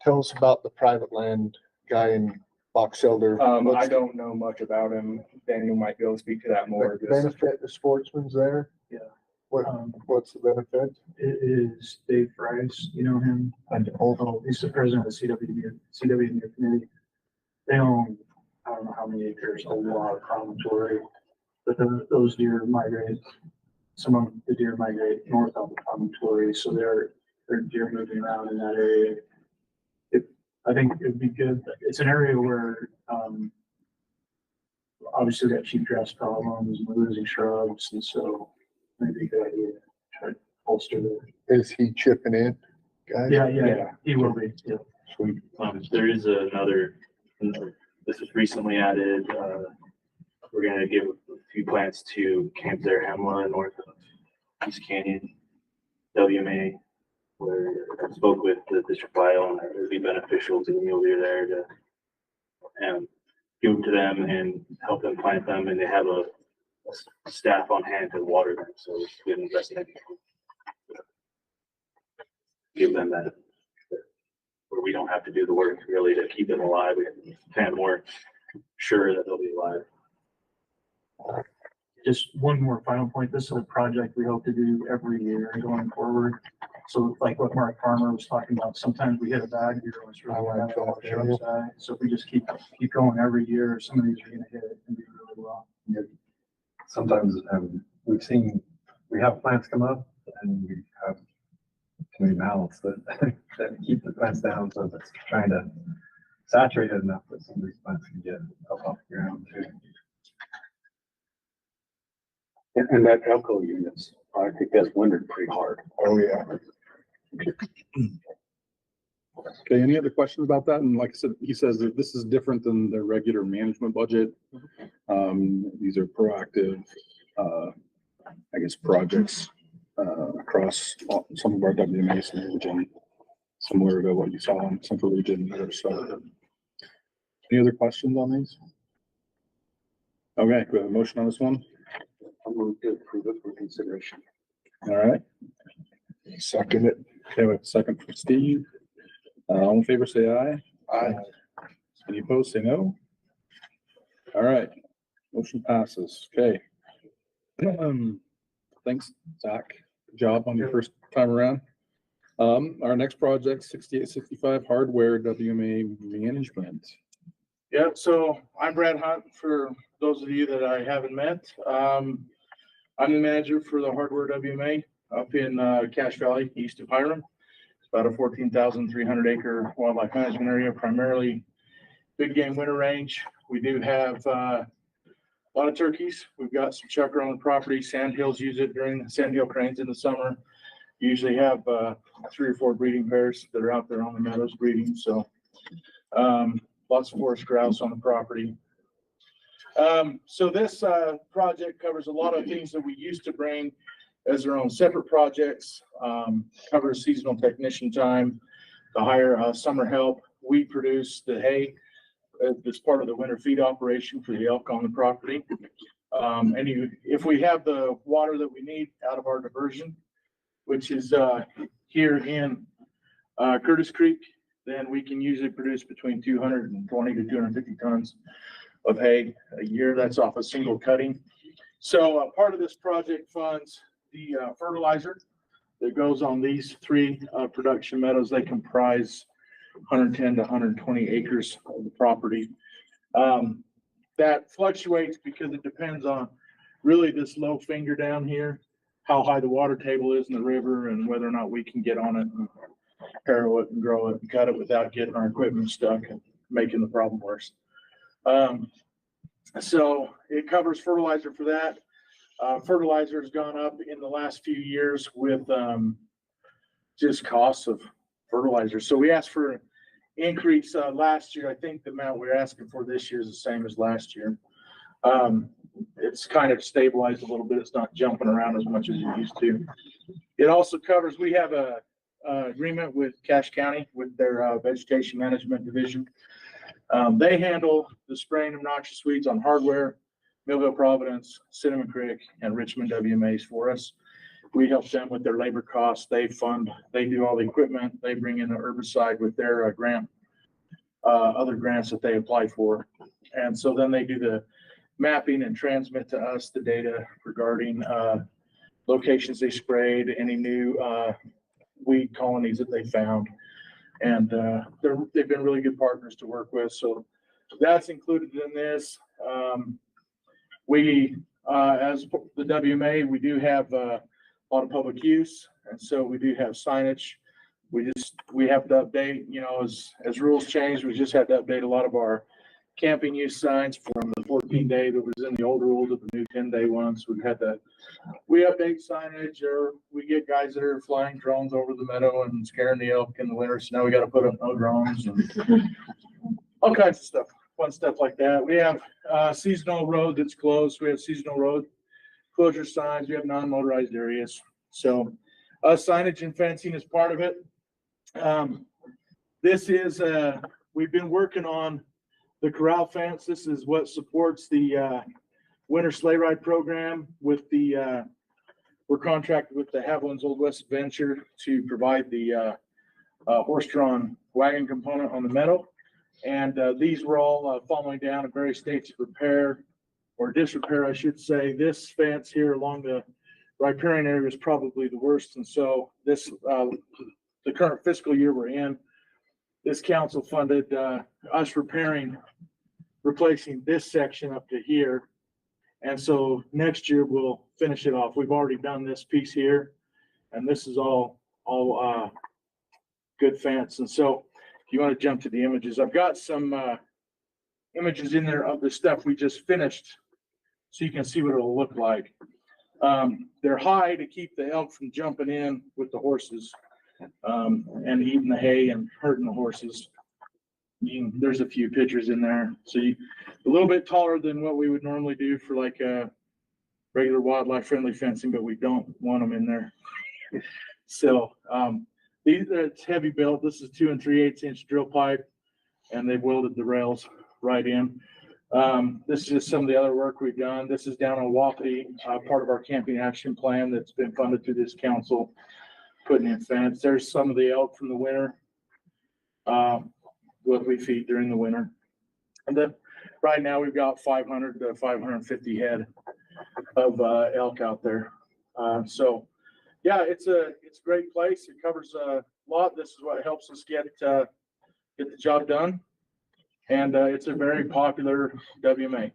Tell us about the private land guy in Box Elder. I don't know much about him. Daniel might be able to speak to that more. Benefit the sportsman's there? Yeah. What's the benefit? It is Dave Price, you know him, he's the president of the CW committee. They own, I don't know how many acres, a lot of promontory, but those deer migrate, some of the deer migrate north of the promontory, so they're deer moving around in that area. I think it'd be good, it's an area where, obviously we got cheatgrass problems, and we're losing shrubs, and so maybe a good idea to try to bolster the. Is he chipping in? Guys? Yeah, he will be, yeah. Sweet. There is another, this was recently added, we're gonna give a few plants to Camp Zare Hemla north of East Canyon, WMA, where I spoke with the district bio, and it would be beneficial to the mule deer there to give them to them and help them plant them, and they have a staff on hand to water them, so it's good investment. Give them that, where we don't have to do the work really to keep them alive. We can kind of more sure that they'll be alive. Just one more final point. This is a project we hope to do every year going forward. So like what Mark Farmer was talking about, sometimes we hit a bad year when it's really bad on the show side. So if we just keep going every year, some of these are gonna hit it and do really well. Yeah. Sometimes, we have plants come up and we have too many mouths that keep the plants down, so it's trying to saturate it enough that some of these plants can get up off the ground too. And that Elko units, I think that's wintered pretty hard. Oh, yeah. Okay, any other questions about that? And like I said, he says that this is different than their regular management budget. These are proactive, I guess, projects across some of our WMAs in the region, similar to what you saw in Central Region there. So, any other questions on these? Okay, we have a motion on this one. I'm going to approve it for consideration. All right. Second it. Okay, we have a second for Steve. All in favor, say aye. Aye. Any opposed, say no. All right, motion passes. Okay. Thanks, Zach. Good job on your first time around. Our next project, 6865 hardware WMA management. Yeah, so I'm Brad Hunt, for those of you that I haven't met. I'm the manager for the hardware WMA up in Cache Valley, east of Hiram. about a 14,300 acre wildlife management area, primarily big game winter range. We do have a lot of turkeys. We've got some chukar on the property. Sandhills use it during sandhill cranes in the summer. Usually have 3 or 4 breeding pairs that are out there on the meadows breeding. So lots of forest grouse on the property. So this project covers a lot of things that we used to bring as their own separate projects. Covers seasonal technician time, to hire summer help. We produce the hay as part of the winter feed operation for the elk on the property. If we have the water that we need out of our diversion, which is here in Curtis Creek, then we can usually produce between 220 to 250 tons of hay a year. That's off a single cutting. So part of this project funds the fertilizer that goes on these 3 production meadows. They comprise 110 to 120 acres of the property. That fluctuates because it depends on really this low finger down here, how high the water table is in the river, and whether or not we can get on it and harrow it and grow it and cut it without getting our equipment stuck and making the problem worse. So it covers fertilizer for that. Fertilizer has gone up in the last few years with just costs of fertilizer. So we asked for an increase last year. I think the amount we're asking for this year is the same as last year. It's kind of stabilized a little bit. It's not jumping around as much as it used to. It also covers, we have a agreement with Cache County with their vegetation management division. They handle the spraying of noxious weeds on Hardware, Millville Providence, Cinnamon Creek, and Richmond WMAs for us. We help them with their labor costs. They do all the equipment. They bring in the herbicide with their grant, other grants that they apply for. And so then they do the mapping and transmit to us the data regarding locations they sprayed, any new weed colonies that they found. And they've been really good partners to work with. So that's included in this. As the WMA, we do have a lot of public use. And so we do have signage. We have to update, as rules change, we just had to update a lot of our camping use signs from the 14-day that was in the old rule to the new 10-day ones. We update signage, or we get guys that are flying drones over the meadow and scaring the elk in the winter. So now we got to put up no drones and all kinds of stuff, fun stuff like that. We have seasonal road that's closed. We have seasonal road closure signs. We have non-motorized areas. So signage and fencing is part of it. We've been working on the corral fence. This is what supports the winter sleigh ride program with we're contracted with the Haviland's Old West Adventure to provide the horse-drawn wagon component on the meadow. And these were all falling down in various states of repair or disrepair, I should say. This fence here along the riparian area is probably the worst. And so this, the current fiscal year we're in, this council funded us replacing this section up to here. And so next year we'll finish it off. We've already done this piece here, and this is all good fence. And so if you want to jump to the images, I've got some images in there of the stuff we just finished so you can see what it'll look like. They're high to keep the elk from jumping in with the horses and eating the hay and hurting the horses. There's a few pictures in there. So a little bit taller than what we would normally do for like a regular wildlife friendly fencing, but we don't want them in there. So it's heavy built. This is 2 3/8 inch drill pipe, and they've welded the rails right in. This is just some of the other work we've done. This is down on Wapiti, part of our camping action plan that's been funded through this council, putting in fence. There's some of the elk from the winter, what we feed during the winter. And then right now we've got 500 to 550 head of elk out there. So yeah, it's a great place. It covers a lot. This is what helps us get the job done. And it's a very popular WMA.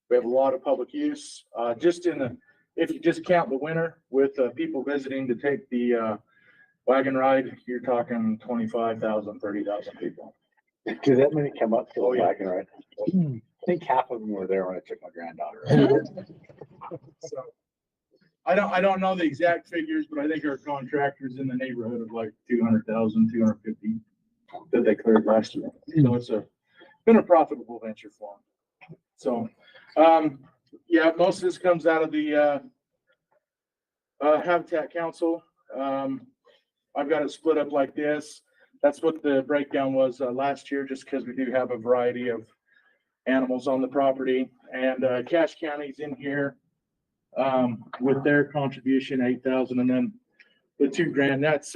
We have a lot of public use. If you just count the winter with people visiting to take the Wagon ride, you're talking 25,000, 30,000 people. Do that many come up to Oh, a yeah. wagon ride? I think half of them were there when I took my granddaughter. So, I don't know the exact figures, but I think our contractor's in the neighborhood of like 200,000, 250 that they cleared last year. So it's been a profitable venture for them. So, yeah, most of this comes out of the, Habitat Council. I've got it split up like this. That's what the breakdown was, last year, just because we do have a variety of animals on the property. And, Cache County's in here, with their contribution, 8,000, and then the $2,000, that's,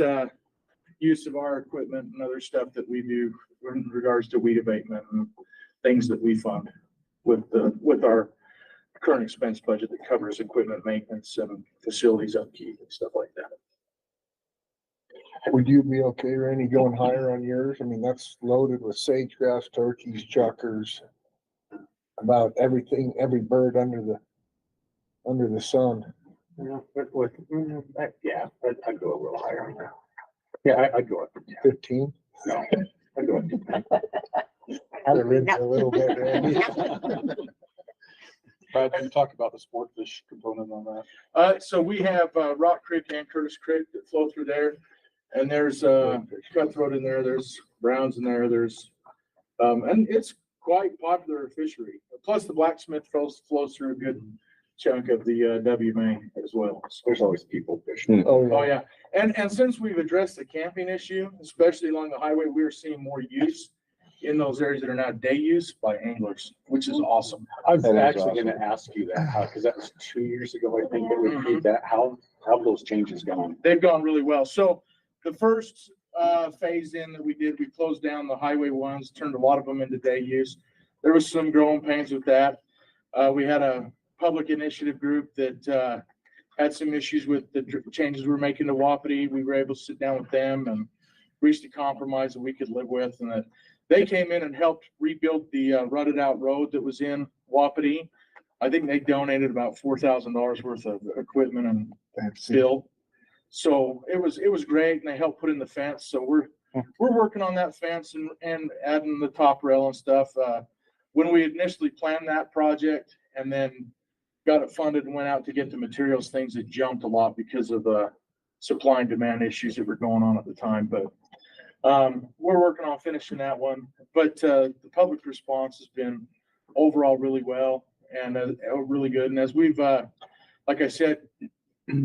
use of our equipment and other stuff that we do in regards to weed abatement and things that we fund with our current expense budget that covers equipment maintenance and facilities upkeep and stuff like that. Would you be okay, Randy, going higher on yours? I mean, that's loaded with sage-grouse, turkeys, chuckers, about everything, every bird under the sun. Yeah, yeah, I'd go a little higher on that. Yeah, I'd go up. 15? No, I'd go up. Had to rinse a little bit, Randy. Brad, can you talk about the sport fish component on that? So we have, Rock Creek and Curtis Creek that flow through there. And there's, cutthroat in there, there's browns in there, there's, and it's quite popular fishery. Plus the blacksmith flows through a good chunk of the, WMA as well. So There's always people fishing. oh, yeah. And since we've addressed the camping issue, especially along the highway, we're seeing more use in those areas that are now day use by anglers, which is awesome. I was actually gonna ask you that, because that was 2 years ago, I think, that we did that. How have those changes gone? They've gone really well. So the first phase in that we did, we closed down the highway ones, turned a lot of them into day use. There was some growing pains with that. We had a public initiative group that had some issues with the changes we're making to Wapiti. We were able to sit down with them and reached a compromise that we could live with, and that they came in and helped rebuild the rutted out road that was in Wapiti. I think they donated about $4,000 worth of equipment and steel. So it was great, and they helped put in the fence. So we're working on that fence and adding the top rail and stuff. When we initially planned that project and then got it funded and went out to get the materials, things had jumped a lot because of the supply and demand issues that were going on at the time. But we're working on finishing that one. But the public response has been overall really well and really good. And as we've, like I said,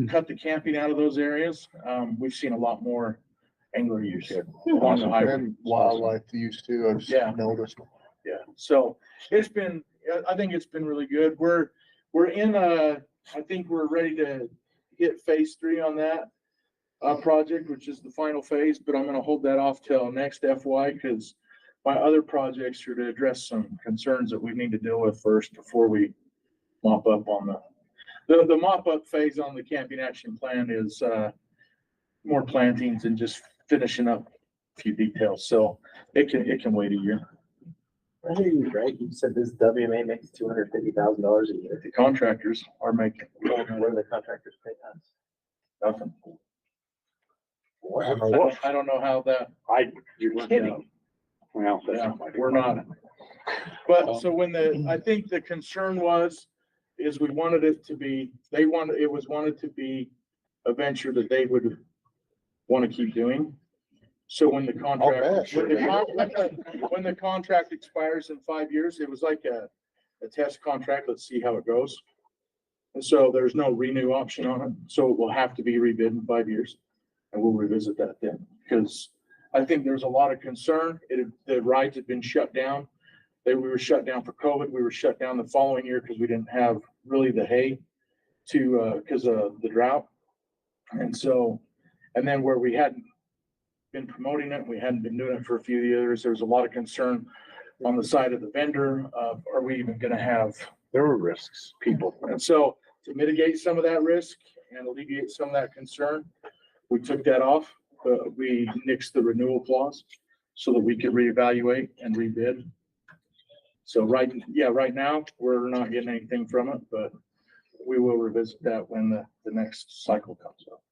cut the camping out of those areas, we've seen a lot more angler use on the highway. And wildlife use too, I've Yeah. noticed. Yeah, so I think it's been really good. We're in I think we're ready to hit phase 3 on that project, which is the final phase, but I'm gonna hold that off till next FY because my other projects are to address some concerns that we need to deal with first before we mop up on the mop up phase on the camping action plan is more plantings and just finishing up a few details. So it can wait a year. Right, you said this WMA makes $250,000 a year. The contractors are making. What do the contractors pay us? Nothing. Wow. I don't know how that. You're kidding. Well, that's Yeah, not my we're not. But so I think the concern is we wanted it to be, wanted to be a venture that they would want to keep doing. So when the contract, when the contract expires in 5 years, it was like a test contract. Let's see how it goes. And so there's no renew option on it. So it will have to be rebid in 5 years. And we'll revisit that then, because I think there's a lot of concern. The rides had been shut down. We were shut down for COVID. We were shut down the following year because we didn't have really the hay because of the drought. And so, and then where we hadn't been promoting it, we hadn't been doing it for a few years, there was a lot of concern on the side of the vendor of, are we even going to have? There were risks, people. And so to mitigate some of that risk and alleviate some of that concern, we took that off. We nixed the renewal clause so that we could reevaluate and rebid. So right now, we're not getting anything from it, but we will revisit that when the next cycle comes up.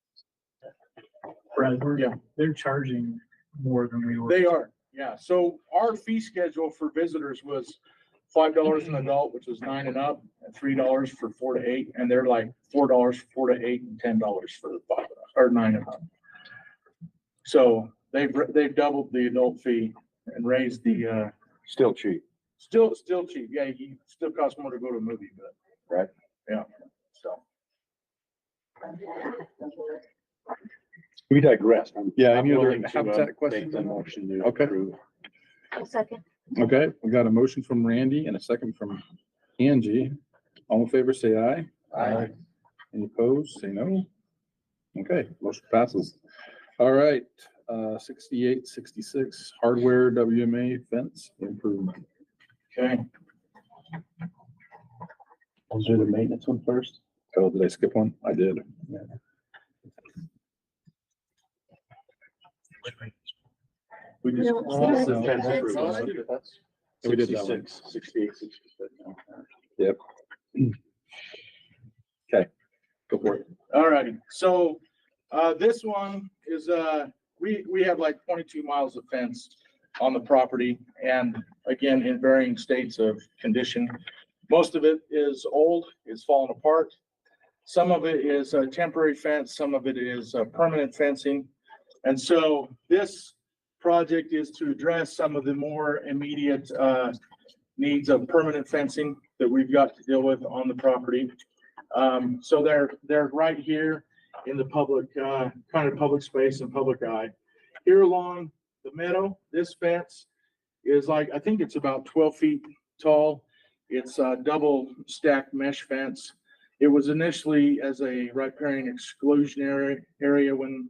Right, Yeah. they're charging more than we were. They are, yeah. So our fee schedule for visitors was $5 an adult, which was 9 and up, and $3 for 4 to 8, and they're like $4 for 4 to 8 and $10 for the 5 and up, or 9 and up. So they've doubled the adult fee and raised the Still cheap, still cheap. Yeah, you still costs more to go to a movie, but right? yeah. So We digress. Yeah, I'm any other willing to, habitat make questions? the motion to Okay. approve. A second. Okay, we got a motion from Randy and a second from Angie. All in favor, say aye. Aye. Any opposed, say no. Okay, motion passes. All right, 6866 hardware WMA fence improvement. okay. I'll do the maintenance one first. Oh, did I skip one? I did. Yeah. We just. No, Oh, so- fence that's- improvement. That's Yeah, we did that one. 66, 68, 66. Yep. Okay, go for it. All righty, so, this one is, we have like 22 miles of fence on the property, and again, in varying states of condition. Most of it is old, it's fallen apart. Some of it is a temporary fence, some of it is permanent fencing. And so this project is to address some of the more immediate, needs of permanent fencing that we've got to deal with on the property. So they're right here in the public, kind of public space and public eye. Here along the meadow, this fence is like, I think it's about 12 feet tall. It's a double stacked mesh fence. It was initially as a riparian exclusionary area when,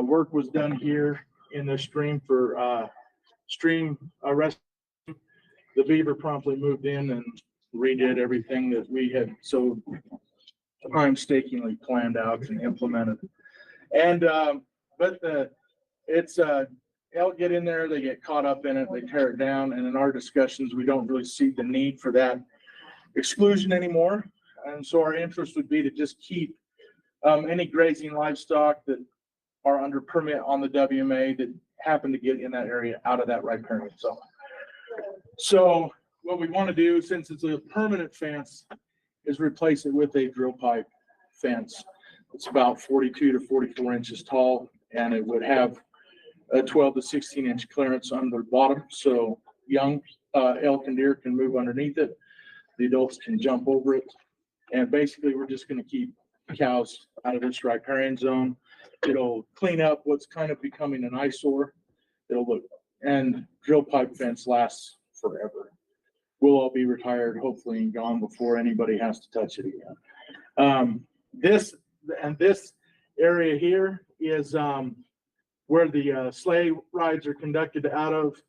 work was done here in the stream for, stream arrest. The beaver promptly moved in and redid everything that we had so painstakingly planned out and implemented. And, but elk get in there, they get caught up in it, they tear it down. And in our discussions, we don't really see the need for that exclusion anymore. And so our interest would be to just keep, any grazing livestock that are under permit on the WMA that happen to get in that area out of that riparian zone. So what we want to do, since it's a permanent fence, is replace it with a drill pipe fence. It's about 42 to 44 inches tall, and it would have a 12 to 16 inch clearance on the bottom. So young elk and deer can move underneath it. The adults can jump over it. And basically, we're just going to keep cows out of this riparian zone. It'll clean up what's kind of becoming an eyesore. It'll look, and drill pipe fence lasts forever. We'll all be retired, hopefully, and gone before anybody has to touch it again. This area here is where the sleigh rides are conducted out of.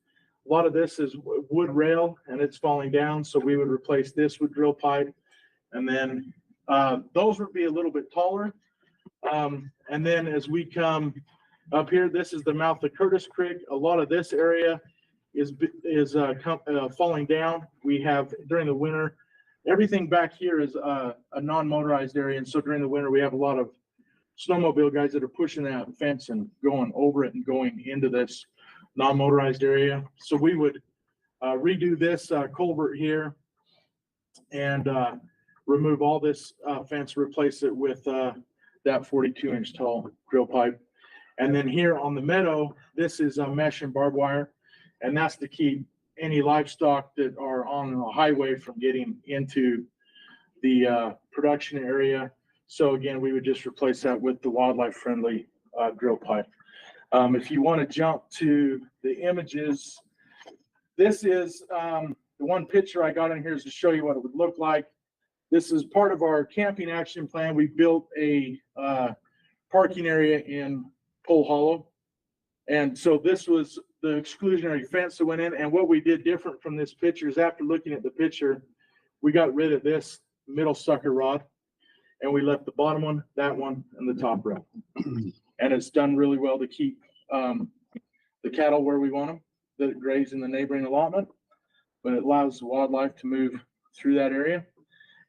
A lot of this is wood rail and it's falling down, so we would replace this with drill pipe. And then those would be a little bit taller. And then as we come up here, this is the mouth of Curtis Creek. A lot of this area is falling down. We have during the winter, everything back here is a non-motorized area. And so during the winter, we have a lot of snowmobile guys that are pushing that fence and going over it and going into this non-motorized area. So we would redo this culvert here and remove all this fence, replace it with that 42 inch tall drill pipe. And then here on the meadow, this is mesh and barbed wire. And that's to keep any livestock that are on the highway from getting into the production area. So again, we would just replace that with the wildlife friendly drill pipe. If you want to jump to the images, this is the one picture I got in here is to show you what it would look like. This is part of our camping action plan. We built a parking area in Pole Hollow. And so this was the exclusionary fence that went in. And what we did different from this picture is after looking at the picture, we got rid of this middle sucker rod and we left the bottom one, that one, and the top row. And it's done really well to keep the cattle where we want them, that graze in the neighboring allotment, but it allows the wildlife to move through that area.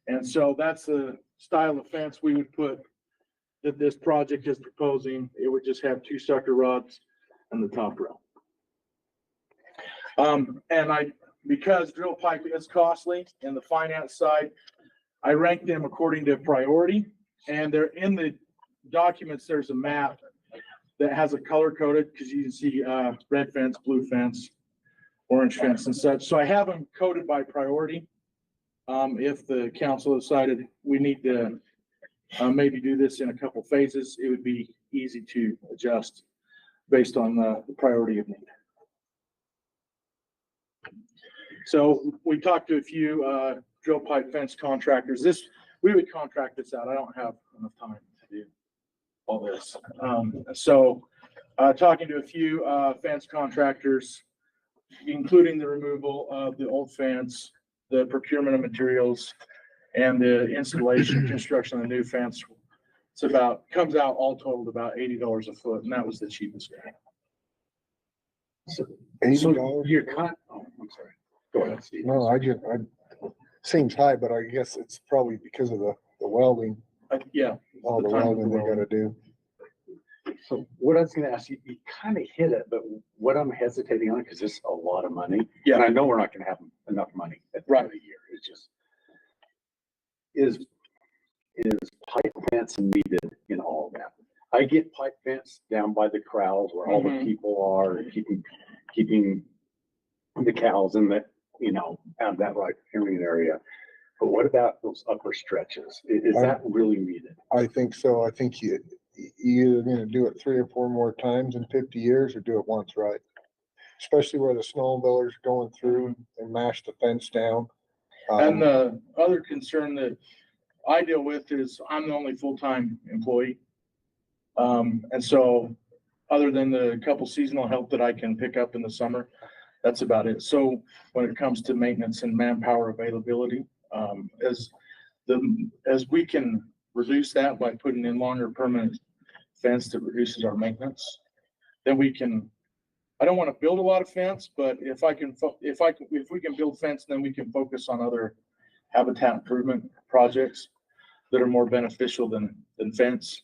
And so that's the style of fence we would put that this project is proposing, it would just have 2 sucker rods and the top rail. Because drill pipe is costly and the finance side, I rank them according to priority. And they're in the documents, there's a map that has a color coded, because you can see red fence, blue fence, orange fence and such. So I have them coded by priority. If the council decided we need to maybe do this in a couple phases, it would be easy to adjust based on the priority of need. So we talked to a few drill pipe fence contractors. We would contract this out. I don't have enough time to do all this. Talking to a few fence contractors, including the removal of the old fence, the procurement of materials, and the installation, construction of the new fence. Comes out all totaled about $80 a foot, and that was the cheapest guy. So $80? You're cut. Oh, I'm sorry. Go ahead, Steve. No, seems high, but I guess it's probably because of the welding. Yeah. All the welding they gotta do. So what I was gonna ask you, you kind of hit it, but what I'm hesitating on, because it's a lot of money. Yeah. And I know we're not gonna have enough money at the end of the year. It's just, is pipe fence needed in all of that? I get pipe fence down by the corrals where all the people are, keeping the cows in the, have that right hearing area. But what about those upper stretches? Is that really needed? I think so. I think you either gonna do it 3 or 4 more times in 50 years or do it once right. Especially where the snowmobiler's going through and mash the fence down. And the other concern that I deal with is I'm the only full-time employee. And so other than the couple seasonal help that I can pick up in the summer, that's about it. So when it comes to maintenance and manpower availability, as we can reduce that by putting in longer permanent fence that reduces our maintenance, then we can, I don't want to build a lot of fence, but if we can build fence, then we can focus on other habitat improvement projects that are more beneficial than fence.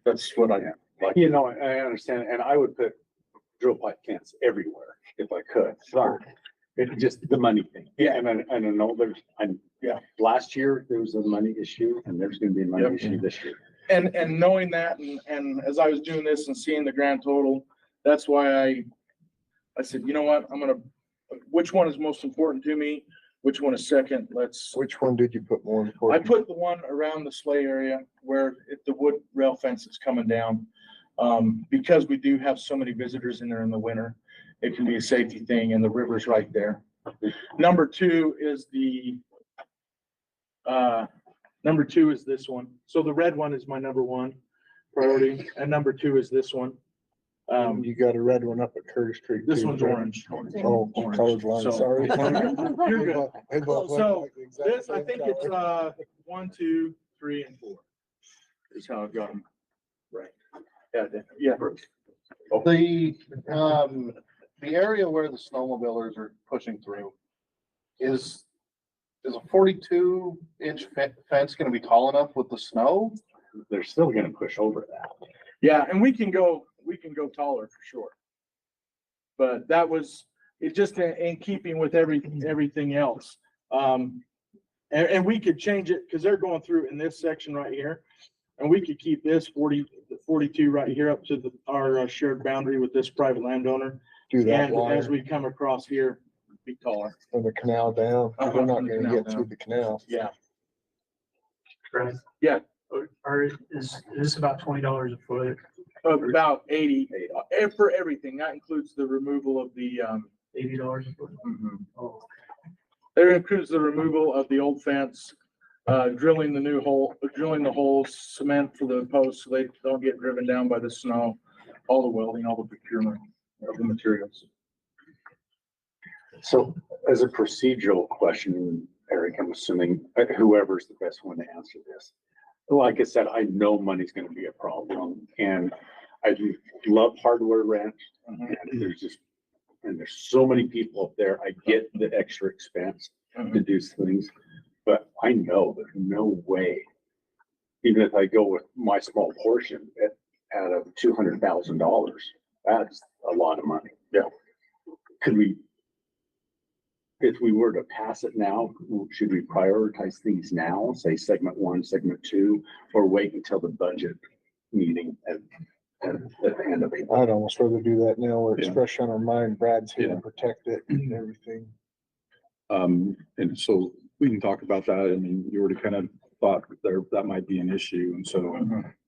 That's what I like. I understand, and I would put drill pipe fence everywhere if I could. Sorry. It's just the money thing. Yeah, and I know last year there was a money issue and there's gonna be a money issue this year. And knowing that, and as I was doing this and seeing the grand total, that's why I said, you know what, which one is most important to me? Which one is second? Which one did you put more I important? put the one around the sleigh area where the wood rail fence is coming down. Because we do have so many visitors in there in the winter, it can be a safety thing, and the river's right there. Number two is this one. So the red one is my number 1 priority, and number 2 is this one. You got a red one up at Curtis Creek. This too, one's right? orange. Oh, colored line, sorry. You're good. They both look So like the exact this, I same think color. it's 1, 2, 3, and 4 is how I've got them. Right. Yeah. The area where the snowmobilers are pushing through, is a 42-inch fence gonna be tall enough with the snow? They're still gonna push over that. Yeah, and we can go taller for sure. But that was, it just in keeping with everything else. And we could change it, because they're going through in this section right here. And we could keep this 42 right here up to our shared boundary with this private landowner. Do that And wire. as we come across here, be taller. From the canal down, 'cause we're not From the gonna canal get through down. the canal. Yeah. Right. Yeah. Is this about $20 a foot? About 80 for everything. That includes the removal of the, $80 a foot? Oh. That includes the removal of the old fence, drilling the holes, cement for the posts so they don't get driven down by the snow, all the welding, all the procurement of the materials. So as a procedural question, Eric, I'm assuming whoever's the best one to answer this. Like I said, I know money's gonna be a problem, and I love Hardware Ranch. And there's so many people up there. I get the extra expense to do things, but I know there's no way even if I go with my small portion out of $200,000, that's a lot of money. Yeah. Could we, if we were to pass it now, should we prioritize things now, say segment 1, segment 2, or wait until the budget meeting at the end of April? I'd almost rather do that now where it's Yeah. fresh on our mind. Brad's here Yeah. to protect it and everything. And so we can talk about that. I mean, you already kind of thought that might be an issue. And so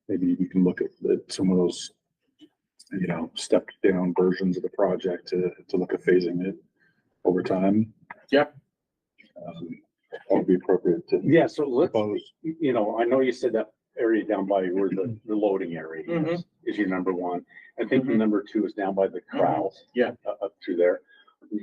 maybe we can look at some of those, stepped down versions of the project to look at phasing it over time. Yep. That would be appropriate to. Yeah, so let's, I know you said that area down by where the loading area is your number 1. I think the number 2 is down by the corrals. Yeah. Up through there.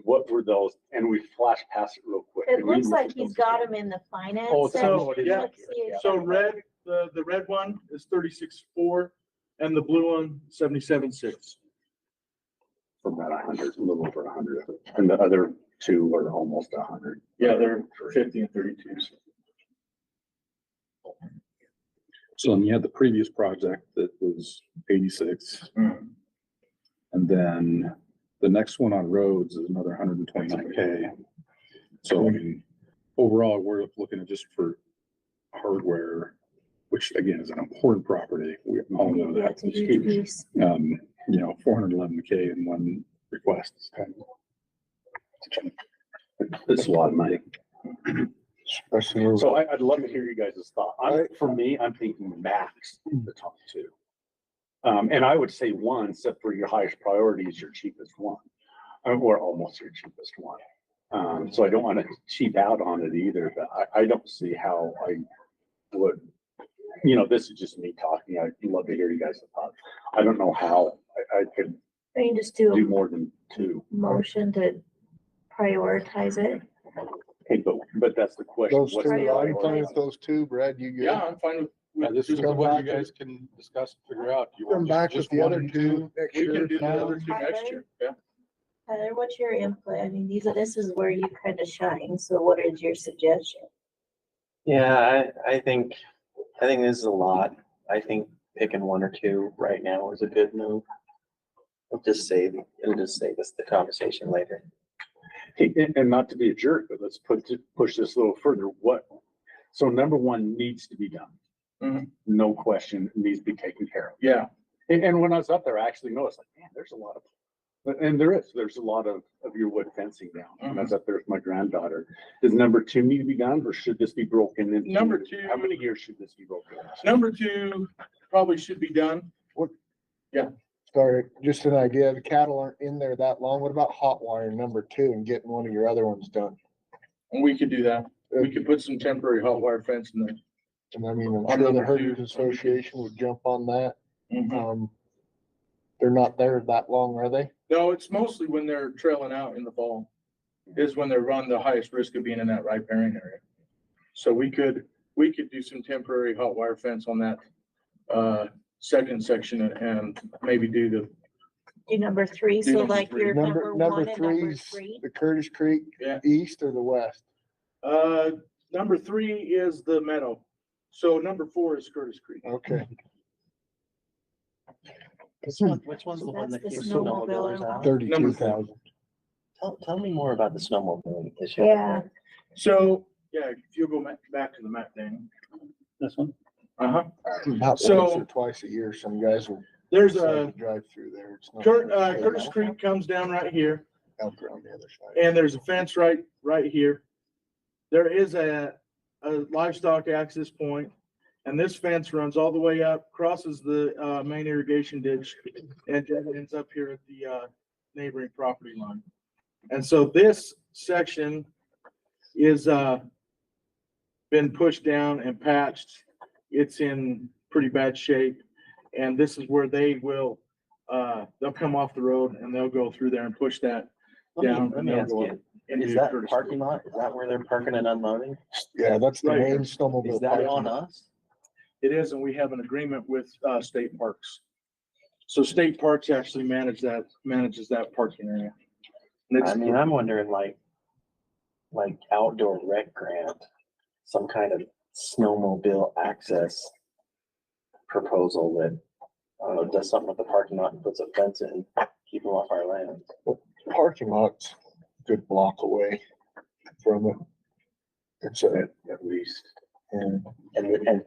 What were those? And we flashed past it real quick. It looks like he's got them in the finance. Oh, so, section. yeah. Let's see if- So red, the red one is 36.4 and the blue one 77.6. From that 100, a little over 100. And the other 2 are almost 100. Yeah, they're 50 and 32s. So then you had the previous project that was 86. And then the next one on roads is another 129K. So I mean, overall, we're looking at just for hardware, which again is an important property. We all know that. That's a huge piece. 411K in one request is kind of. It's a lot of money. Especially. So I'd love to hear you guys' thought. For me, I'm thinking max the top 2. And I would say 1, except for your highest priority is your cheapest one, or almost your cheapest one. So I don't want to cheap out on it either, but I don't see how I would, this is just me talking. I'd love to hear you guys' thoughts. I don't know how I could I can just do do a more than 2. motion to prioritize it. Okay, but that's the question. Those What's 2, the I'm fine priority? with those 2. Brad, you good? Yeah, I'm fine with. This is come what back you guys can discuss, and figure out. Do you Come want back with just the one other and 2 next We year. can do the now. other 2 next year. Yeah. Tyler, what's your input? I mean, this is where you kind of shine. So what is your suggestion? Yeah, I think this is a lot. I think picking 1 or 2 right now is a good move. It'll just save us the conversation later. Hey, and not to be a jerk, but let's push this a little further. So number 1 needs to be done. No question, it needs to be taken care of. Yeah. And when I was up there, I actually noticed, like, man, there's a lot of your wood fencing down. And I was up there with my granddaughter. Does number 2 need to be done, or should this be broken into? Number 2. How many years should this be broken into? Number 2 probably should be done. Sorry, just an idea. The cattle aren't in there that long. What about hot wire number 2 and getting one of your other ones done? And we could do that. We could put some temporary hot wire fence in there. And I mean, I'm On sure the number Herders 2. Association would jump on that. Mhm. They're not there that long, are they? No, it's mostly when they're trailing out in the fall, is when they run the highest risk of being in that riparian area. So we could do some temporary hot wire fence on that second section and maybe do Do number 3. Do So number like 3. your number 1 and number 3's 3. the Curtis Creek east or the west? Number 3 is the meadow. So number 4 is Curtis Creek. Okay. Which one's the one That's that the keeps snowmobile snowmobilers out? 32,000. Tell me more about the snowmobiling issue. Yeah. So, yeah, if you'll go back to the map thing. This one? Uh-huh. About So- once or twice a year, some guys will There's decide a, to drive through there. It's not Curtis Creek comes down right here, out there on the other side. and there's a fence right here. There is a livestock access point, and this fence runs all the way up, crosses the main irrigation ditch, and ends up here at the neighboring property line. And so this section is been pushed down and patched. It's in pretty bad shape. And this is where they will, they'll come off the road and they'll go through there and push that down. Let me ask you, is that parking lot, is that where they're parking and unloading? Yeah, that's the Right. main snowmobile. Is that parking on lot. us? It is, and we have an agreement with State Parks. So State Parks actually manages that parking area. And it's- I mean, I'm wondering like outdoor rec grant, some kind of snowmobile access proposal that, does something with the parking lot and puts a fence in, keep them off our land. Parking lot's a good block away from it. It's At least. And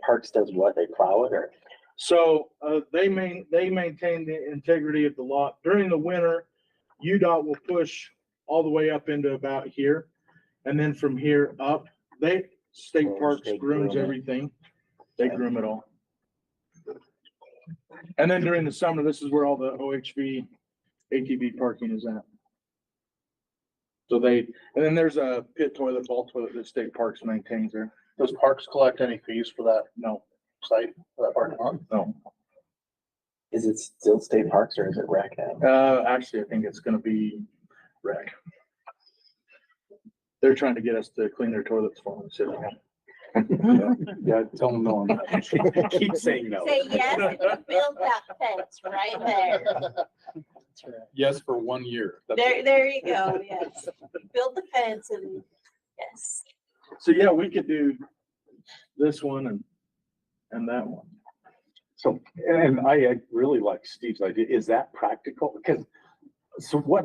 Parks does what? They plow it or? So, they maintain the integrity of the lot. During the winter, UDOT will push all the way up into about here. And then from here up, State Parks they grooms groom it. everything. They groom it all. And then during the summer, this is where all the OHV ATV parking is at. So and then there's a pit toilet, ball toilet that State Parks maintains there. Does Parks collect any fees for that No, site, for that parking lot? no. Is it still State Parks or is it rec now? Actually, I think it's gonna be rec. They're trying to get us to clean their toilets for them, so. Yeah, tell them no. Keep saying no. Say yes and you build that fence right there. Yes, for 1 year. That's it. There you go, yes. Build the fence and, yes. So yeah, we could do this one and that one. So, and I really like Steve's idea. Is that practical? Because, so what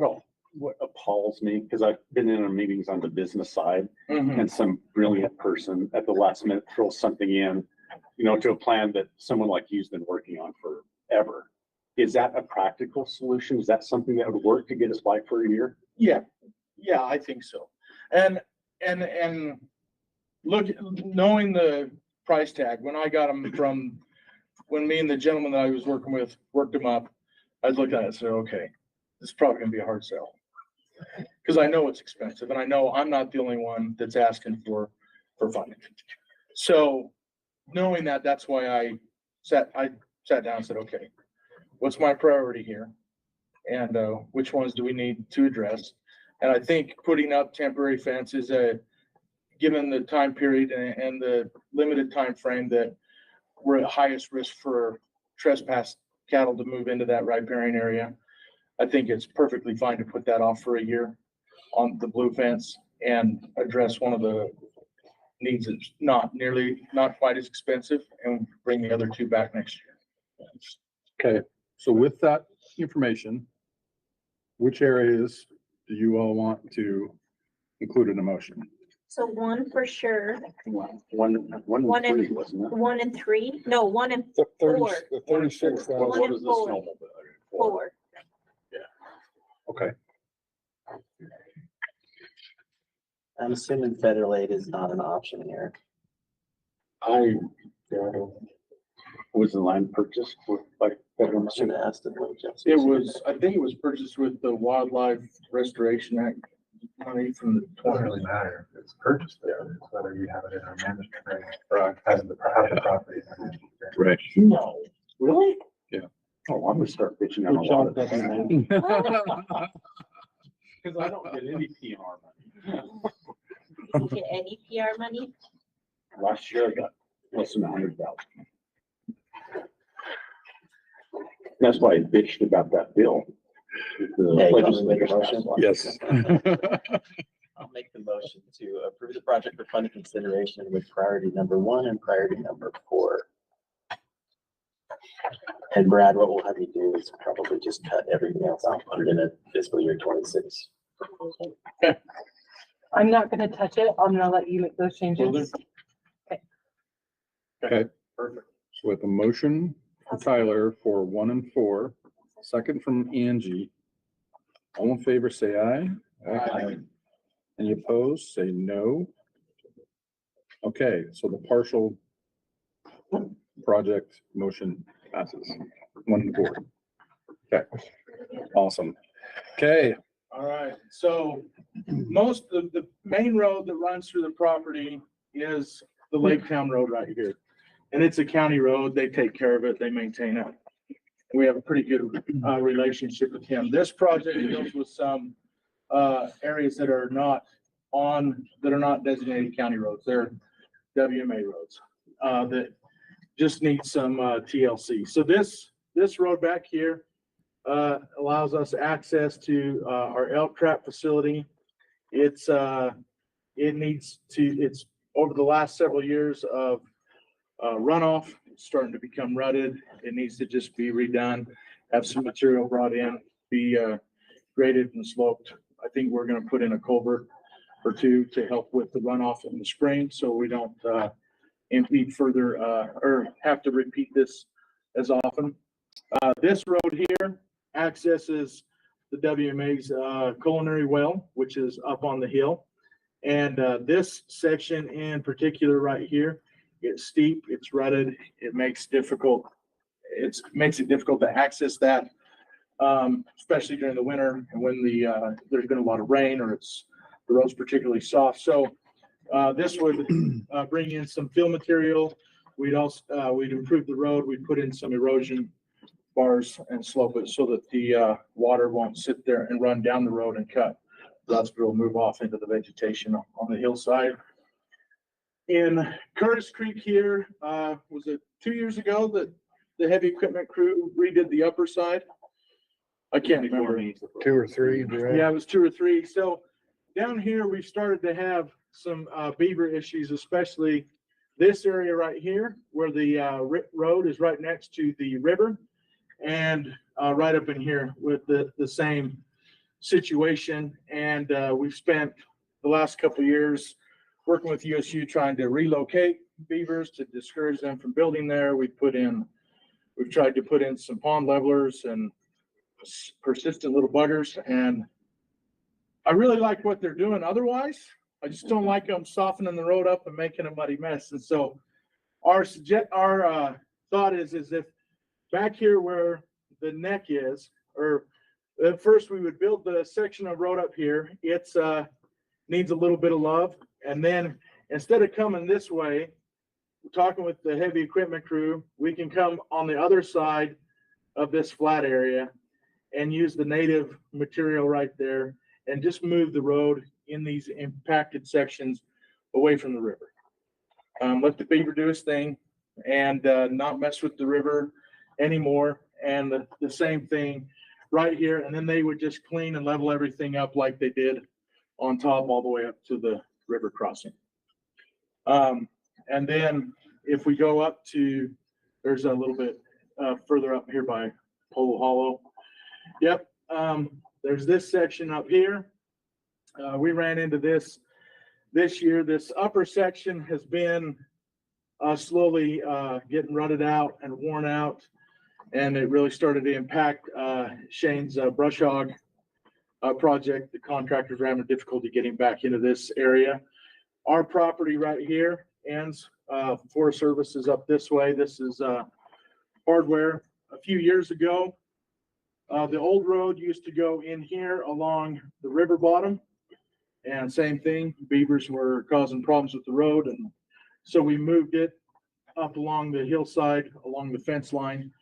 appalls me, because I've been in our meetings on the business side and some brilliant person at the last minute throws something in, to a plan that someone like you's been working on forever. Is that a practical solution? Is that something that would work to get us by for a year? Yeah, I think so. And look, knowing the price tag, when I got them when me and the gentleman that I was working with worked them up, I looked at it and said, okay, this is probably gonna be a hard sell. Cause I know it's expensive and I know I'm not the only one that's asking for funding. So knowing that, that's why I sat down and said, okay, what's my priority here? And which ones do we need to address? And I think putting up temporary fences, given the time period and the limited time frame that we're at highest risk for trespass cattle to move into that riparian area, I think it's perfectly fine to put that off for a year on the blue fence and address one of the needs that's not quite as expensive and bring the other two back next year. Okay, so with that information, which areas do you all want to include in the motion? So one for sure, One One and and- three, wasn't it? 1 and 3, no, 1 and The 4, 36,000. One and four. snowmobile? 4. Okay, I'm assuming federal aid is not an option here. Was the land purchased by federal money? Should have asked the judge. I think it was purchased with the Wildlife Restoration Act money from the Doesn't really matter if it's purchased there, it's whether you have it in our management agreement or has the property. right. No, really? Yeah. Oh, I'm gonna start bitching on a lot of this. Cause I don't get any PR money. Get any PR money? Last year I got less than 100,000. That's why I bitched about that bill. The Yeah, you want me to make a legislators motion? Yes. I'll make the motion to approve the project for funding consideration with priority number 1 and priority number 4. And Brad, what we'll have you do is probably just cut everything else out, put it in a fiscal year 26. I'm not gonna touch it. I'm gonna let you make those changes. Okay, perfect. So with a motion from Tyler for 1 and 4, second from Angie. All in favor, say aye. Aye. Any opposed, say no. Okay, so the partial project motion passes 1 and 4. Okay, awesome. Okay, All right, so most of the main road that runs through the property is the Lake Town Road right here. And it's a county road. They take care of it. They maintain it. We have a pretty good relationship with him. This project deals with some areas that are not designated county roads. They're WMA roads that just need some TLC. So this road back here allows us access to our elk trap facility. It's over the last several years of runoff, It's starting to become rutted. It needs to just be redone, have some material brought in, be graded and sloped. I think we're gonna put in a culvert or two to help with the runoff in the spring, so we don't impede further or have to repeat this as often. This road here accesses the WMA's culinary well, which is up on the hill. And this section in particular right here, it's steep, it's rutted, it makes it difficult to access that, especially during the winter and when there's been a lot of rain or the road's particularly soft. So this would bring in some fill material. We'd improve the road. We'd put in some erosion bars and slope it so that the water won't sit there and run down the road and cut. That's where we'll move off into the vegetation on the hillside. In Curtis Creek here, was it 2 years ago that the heavy equipment crew redid the upper side? I can't remember. 2 or 3. Yeah, it was 2 or 3. So down here, we've started to have some beaver issues, especially this area right here where the road is right next to the river, and right up in here with the same situation. And we've spent the last couple of years working with USU trying to relocate beavers to discourage them from building there. We've tried to put in some pond levelers and persistent little buggers, and I really like what they're doing. Otherwise, I just don't like them softening the road up and making a muddy mess. And so our thought is if back here where the neck is, or at first we would build the section of road up here. It's needs a little bit of love. And then instead of coming this way, talking with the heavy equipment crew, we can come on the other side of this flat area and use the native material right there and just move the road in these impacted sections away from the river. Let the beaver do his thing and not mess with the river anymore. And the same thing right here. And then they would just clean and level everything up like they did on top all the way up to the river crossing. And then if we go up to, there's a little bit further up here by Polo Hollow. Yep. There's this section up here. We ran into this year. This upper section has been slowly getting rutted out and worn out. And it really started to impact Shane's brush hog project. The contractors were having difficulty getting back into this area. Our property right here ends. Forest Service is up this way. This is hardware. A few years ago, the old road used to go in here along the river bottom, and same thing, beavers were causing problems with the road, and so we moved it up along the hillside, along the fence line.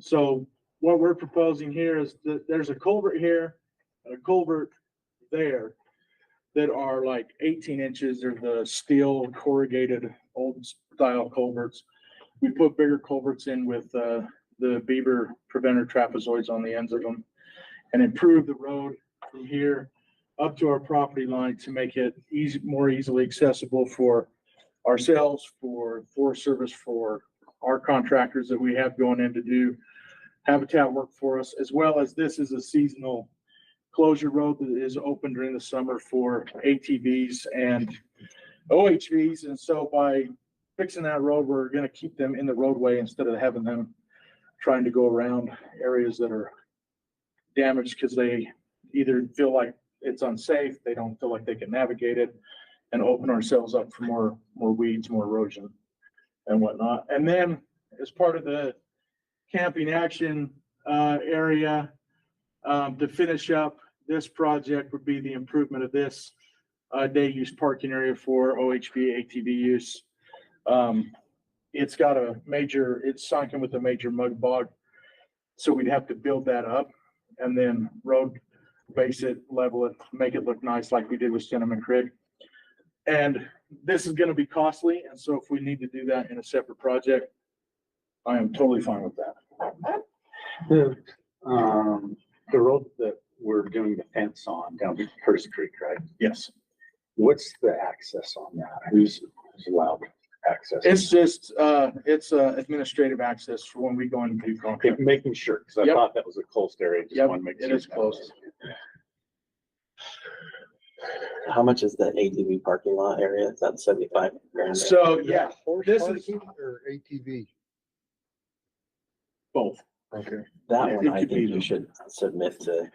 So what we're proposing here is that there's a culvert here, and a culvert there that are like 18 inches. They're the steel corrugated old style culverts. We put bigger culverts in with the beaver preventer trapezoids on the ends of them and improve the road from here up to our property line to make it more easily accessible for ourselves, for Forest Service, for our contractors that we have going in to do habitat work for us, as well as this is a seasonal closure road that is open during the summer for ATVs and OHVs. And so by fixing that road, we're going to keep them in the roadway instead of having them trying to go around areas that are damaged because they either feel like it's unsafe, they don't feel like they can navigate it, and open ourselves up for more weeds, more erosion and whatnot. And then as part of the camping action area, to finish up this project would be the improvement of this day use parking area for OHV ATV use. It's got it's sunken with a major mud bog. So we'd have to build that up and then road base it, level it, make it look nice like we did with Cinnamon Creek. And this is going to be costly. And so if we need to do that in a separate project, I am totally fine with that. The road that we're doing the fence on down at Curtis Creek, right? Yes. What's the access on that? Who's allowed access? It's just, it's administrative access for when we go and do Okay, contract. making sure, because I Yep. thought that was a closed area. Just Yep, wanted to make it sure. is closed. How much is the ATV parking lot area? Is that 75 grand? So, yeah, Horse this is parking or ATV? both. Okay. That one, I It could be think the- you should submit to.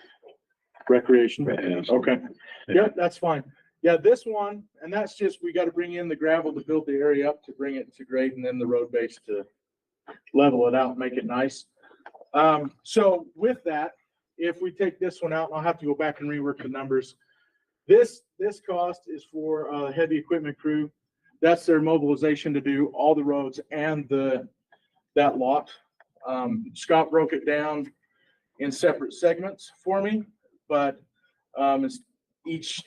Recreation. Recreation. Okay. Yep, that's fine. Yeah, this one, and that's just, we gotta bring in the gravel to build the area up to bring it to grade and then the road base to level it out, make it nice. So with that, if we take this one out, and I'll have to go back and rework the numbers. This cost is for a heavy equipment crew. That's their mobilization to do all the roads and that lot. Scott broke it down in separate segments for me, but, it's each,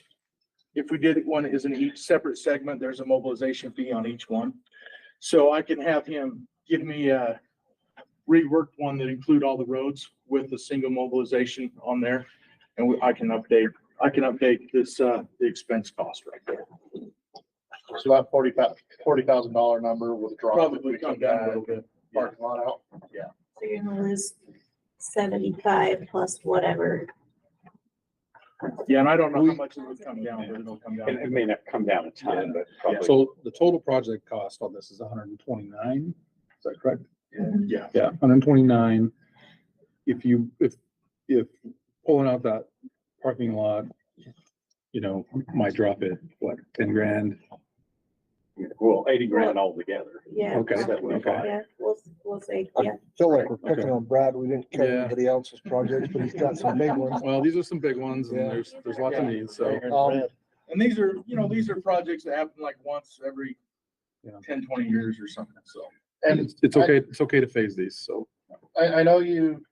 if we did one is in each separate segment, there's a mobilization fee on each one. So I can have him give me a reworked one that include all the roads with the single mobilization on there. And I can update this, the expense cost right there. So that $40,000 number would drop. Probably come down a little bit. Parking lot out. Yeah. So you're gonna lose 75 plus whatever. Yeah, and I don't know how much it would come down, but it'll come down. It may not come down a ton, but probably. So the total project cost on this is 129, is that correct? Yeah. Yeah, 129. If pulling out that parking lot, might drop it, what, 10 grand? Well, 80 grand altogether. Yeah. Okay, okay. Yeah, we'll say, I yeah. feel like we're picking Okay. on Brad. We didn't cover Yeah. anybody else's projects, but he's got some big ones. Well, these are some big ones and Yeah. there's lots of needs, so. And these are projects that happen like once every Yeah. 10, 20 years or something, so. And It's okay to phase these, so. I know you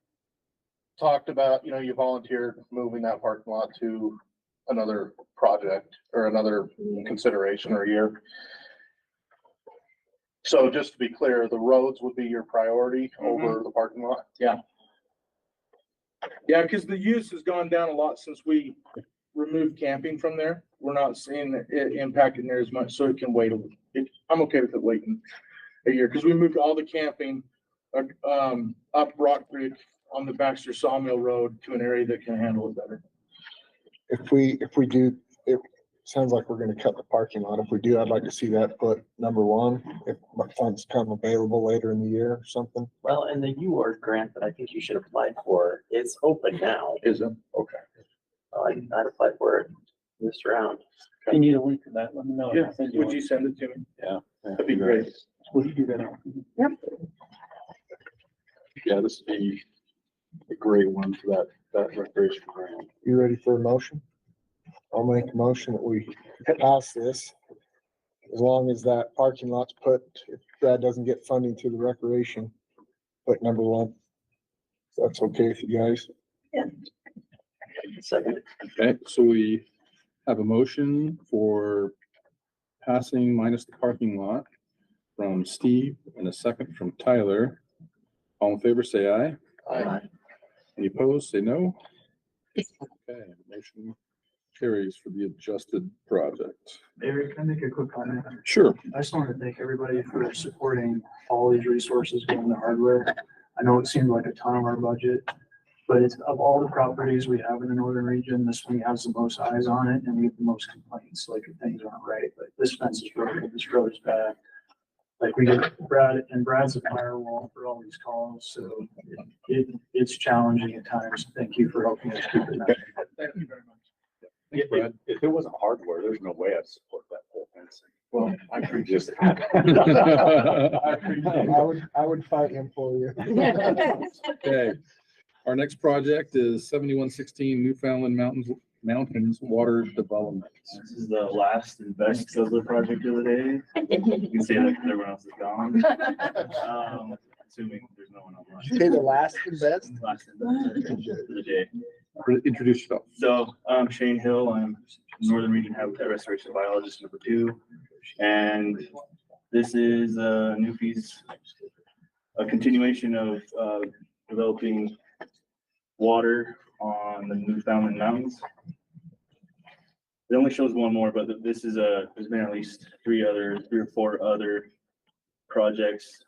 talked about, you volunteered moving that parking lot to another project or another consideration or year. So just to be clear, the roads would be your priority over the parking lot? Yeah. Yeah, because the use has gone down a lot since we removed camping from there. We're not seeing it impacting there as much, so it can wait. I'm okay with it waiting a year, because we moved all the camping up Rock Creek on the Baxter Sawmill Road to an area that can handle it better. If we do, it sounds like we're gonna cut the parking lot. If we do, I'd like to see that put number one, if funds come available later in the year or something. Well, and the UART grant that I think you should apply for, it's open now. Is it? Okay. I'd apply for it this round. You need a link to that, let me know. Yeah, would you send it to me? Yeah. That'd be great. Will you do that? Yeah, this would be a great one for that recreation ground. You ready for a motion? I'll make a motion that we pass this. As long as that parking lot's put, if Brad doesn't get funding through the recreation, put number one. So that's okay with you guys? Second. Okay, so we have a motion for passing minus the parking lot from Steve and a second from Tyler. All in favor, say aye. Aye. Any opposed, say no. Okay, motion carries for the adjusted project. Eric, can I make a quick comment? Sure. I just want to thank everybody for supporting all these resources going to hardware. I know it seemed like a ton of our budget, but it's of all the properties we have in the northern region, this one has the most eyes on it and we have the most complaints, like if things aren't right, like this fence is broken, this road is bad. Like we get Brad's a firewall for all these calls, so it's challenging at times. Thank you for helping us keep it. Thank you very much. If it wasn't hardware, there's no way I'd support that whole fencing. Well, I appreciate it. I would fight him for you. Okay, our next project is 7116 Newfoundland Mountains Water Development. This is the last and best Guzzler project of the day. You can say that because everyone else is gone. Assuming there's no one online. Okay, the last and best? Last and best for the day. Introduce yourself. So I'm Shane Hill. I'm Northern Region Habitat Restoration Biologist number 2. And this is a continuation of developing water on the Newfoundland Mountains. It only shows one more, but this is there's been at least 3 or 4 other projects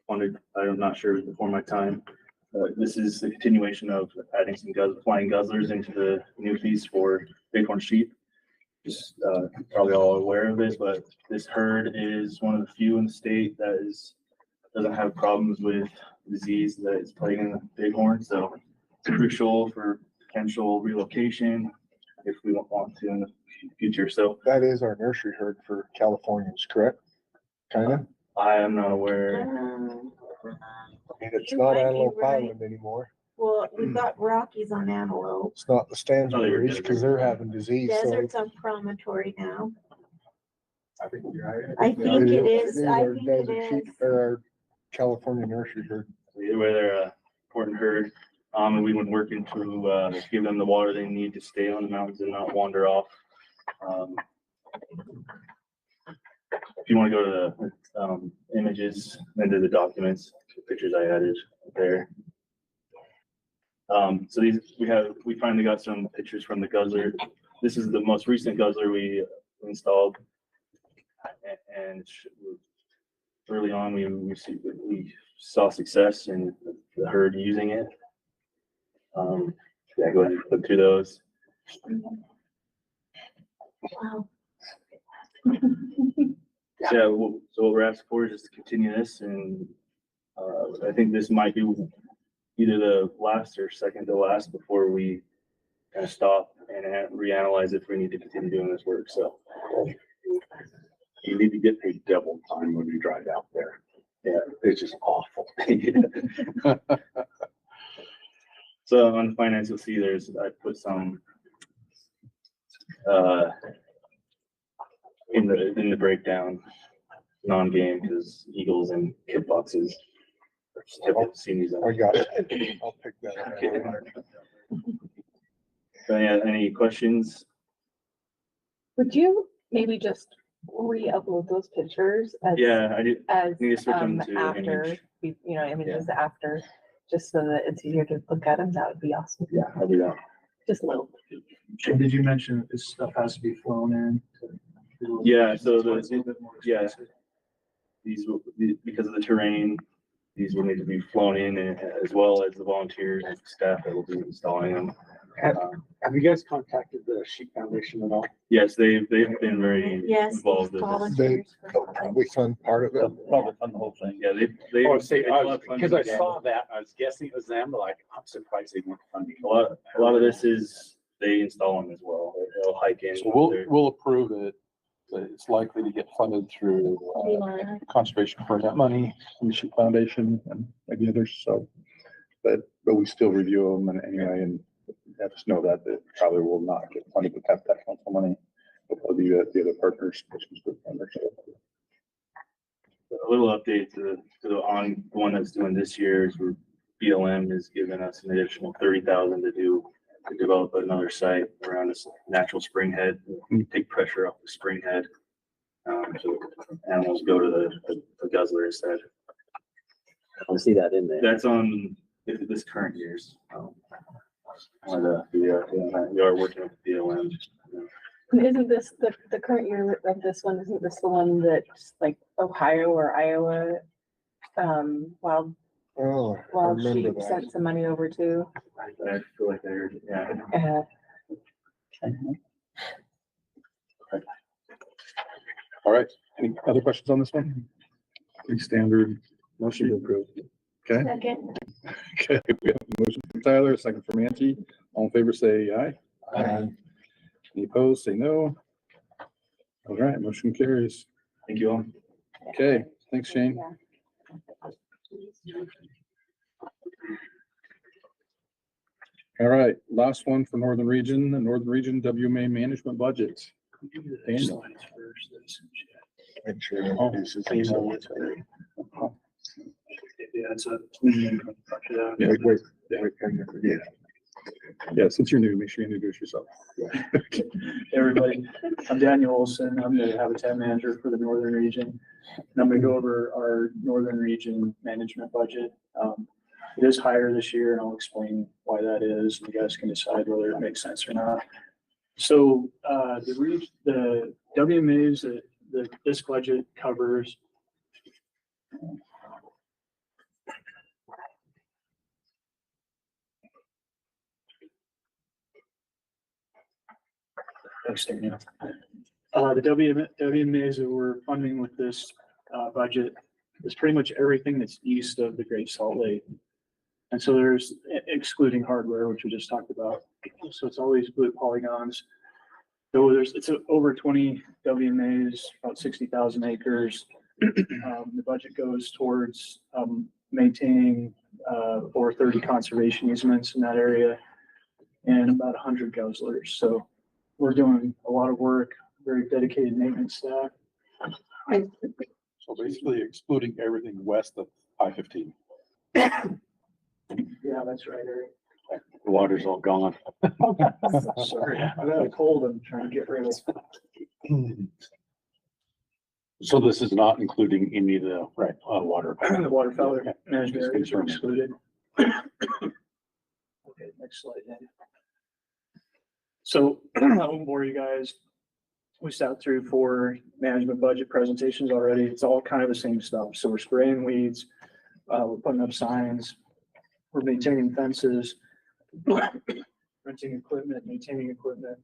funded, I'm not sure before my time. This is the continuation of adding some flying guzzlers into the new fees for bighorn sheep. Just probably all aware of it, but this herd is one of the few in the state that doesn't have problems with disease that is plaguing the bighorn. So it's crucial for potential relocation if we want to in the future. So that is our nursery herd for Californians, correct? Kind of? I am not aware. I mean, it's You not might be Antelope right. Island anymore. Well, we've got Rockies on Antelope. It's not the Stansbury's because they're having disease. So Desert's on Promontory now. I think you're right. I think it is. I our think it desert sheep is. or our California nursery herd. Either way, they're a important herd. And we would work into give them the water they need to stay on the mountains and not wander off. If you want to go to the images, then to the documents, the pictures I added there. So these we finally got some pictures from the guzzler. This is the most recent guzzler we installed, and early on we saw success in the herd using it. Yeah, go ahead and flip through those. Wow. Yeah, so what we're asking for is just to continue this, and I think this might be either the last or second to last before we kind of stop and reanalyze if we need to continue doing this work. So you need to get paid double time when you drive out there. yeah, It's just awful. So on the finance, you'll see I put some in the breakdown, non-game, because eagles and kit boxes. Haven't seen these. I got it. I'll pick that up. So, yeah, any questions? Would you maybe just re-upload those pictures as, Yeah, I did. as, Need to switch them to after, image. images after, just so that it's easier to look at them? That would be awesome. Yeah, I'll do that. Just a little. And did you mention that this stuff has to be flown in? Yeah, so That's why it's a little bit more expensive. Because of the terrain, these will need to be flown in, as well as the volunteers and staff that will be installing them. Have you guys contacted the Sheep Foundation at all? Yes, they've been very Yes. involved with this. Volunteers. We fund part of it. Probably fund the whole thing. Yeah, they. Because I saw that, I was guessing it was them, but like, I'm surprised they weren't funding. A lot of this is, they install them as well. They'll hike in. So we'll approve it. But it's likely to get funded through conservation permit money from the Sheep Foundation and maybe others. So, but we still review them and anyway, and let us know that it probably will not get funded with that council money. But they'll be the other partners. A little update to the one that's doing this year is where BLM has given us an additional 30,000 to develop another site around this natural spring head, take pressure off the spring head. So animals go to the guzzler instead. I don't see that in there. That's on this current year's. We are working with BLM. Isn't this the current year of this one? Isn't this the one that like Ohio or Iowa, wild sheep sent some money over to? I feel like I heard it, yeah. All right. Any other questions on this one? Pretty standard motion to approve. Okay. Second. Okay. We have a motion from Tyler, a second from Angie. All in favor, say aye. Aye. Any opposed, say no. All right, motion carries. Thank you all. Okay, thanks, Shane. All right, last one for Northern Region, the Northern Region WMA management budget. Daniel. Make sure that this is. Yeah, it's a. Yeah. Yeah, since you're new, make sure you introduce yourself. Hey, everybody, I'm Daniel Olson. I'm the Habitat Manager for the Northern Region. And I'm gonna go over our Northern Region management budget. It is higher this year, and I'll explain why that is. You guys can decide whether it makes sense or not. So, the WMAs that this budget covers Thanks, Daniel. The WMAs that we're funding with this budget is pretty much everything that's east of the Great Salt Lake. And so there's excluding hardware, which we just talked about. So it's always blue polygons. So it's over 20 WMAs, about 60,000 acres. The budget goes towards maintaining over 30 conservation easements in that area and about 100 guzzlers. So we're doing a lot of work, very dedicated maintenance staff. So basically excluding everything west of I-15. Yeah, that's right, Eric. The water's all gone. Sorry, I've got a cold I'm trying to get rid of. So this is not including any of the water. The waterfowl management areas are excluded. Okay, next slide, Daniel. So I won't bore you guys. We sat through 4 management budget presentations already. It's all kind of the same stuff. So we're spraying weeds, we're putting up signs, we're maintaining fences, renting equipment, maintaining equipment,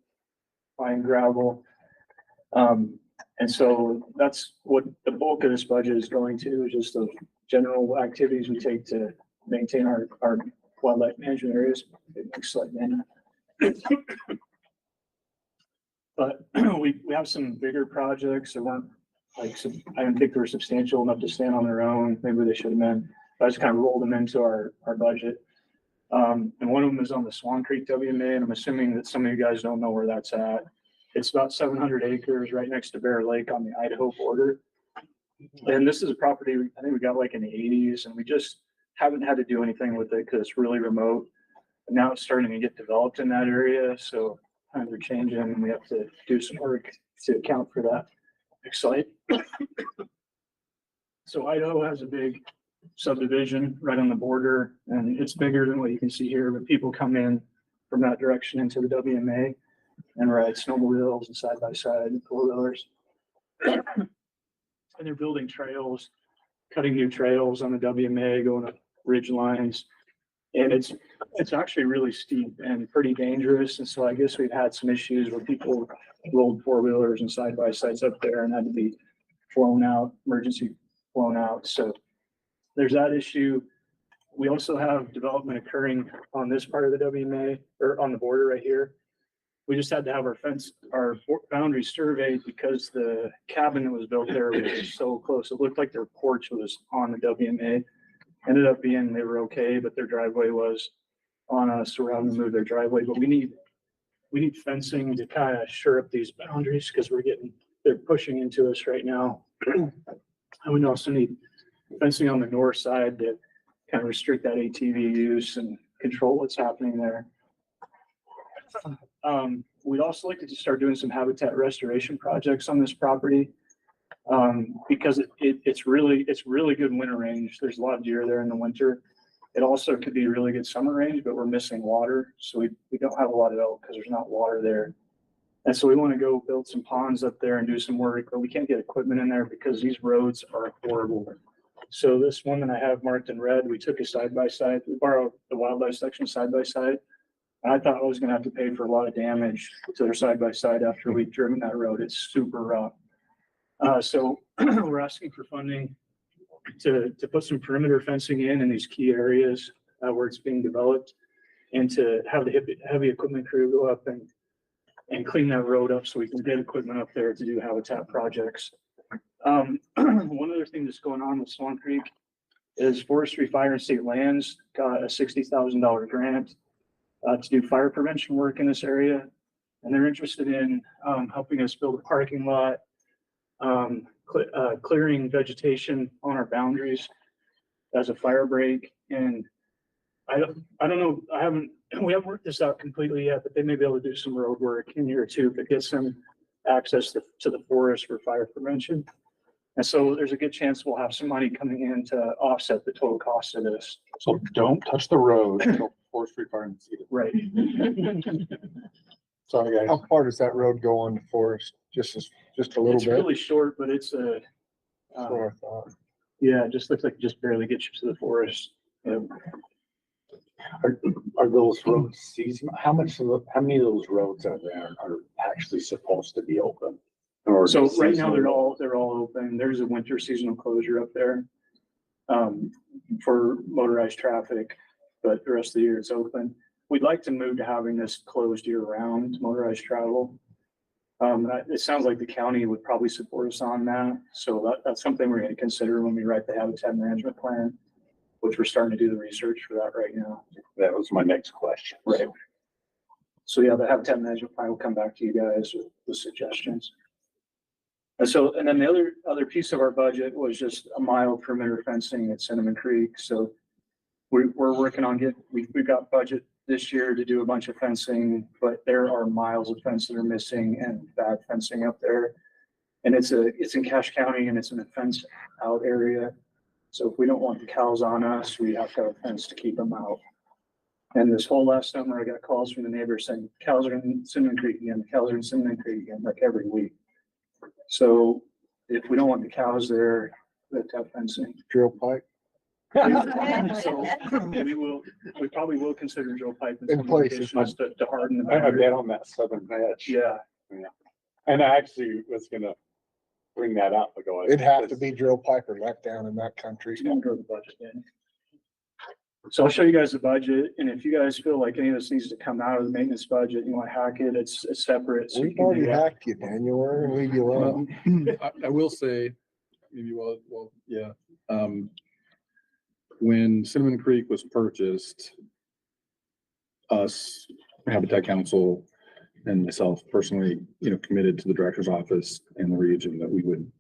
buying gravel. And so that's what the bulk of this budget is going to, is just the general activities we take to maintain our wildlife management areas. Next slide, Daniel. But we have some bigger projects that weren't like, I didn't think they were substantial enough to stand on their own. Maybe they should have been. But I just kind of rolled them into our budget. And one of them is on the Swan Creek WMA, and I'm assuming that some of you guys don't know where that's at. It's about 700 acres right next to Bear Lake on the Idaho border. And this is a property I think we got like in the 80s, and we just haven't had to do anything with it because it's really remote. And now it's starting to get developed in that area. So times are changing and we have to do some work to account for that. Next slide. So Idaho has a big subdivision right on the border, and it's bigger than what you can see here, but people come in from that direction into the WMA and ride snowmobiles and side-by-side and four-wheelers. And they're building trails, cutting new trails on the WMA, going up ridge lines. And it's actually really steep and pretty dangerous. And so I guess we've had some issues where people rolled four-wheelers and side-by-sides up there and had to be flown out, emergency flown out. So there's that issue. We also have development occurring on this part of the WMA, or on the border right here. We just had to have our boundary surveyed because the cabin that was built there was so close. It looked like their porch was on the WMA. Ended up being, they were okay, but their driveway was on us, so we're having to move their driveway. But we need fencing to kind of shore up these boundaries because they're pushing into us right now. And we also need fencing on the north side to kind of restrict that ATV use and control what's happening there. We'd also like to just start doing some habitat restoration projects on this property. Because it's really good winter range. There's a lot of deer there in the winter. It also could be a really good summer range, but we're missing water. So we don't have a lot of elk because there's not water there. And so we want to go build some ponds up there and do some work, but we can't get equipment in there because these roads are horrible. So this one that I have marked in red, we took a side-by-side. We borrowed the wildlife section side-by-side. I thought I was going to have to pay for a lot of damage to their side-by-side after we'd driven that road. It's super rough. So we're asking for funding to put some perimeter fencing in these key areas where it's being developed, and to have the heavy equipment crew go up and clean that road up so we can get equipment up there to do habitat projects. One other thing that's going on with Swan Creek is Forestry, Fire, and State Lands got a $60,000 grant to do fire prevention work in this area. And they're interested in helping us build a parking lot, clearing vegetation on our boundaries as a fire break. And I don't know, we haven't worked this out completely yet, but they may be able to do some road work in here too, but get some access to the forest for fire prevention. And so there's a good chance we'll have some money coming in to offset the total cost of this. So don't touch the road until Forestry, Fire, and Sea. Right. Sorry, guys. How far does that road go on the forest? Just a little bit? It's really short, but it's That's what I thought. Yeah, it just looks like it just barely gets you to the forest. Are those roads seasonal? How many of those roads are there are actually supposed to be open? Or So right now, seasonal- they're all open. There's a winter seasonal closure up there for motorized traffic, but the rest of the year it's open. We'd like to move to having this closed year round, motorized travel. It sounds like the county would probably support us on that. So that's something we're going to consider when we write the habitat management plan, which we're starting to do the research for that right now. That was my next question. Right. So yeah, the habitat management plan will come back to you guys with suggestions. And then the other piece of our budget was just a mile perimeter fencing at Cinnamon Creek. So we're working on we've got budget this year to do a bunch of fencing, but there are miles of fence that are missing and bad fencing up there. And it's in Cache County and it's in a fence out area. So if we don't want the cows on us, we have to have a fence to keep them out. And this whole last summer, I got calls from the neighbors saying cows are in Cinnamon Creek again, cows are in Cinnamon Creek again, like every week. So if we don't want the cows there, we have to have fencing. Drill pipe. So we probably will consider drill pipe in some places. locations to harden the I've boundary. been on that southern edge. Yeah. And I actually was gonna bring that up. It'd have to be drill pipe or let down in that country. It's gonna go to the budget then. So I'll show you guys the budget, and if you guys feel like any of this needs to come out of the maintenance budget, you want to hack it, it's separate. So you We've can do already that. hacked you, Daniel. We're gonna leave you alone. I will say, maybe yeah. When Cinnamon Creek was purchased, us, Habitat Council, and myself personally, committed to the director's office and the region that we would,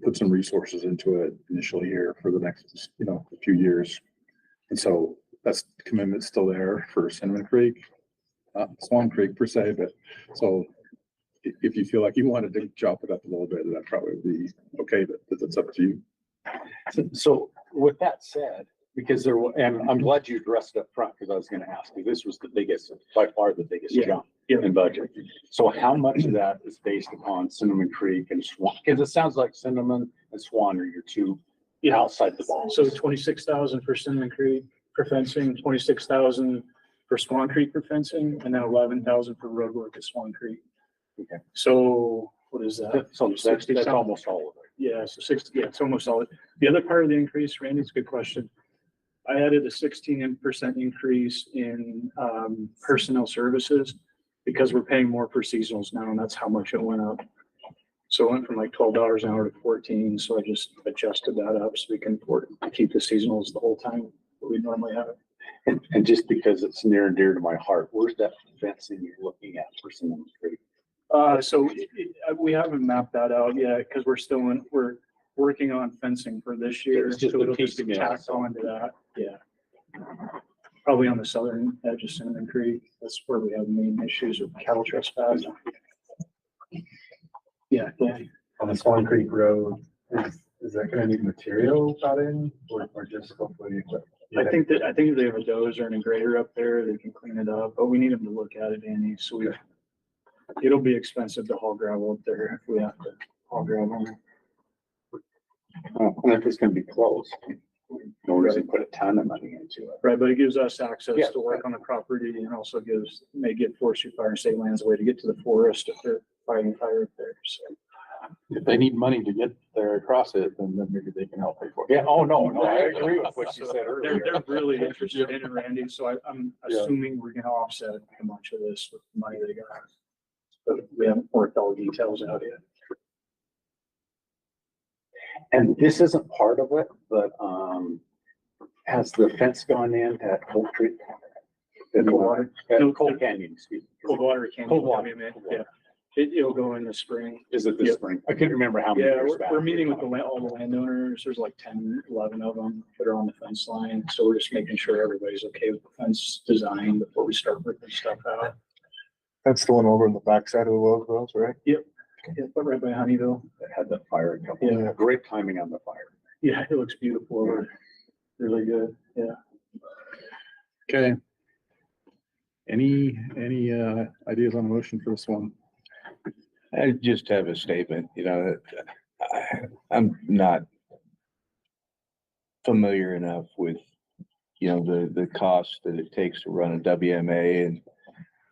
put some resources into it initially here for the next, few years. And so that's the commitment still there for Cinnamon Creek, not Swan Creek per se, but so if you feel like you wanted to chop it up a little bit, that probably would be okay, but it's up to you. So with that said, because and I'm glad you addressed it up front, because I was gonna ask you, this was the biggest, by far the biggest jump in budget. So how much of that is based upon Cinnamon Creek and Swan? Because it sounds like Cinnamon and Swan are your two outside the box. So 26,000 for Cinnamon Creek for fencing, 26,000 for Swan Creek for fencing, and then 11,000 for road work at Swan Creek. Okay. So what is that? So that's almost all of it. Yeah, so 60, yeah, it's almost all. The other part of the increase, Randy, it's a good question. I added a 16% increase in personnel services because we're paying more for seasonals now, and that's how much it went up. So it went from like $12 an hour to 14. So I just adjusted that up so we can afford to keep the seasonals the whole time that we normally have. And just because it's near and dear to my heart, where's that fencing you're looking at for Cinnamon Creek? So we haven't mapped that out yet because we're working on fencing for this year. It's just So a it'll just be piecemeal, tacked so. onto that. Yeah. Probably on the southern edge of Cinnamon Creek. That's where we have the main issues with cattle trespass. Yeah. On the Swan Creek Road, is that gonna need material brought in or just hopefully? I think they have a dozer and a grader up there. They can clean it up, but we need them to look at it, Andy. So it'll be expensive to haul gravel up there if we have to haul gravel. And if it's gonna be closed, no reason to put a ton of money into it. Right, but it gives us access Yeah, to work on the property and also may give forestry, fire and state lands a way to get to the forest if they're fighting fire up there. So. If they need money to get there across it, then maybe they can help pay for it. Yeah, oh, no, I agree with what you said earlier. They're really interested in it, Randy, so I'm assuming we're gonna offset a bunch of this with the money they got. But we haven't worked all the details out yet. And this isn't part of it, but, has the fence gone in at Cold Creek? Coldwater? No, Cold Canyon, excuse me. Coldwater Canyon. Coldwater. Yeah. It'll go in the spring. Is it this spring? I couldn't remember how many Yeah, years back. we're meeting with all the landowners. There's like 10, 11 of them that are on the fence line. So we're just making sure everybody's okay with the fence design before we start ripping stuff out. That's the one over in the backside of the Rose, right? Yep. Yeah, but right by Honeyville. That had that fire a couple. Yeah. Great timing on the fire. Yeah, it looks beautiful. Really good. Yeah. Okay. Any ideas on a motion for this one? I just have a statement, I'm not familiar enough with, the cost that it takes to run a WMA. And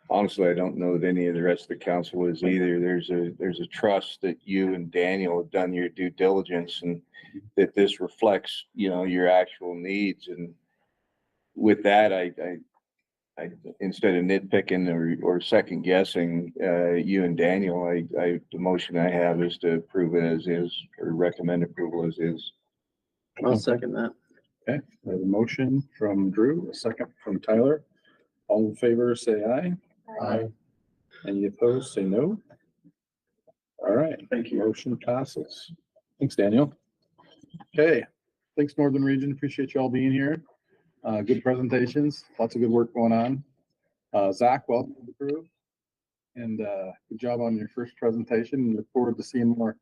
honestly, I don't know that any of the rest of the council is either. There's a trust that you and Daniel have done your due diligence and that this reflects, your actual needs. And with that, I instead of nitpicking or second guessing, you and Daniel, the motion I have is to approve it as is, or recommend approval as is. I'll second that. Okay, we have a motion from Drew, a second from Tyler. All in favor, say aye. Aye. Any opposed, say no. All right, thank you. Motion passes. Thanks, Daniel. Okay, thanks, Northern Region. Appreciate you all being here. Good presentations, lots of good work going on. Zach, welcome to the crew. And good job on your first presentation, and look forward to seeing more.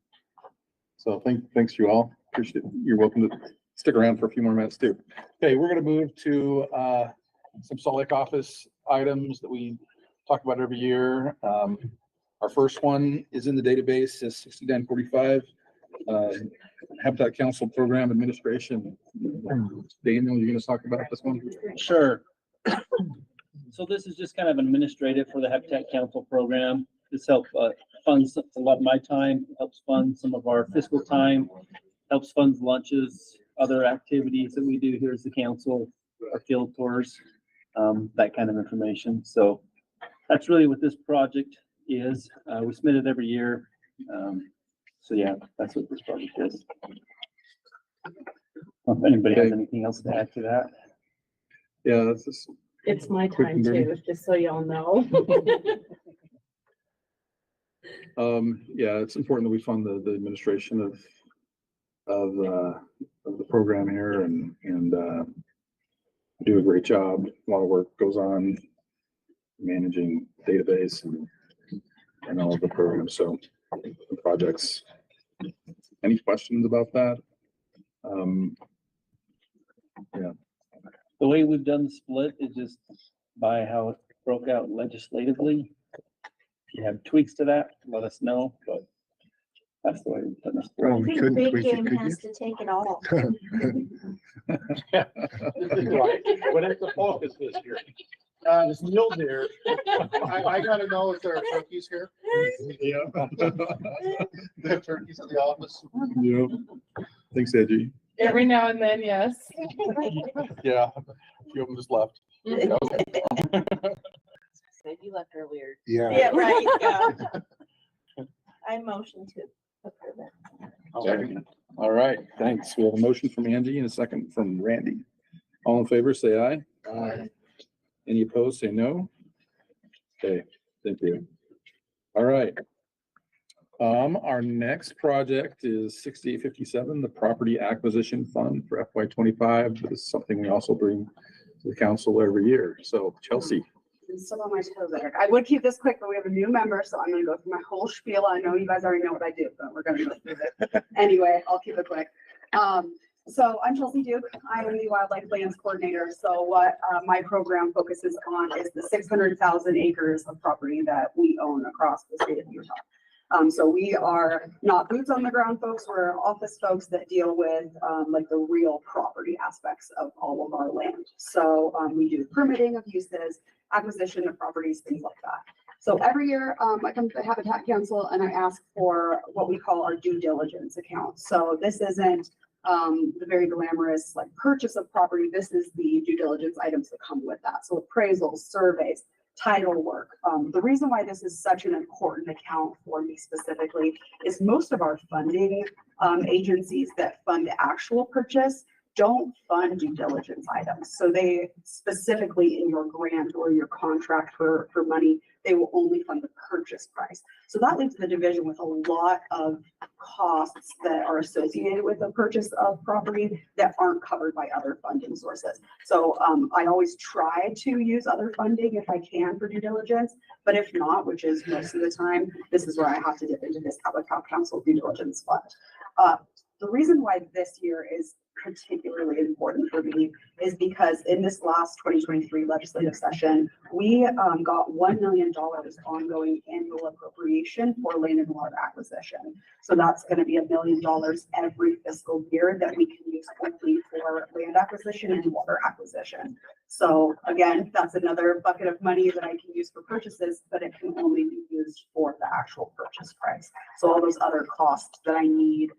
So thanks you all. Appreciate it. You're welcome to stick around for a few more minutes too. Okay, we're gonna move to some Salt Lake office items that we talk about every year. Our first one is in the database, is 6945. Habitat Council Program Administration. Daniel, you're gonna talk about this one? Sure. So this is just kind of administrative for the Habitat Council program. This helps funds a lot of my time, helps fund some of our fiscal time, helps fund lunches, other activities that we do here as the council, our field tours, that kind of information. So that's really what this project is. We submit it every year. So yeah, that's what this project is. If anybody has anything else to add to that. Yeah, that's just. It's my quick time and dirty. too, just so y'all know. Yeah, it's important that we fund the administration of the program here and do a great job. A lot of work goes on managing database and all of the programs. So the projects. Any questions about that? Yeah. The way we've done the split is just by how it broke out legislatively. If you have tweaks to that, let us know, but that's the way we've done this. Well, I we think couldn't Big tweak it, Game could has to take it all. Right, but it's the focus this year. There's mule deer. I gotta know if there are turkeys here. Yeah. They have turkeys in the office. Yep. Thanks, Edgy. Every now and then, yes. Yeah, a few of them just left. You left earlier. Yeah. Yeah, right, yeah. I motion to approve it. Okay. All right, thanks. We have a motion from Angie and a second from Randy. All in favor, say aye. Aye. Any opposed, say no. Okay, thank you. All right. Our next project is 6857, the Property Acquisition Fund for FY25. This is something we also bring to the council every year. So Chelsea. I'm still on my toes there. I would keep this quick, but we have a new member, so I'm gonna go through my whole spiel. I know you guys already know what I do, but we're gonna go through it. Anyway, I'll keep it quick. So I'm Chelsea Duke. I am the Wildlife Lands Coordinator. So what my program focuses on is the 600,000 acres of property that we own across the state of Utah. So we are not boots on the ground folks. We're office folks that deal with like the real property aspects of all of our land. So we do permitting of uses, acquisition of properties, things like that. So every year I come to the Habitat Council and I ask for what we call our due diligence account. So this isn't the very glamorous like purchase of property. This is the due diligence items that come with that. So appraisals, surveys, title work. The reason why this is such an important account for me specifically is most of our funding agencies that fund actual purchase don't fund due diligence items. So they specifically in your grant or your contract for money, they will only fund the purchase price. So that leaves the division with a lot of costs that are associated with the purchase of property that aren't covered by other funding sources. So I always try to use other funding if I can for due diligence, but if not, which is most of the time, this is where I have to dip into this Habitat Council due diligence fund. The reason why this year is particularly important for me is because in this last 2023 legislative session, we got $1 million ongoing annual appropriation for land and water acquisition. So that's going to be $1 million every fiscal year that we can use only for land acquisition and water acquisition. So again, that's another bucket of money that I can use for purchases, but it can only be used for the actual purchase price. So all those other costs that I need,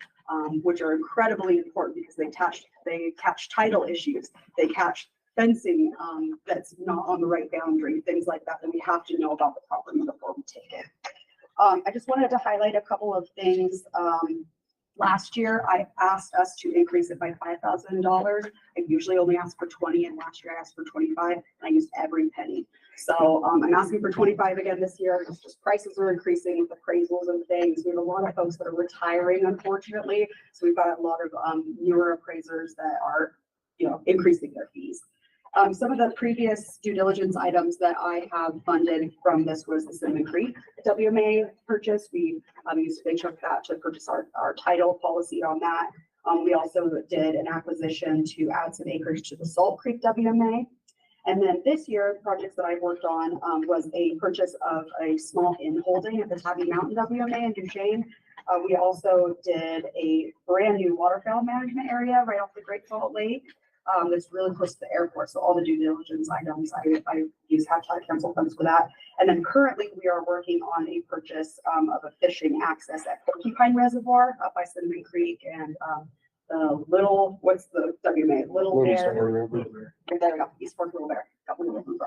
which are incredibly important because they catch title issues, they catch fencing that's not on the right boundary, things like that we have to know about the property before we take it. I just wanted to highlight a couple of things. Last year, I asked us to increase it by $5,000. I usually only ask for 20, and last year I asked for 25, and I used every penny. So I'm asking for 25 again this year. It's just prices are increasing with appraisals and things. We have a lot of folks that are retiring, unfortunately. So we've got a lot of newer appraisers that are, increasing their fees. Some of the previous due diligence items that I have funded from this was the Cinnamon Creek WMA purchase. We used a big chunk of that to purchase our title policy on that. We also did an acquisition to add some acreage to the Salt Creek WMA. And then this year, projects that I worked on was a purchase of a small inn holding at the Tabby Mountain WMA in Duchesne. We also did a brand new waterfowl management area right off the Great Salt Lake. That's really close to the airport. So all the due diligence items, I use hashtag council funds for that. And then currently we are working on a purchase of a fishing access at Porcupine Reservoir up by Cinnamon Creek and what's the WMA? Little Bear. There we go, East Fork Little Bear. Got one of them.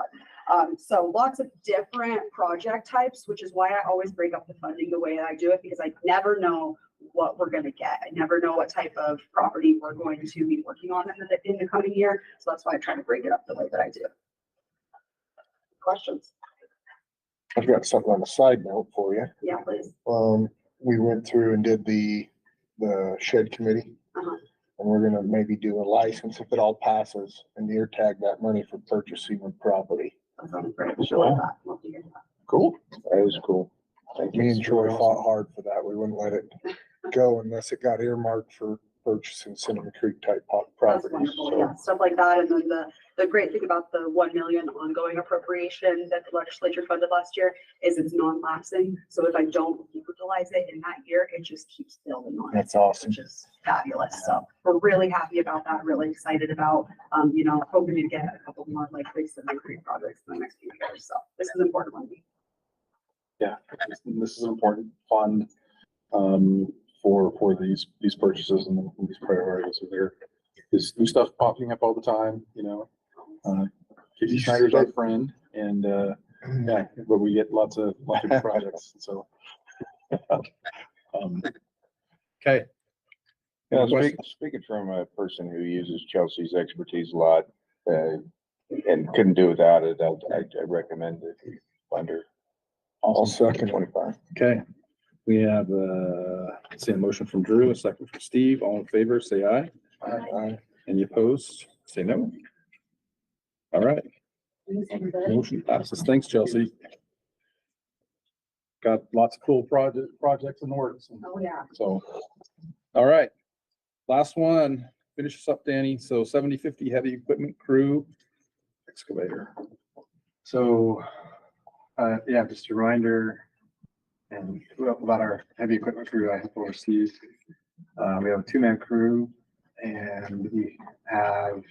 So lots of different project types, which is why I always break up the funding the way that I do it, because I never know what we're going to get. I never know what type of property we're going to be working on in the coming year. So that's why I try to break it up the way that I do. Questions? I've got something on a side note for you. Yeah, please. We went through and did the shed committee. And we're gonna maybe do a license if it all passes and ear tag that money for purchasing of property. That sounds great. Sure. Love to hear that. Cool. That was cool. Me and Troy fought hard for that. We wouldn't let it go unless it got earmarked for purchasing Cinnamon Creek type That's properties. wonderful. So, Yeah, stuff like that. And then the great thing about the 1 million ongoing appropriation that the legislature funded last year is it's non-lapsing. So if I don't utilize it in that year, it just keeps building on. That's awesome. Which is fabulous. So we're really happy about that. Really excited about, hoping to get a couple more like big Cinnamon Creek projects in the next few years. So this is an important one. Yeah, this is an important fund for these purchases and these priorities. So there is new stuff popping up all the time, Casey Schneider's our friend, and yeah, but we get lots of projects. So okay. Yeah, speaking from a person who uses Chelsea's expertise a lot, and couldn't do without it, I recommend that you fund her. I'll second 25. Okay, we have a motion from Drew, a second from Steve. All in favor, say aye. Aye. Any opposed? Say no. All right. Motion passes. Thanks, Chelsea. Got lots of cool projects in the works. Oh, yeah. So, all right. Last one. Finish this up, Danny. So 7050 heavy equipment crew excavator. So, yeah, just a reminder and about our heavy equipment crew I oversee. We have a 2-man crew, and we have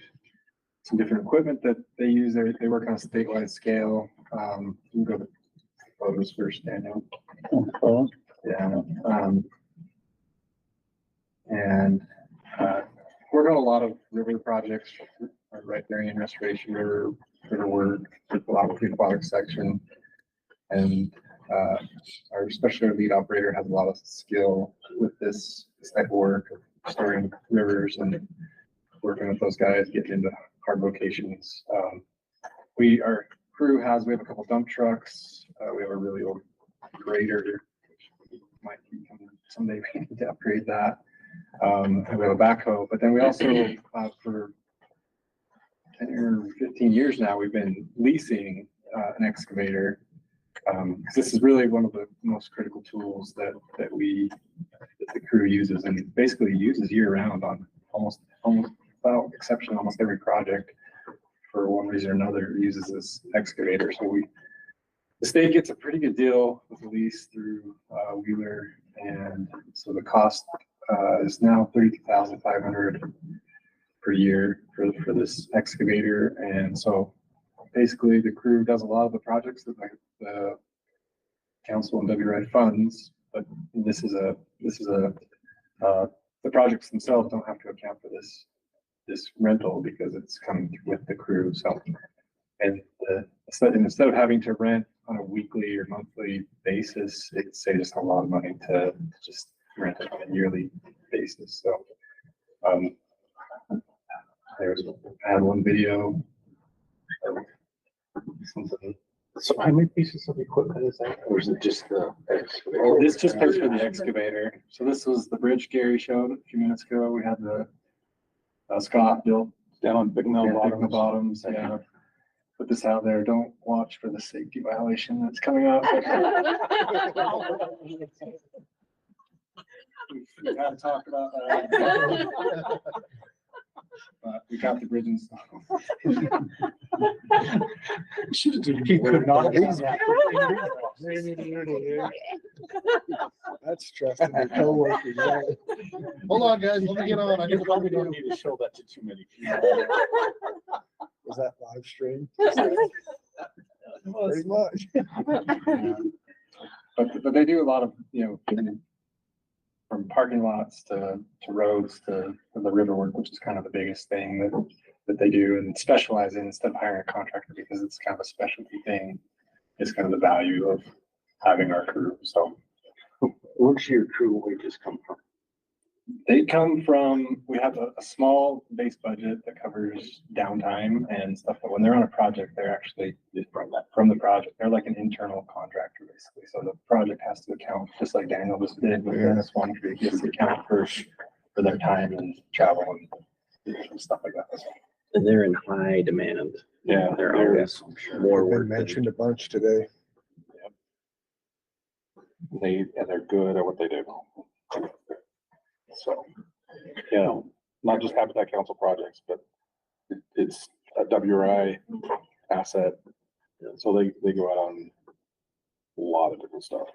some different equipment that they use. They work on a statewide scale. You can go to photos first, Daniel. Yeah. And work on a lot of river projects, right there in restoration, river work, a lot of the aquatic section. And especially our lead operator has a lot of skill with this type of work, of storing rivers and working with those guys, getting into hard locations. We have a couple dump trucks. We have a really old grader. Might become someday we need to upgrade that. And we have a backhoe, but then we also, for 10 or 15 years now, we've been leasing an excavator. This is really one of the most critical tools that we the crew uses and basically uses year round on almost without exception, almost every project for one reason or another uses this excavator. So the state gets a pretty good deal with the lease through Wheeler, and so the cost is now $32,500 per year for this excavator. And so basically the crew does a lot of the projects that the council and WRI funds, but this is the projects themselves don't have to account for this rental because it's coming with the crew. So, and instead of having to rent on a weekly or monthly basis, it saves us a lot of money to just rent it on a yearly basis. So, I had one video. So how many pieces of equipment is that, or is it just the excavator? Oh, this just pays for the excavator. So this was the bridge Gary showed a few minutes ago. We had the Scott built down on Big Mill Bottoms. Yeah. Put this out there. Don't watch for the safety violation that's coming up. We gotta talk about that. But we got the bridge installed. He could not have done that. That's stressing the coworkers. Right? Hold on, guys, let me get on. I You need probably to don't need to show that to too many people. Was that live stream? Pretty much. But they do a lot of, from parking lots to roads to the river work, which is kind of the biggest thing that they do and specialize in instead of hiring a contractor because it's kind of a specialty thing. It's kind of the value of having our crew. So Where's your crew wages come from? they come from, we have a small base budget that covers downtime and stuff, but when they're on a project, they're actually from the project. They're like an internal contractor basically. So the project has to account, just like Daniel just did with this one, it has to account for their time and travel and stuff like that. And they're in high demand. Yeah, They're always more Been work. mentioned a bunch today. They're good at what they do. So, not just Habitat Council projects, but it's a WRI asset. So they go out on a lot of different stuff.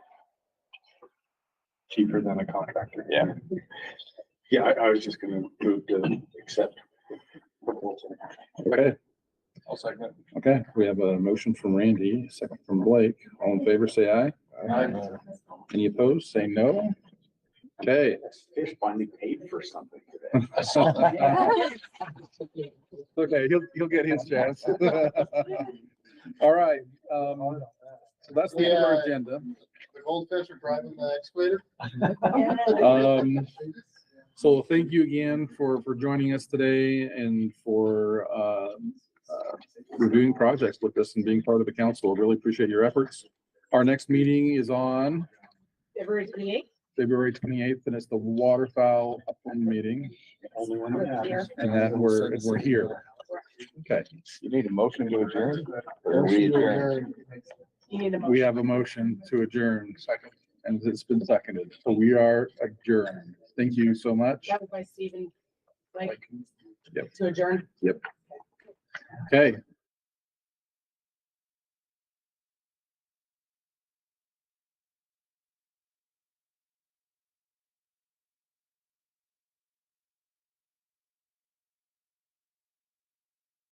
Cheaper than a contractor. Yeah. Yeah, I was just gonna move to accept. Okay, I'll second it. okay. We have a motion from Randy, a second from Blake. All in favor, say aye. Any opposed, say no. Okay. Fish finally paid for something today. Okay, he'll get his chance. All right, so that's the end of our agenda. The goldfish are driving the excavator. So thank you again for joining us today and for reviewing projects with us and being part of the council. Really appreciate your efforts. Our next meeting is on February 28th. February 28th, and it's the waterfowl upland meeting. And that we're here. Okay. You need a motion to adjourn? Or we adjourn? We have a motion to adjourn. And it's been seconded. So we are adjourned. Thank you so much. That was by Stephen. Yep. To adjourn. Yep. Okay,